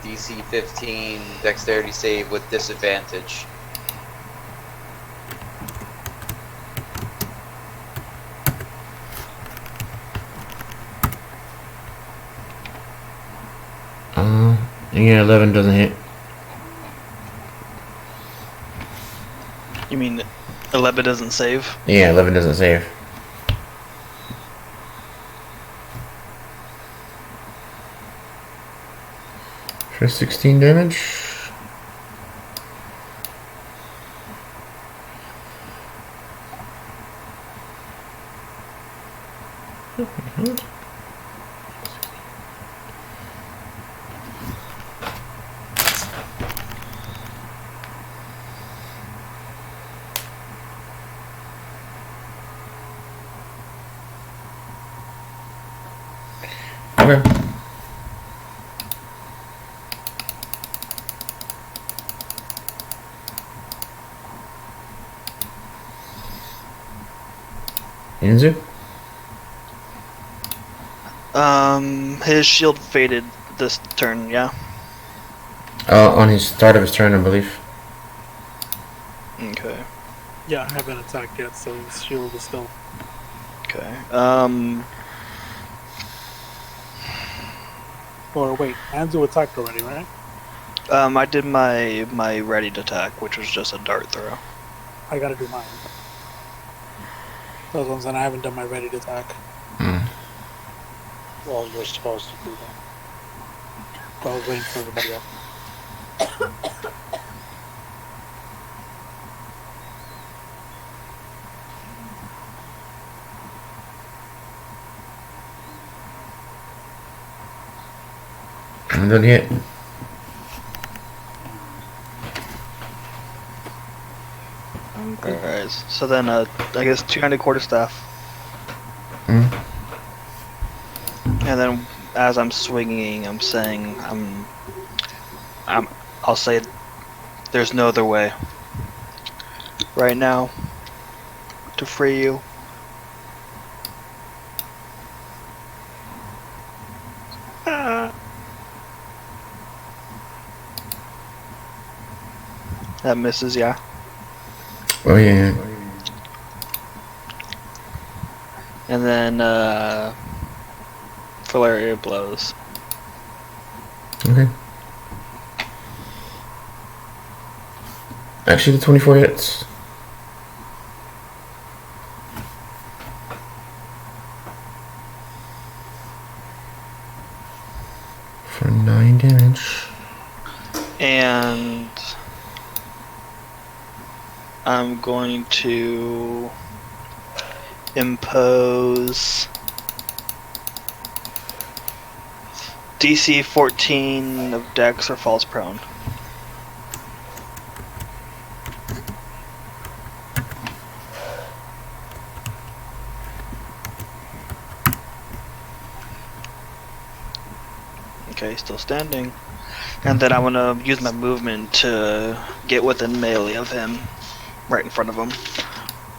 [SPEAKER 3] DC 15, dexterity save with disadvantage.
[SPEAKER 1] Yeah, 11 doesn't hit.
[SPEAKER 6] You mean 11 doesn't save?
[SPEAKER 1] Yeah, 11 doesn't save. For 16 damage. Okay. Inzu?
[SPEAKER 6] His shield faded this turn, yeah?
[SPEAKER 1] On his start of his turn, I believe.
[SPEAKER 6] Okay.
[SPEAKER 5] Yeah, I haven't attacked yet, so his shield is still.
[SPEAKER 6] Okay.
[SPEAKER 5] Or wait, Anzu attacked already, right?
[SPEAKER 6] I did my ready to attack, which was just a dart throw.
[SPEAKER 5] I gotta do mine. Those ones, and I haven't done my ready to attack.
[SPEAKER 2] Well, you're supposed to do that.
[SPEAKER 5] But I was waiting for everybody else.
[SPEAKER 1] I'm done yet.
[SPEAKER 6] Alright, so then I guess 200 quarterstaff.
[SPEAKER 1] Mm.
[SPEAKER 6] And then as I'm swinging, I'm saying I'll say there's no other way right now to free you. That misses, yeah.
[SPEAKER 1] Oh yeah.
[SPEAKER 6] And then Valeria blows.
[SPEAKER 1] Okay. Actually, the 24 hits. For 9 damage.
[SPEAKER 6] And I'm going to impose DC 14 of Dex or Falls Prone. Okay, still standing. And then I want to use my movement to get within melee of him, right in front of him.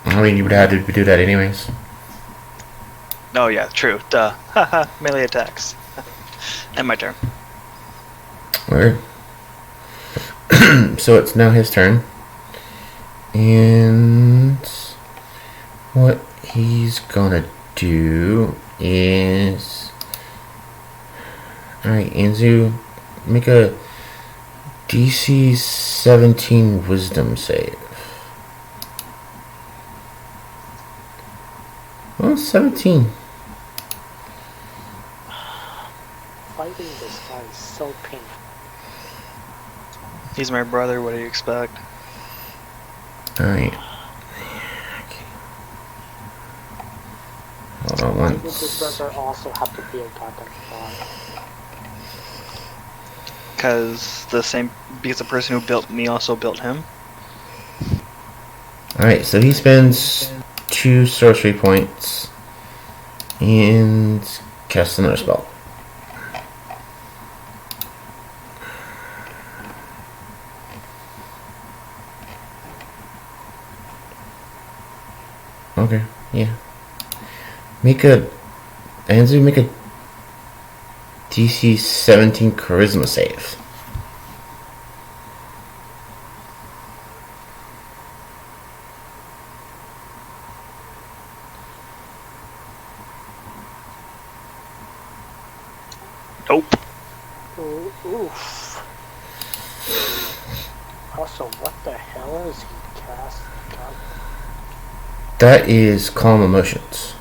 [SPEAKER 1] I mean, you would have to do that anyways.
[SPEAKER 6] Oh yeah, true. Duh. Haha, melee attacks. And my turn.
[SPEAKER 1] Word. So it's now his turn. And what he's gonna do is... Alright, Anzu, make a DC 17 Wisdom save. Well, 17.
[SPEAKER 2] Fighting this guy is so painful.
[SPEAKER 6] He's my brother, what do you expect?
[SPEAKER 1] Alright. Hold on
[SPEAKER 2] I think this
[SPEAKER 1] once.
[SPEAKER 2] brother also have to be a goddamn god.
[SPEAKER 6] Because the person who built me also built him.
[SPEAKER 1] Alright, so he spends 2 sorcery points and casts another spell. Okay, yeah. Anzu, make a DC 17 Charisma save.
[SPEAKER 6] Nope.
[SPEAKER 2] Oof. Also, what the hell is he cast? God,
[SPEAKER 1] That is Calm Emotions.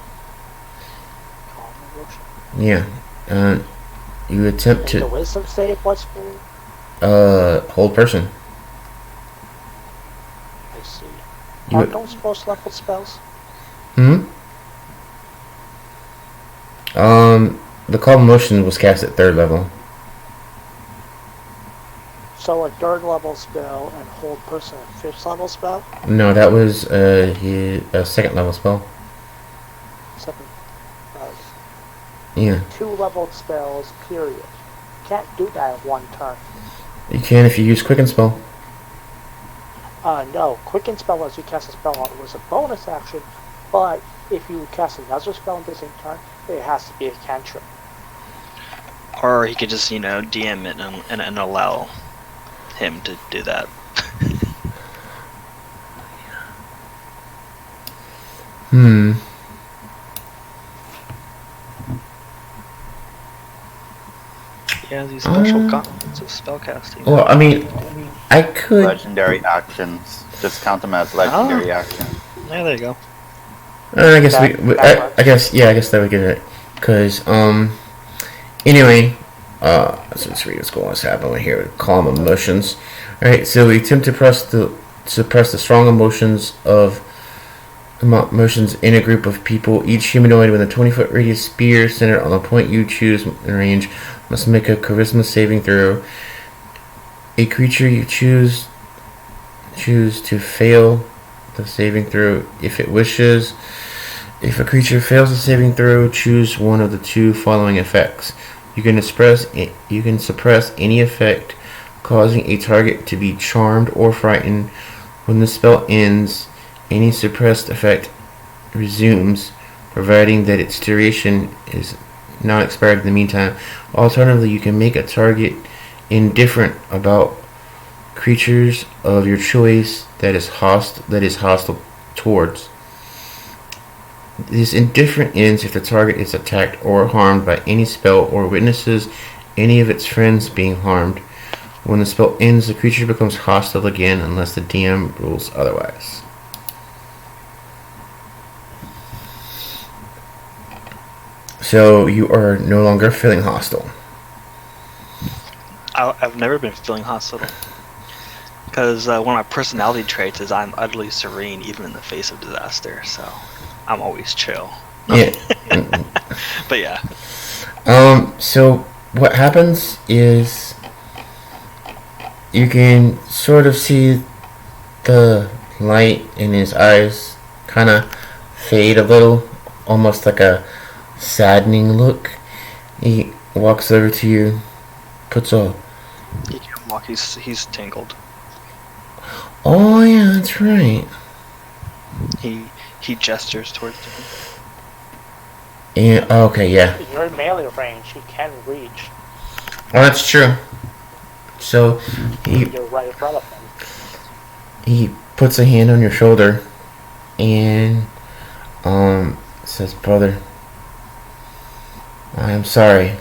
[SPEAKER 2] calm emotion.
[SPEAKER 1] Yeah. You attempt
[SPEAKER 2] And the
[SPEAKER 1] to
[SPEAKER 2] wisdom save was for?
[SPEAKER 1] hold person.
[SPEAKER 2] I see.
[SPEAKER 1] You-
[SPEAKER 2] Aren't those most level spells?
[SPEAKER 1] The Calm Emotion was cast at 3rd level.
[SPEAKER 2] So a 3rd level spell and hold person a 5th level spell?
[SPEAKER 1] No, that was a 2nd level spell.
[SPEAKER 2] 7.
[SPEAKER 1] Yeah.
[SPEAKER 2] 2 level spells, period. Can't do that in one turn.
[SPEAKER 1] You can if you use Quicken Spell.
[SPEAKER 2] No. Quicken spell as you cast a spell on it was a bonus action, but if you cast another spell in the same turn, it has to be a cantrip.
[SPEAKER 6] Or he could just, DM it and allow him to do that. He has these special gauntlets of spellcasting.
[SPEAKER 1] Well, I mean, I could...
[SPEAKER 4] Legendary actions. Just count them as legendary actions.
[SPEAKER 6] Yeah, there you go.
[SPEAKER 1] I guess
[SPEAKER 2] That
[SPEAKER 1] I guess that would get it. Cause anyway, let's read what's going to happen here with Calm Emotions. All right, so we attempt to suppress the strong emotions in a group of people. Each humanoid with a 20-foot radius spear centered on the point you choose in range must make a Charisma saving throw. A creature you choose to fail the saving throw if it wishes. If a creature fails the saving throw, choose one of the 2 following effects. You can suppress any effect causing a target to be charmed or frightened. When the spell ends, any suppressed effect resumes, providing that its duration is not expired in the meantime. Alternatively, you can make a target indifferent about creatures of your choice that is hostile towards. This indifferent ends if the target is attacked or harmed by any spell or witnesses any of its friends being harmed. When the spell ends, the creature becomes hostile again unless the DM rules otherwise. So you are no longer feeling hostile.
[SPEAKER 6] I've never been feeling hostile. Because one of my personality traits is I'm utterly serene even in the face of disaster, so I'm always chill.
[SPEAKER 1] Yeah.
[SPEAKER 6] But yeah.
[SPEAKER 1] So what happens is you can sort of see the light in his eyes kind of fade a little, almost like a saddening look. He walks over to you, puts a...
[SPEAKER 6] He can't walk, he's tangled.
[SPEAKER 1] Oh yeah, that's right.
[SPEAKER 6] He gestures towards him.
[SPEAKER 1] And, okay, yeah.
[SPEAKER 2] You're in melee range, he can reach.
[SPEAKER 1] Oh, that's true. So
[SPEAKER 2] You're right in front of him.
[SPEAKER 1] he puts a hand on your shoulder and says, "Brother, I am sorry,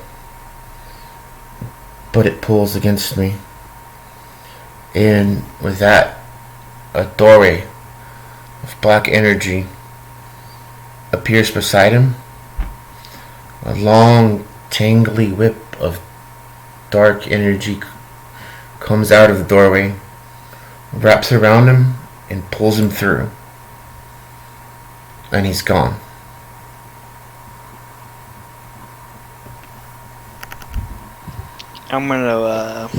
[SPEAKER 1] but it pulls against me." And with that, a doorway of black energy appears beside him. A long, tangly whip of dark energy comes out of the doorway, wraps around him, and pulls him through. And he's gone.
[SPEAKER 6] I'm gonna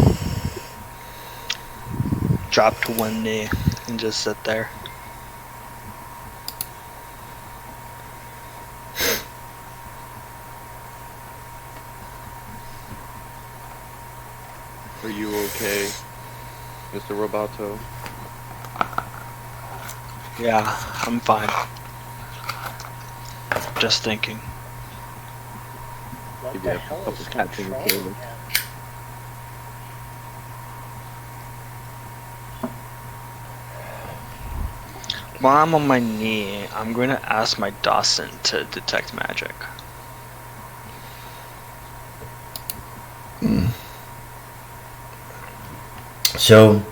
[SPEAKER 6] drop to one knee and just sit there.
[SPEAKER 7] Are you okay, Mr. Roboto?
[SPEAKER 6] Yeah, I'm fine. Just thinking.
[SPEAKER 2] What
[SPEAKER 7] Maybe
[SPEAKER 2] the
[SPEAKER 7] a
[SPEAKER 2] hell
[SPEAKER 7] couple
[SPEAKER 2] is
[SPEAKER 7] cats in the
[SPEAKER 2] controlling
[SPEAKER 7] table.
[SPEAKER 2] him?
[SPEAKER 6] While I'm on my knee, I'm going to ask my Dawson to detect magic.
[SPEAKER 1] So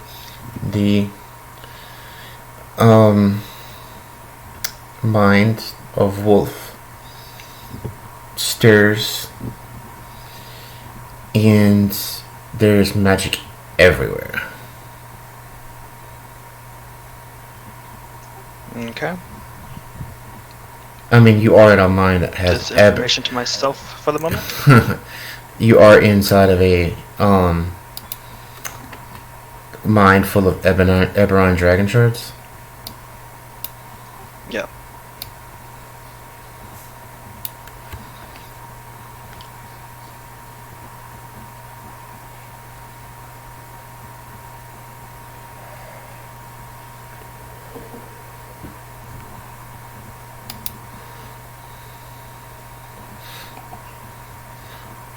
[SPEAKER 1] the mind of Wolf stirs, and there's magic everywhere.
[SPEAKER 6] Okay.
[SPEAKER 1] I mean, you are in a mind that has
[SPEAKER 6] Just information to myself for the moment.
[SPEAKER 1] you are inside of a mind full of Eberron dragonshards.
[SPEAKER 6] Yeah.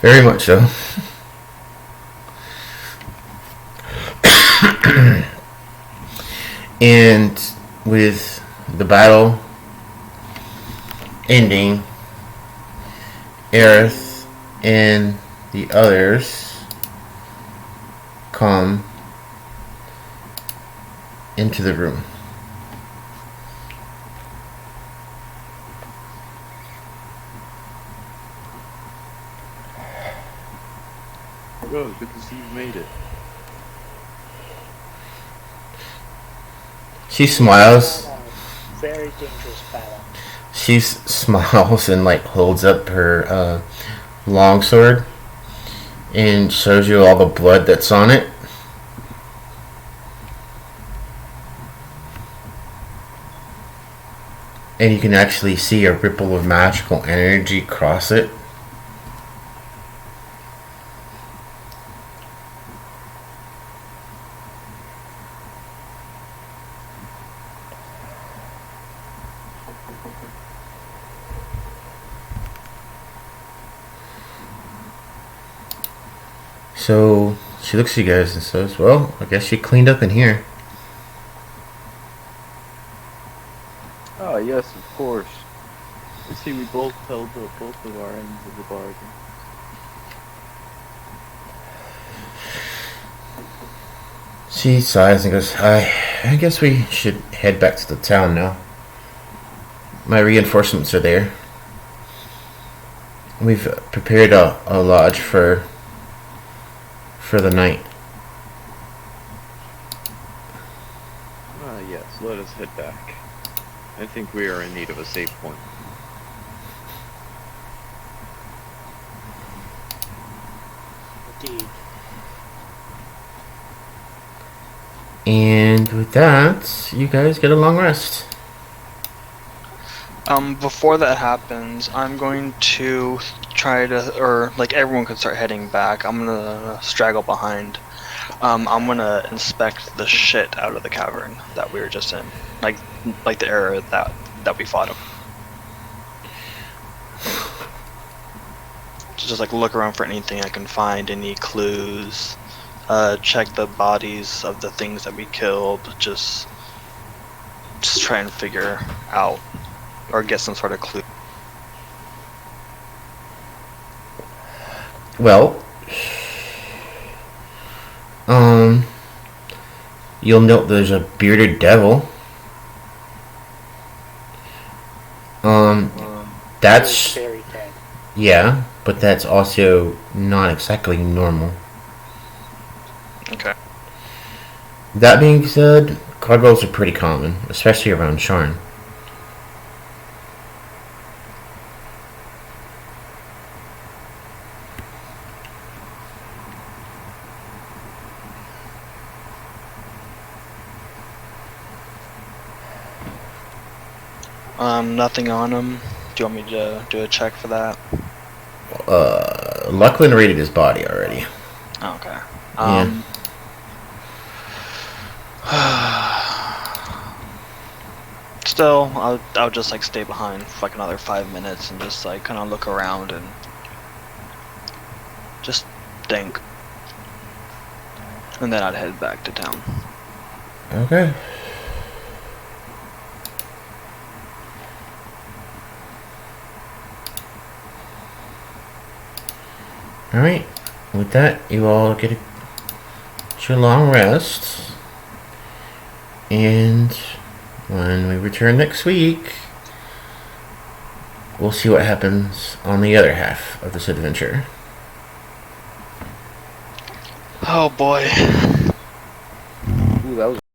[SPEAKER 1] Very much so. And with the battle ending, Airith and the others come into the room.
[SPEAKER 7] Good to see you made it.
[SPEAKER 1] She smiles.
[SPEAKER 2] Very dangerous battle.
[SPEAKER 1] She smiles and like holds up her longsword and shows you all the blood that's on it. And you can actually see a ripple of magical energy cross it. So she looks at you guys and says, "Well, I guess you cleaned up in here."
[SPEAKER 7] Ah, yes, of course. You see, we both held both of our ends of the bargain.
[SPEAKER 1] She sighs and goes, I guess we should head back to the town now. My reinforcements are there. We've prepared a lodge for the night.
[SPEAKER 7] head back. I think we are in need of a save point.
[SPEAKER 2] Indeed.
[SPEAKER 1] And with that, you guys get a long rest.
[SPEAKER 6] Before that happens, I'm going to try to, or like everyone can start heading back. I'm gonna straggle behind. I'm gonna inspect the shit out of the cavern that we were just in, like the area that we fought him. Just like look around for anything I can find, any clues. Check the bodies of the things that we killed. Just try and figure out or get some sort of clue.
[SPEAKER 1] Well, you'll note there's a bearded devil. That's
[SPEAKER 2] Very dead.
[SPEAKER 1] yeah, but that's also not exactly normal.
[SPEAKER 6] Okay.
[SPEAKER 1] That being said, gargoyles are pretty common, especially around Sharn.
[SPEAKER 6] Nothing on him. Do you want me to do a check for that?
[SPEAKER 1] Lucklin raided his body already.
[SPEAKER 6] Okay.
[SPEAKER 1] Yeah.
[SPEAKER 6] Still, I'll just like stay behind for like another 5 minutes and just like kind of look around and just think, and then I'd head back to town.
[SPEAKER 1] Okay. Alright, with that, you all get your long rest. And when we return next week, we'll see what happens on the other half of this adventure.
[SPEAKER 6] Oh boy.
[SPEAKER 3] Ooh, that was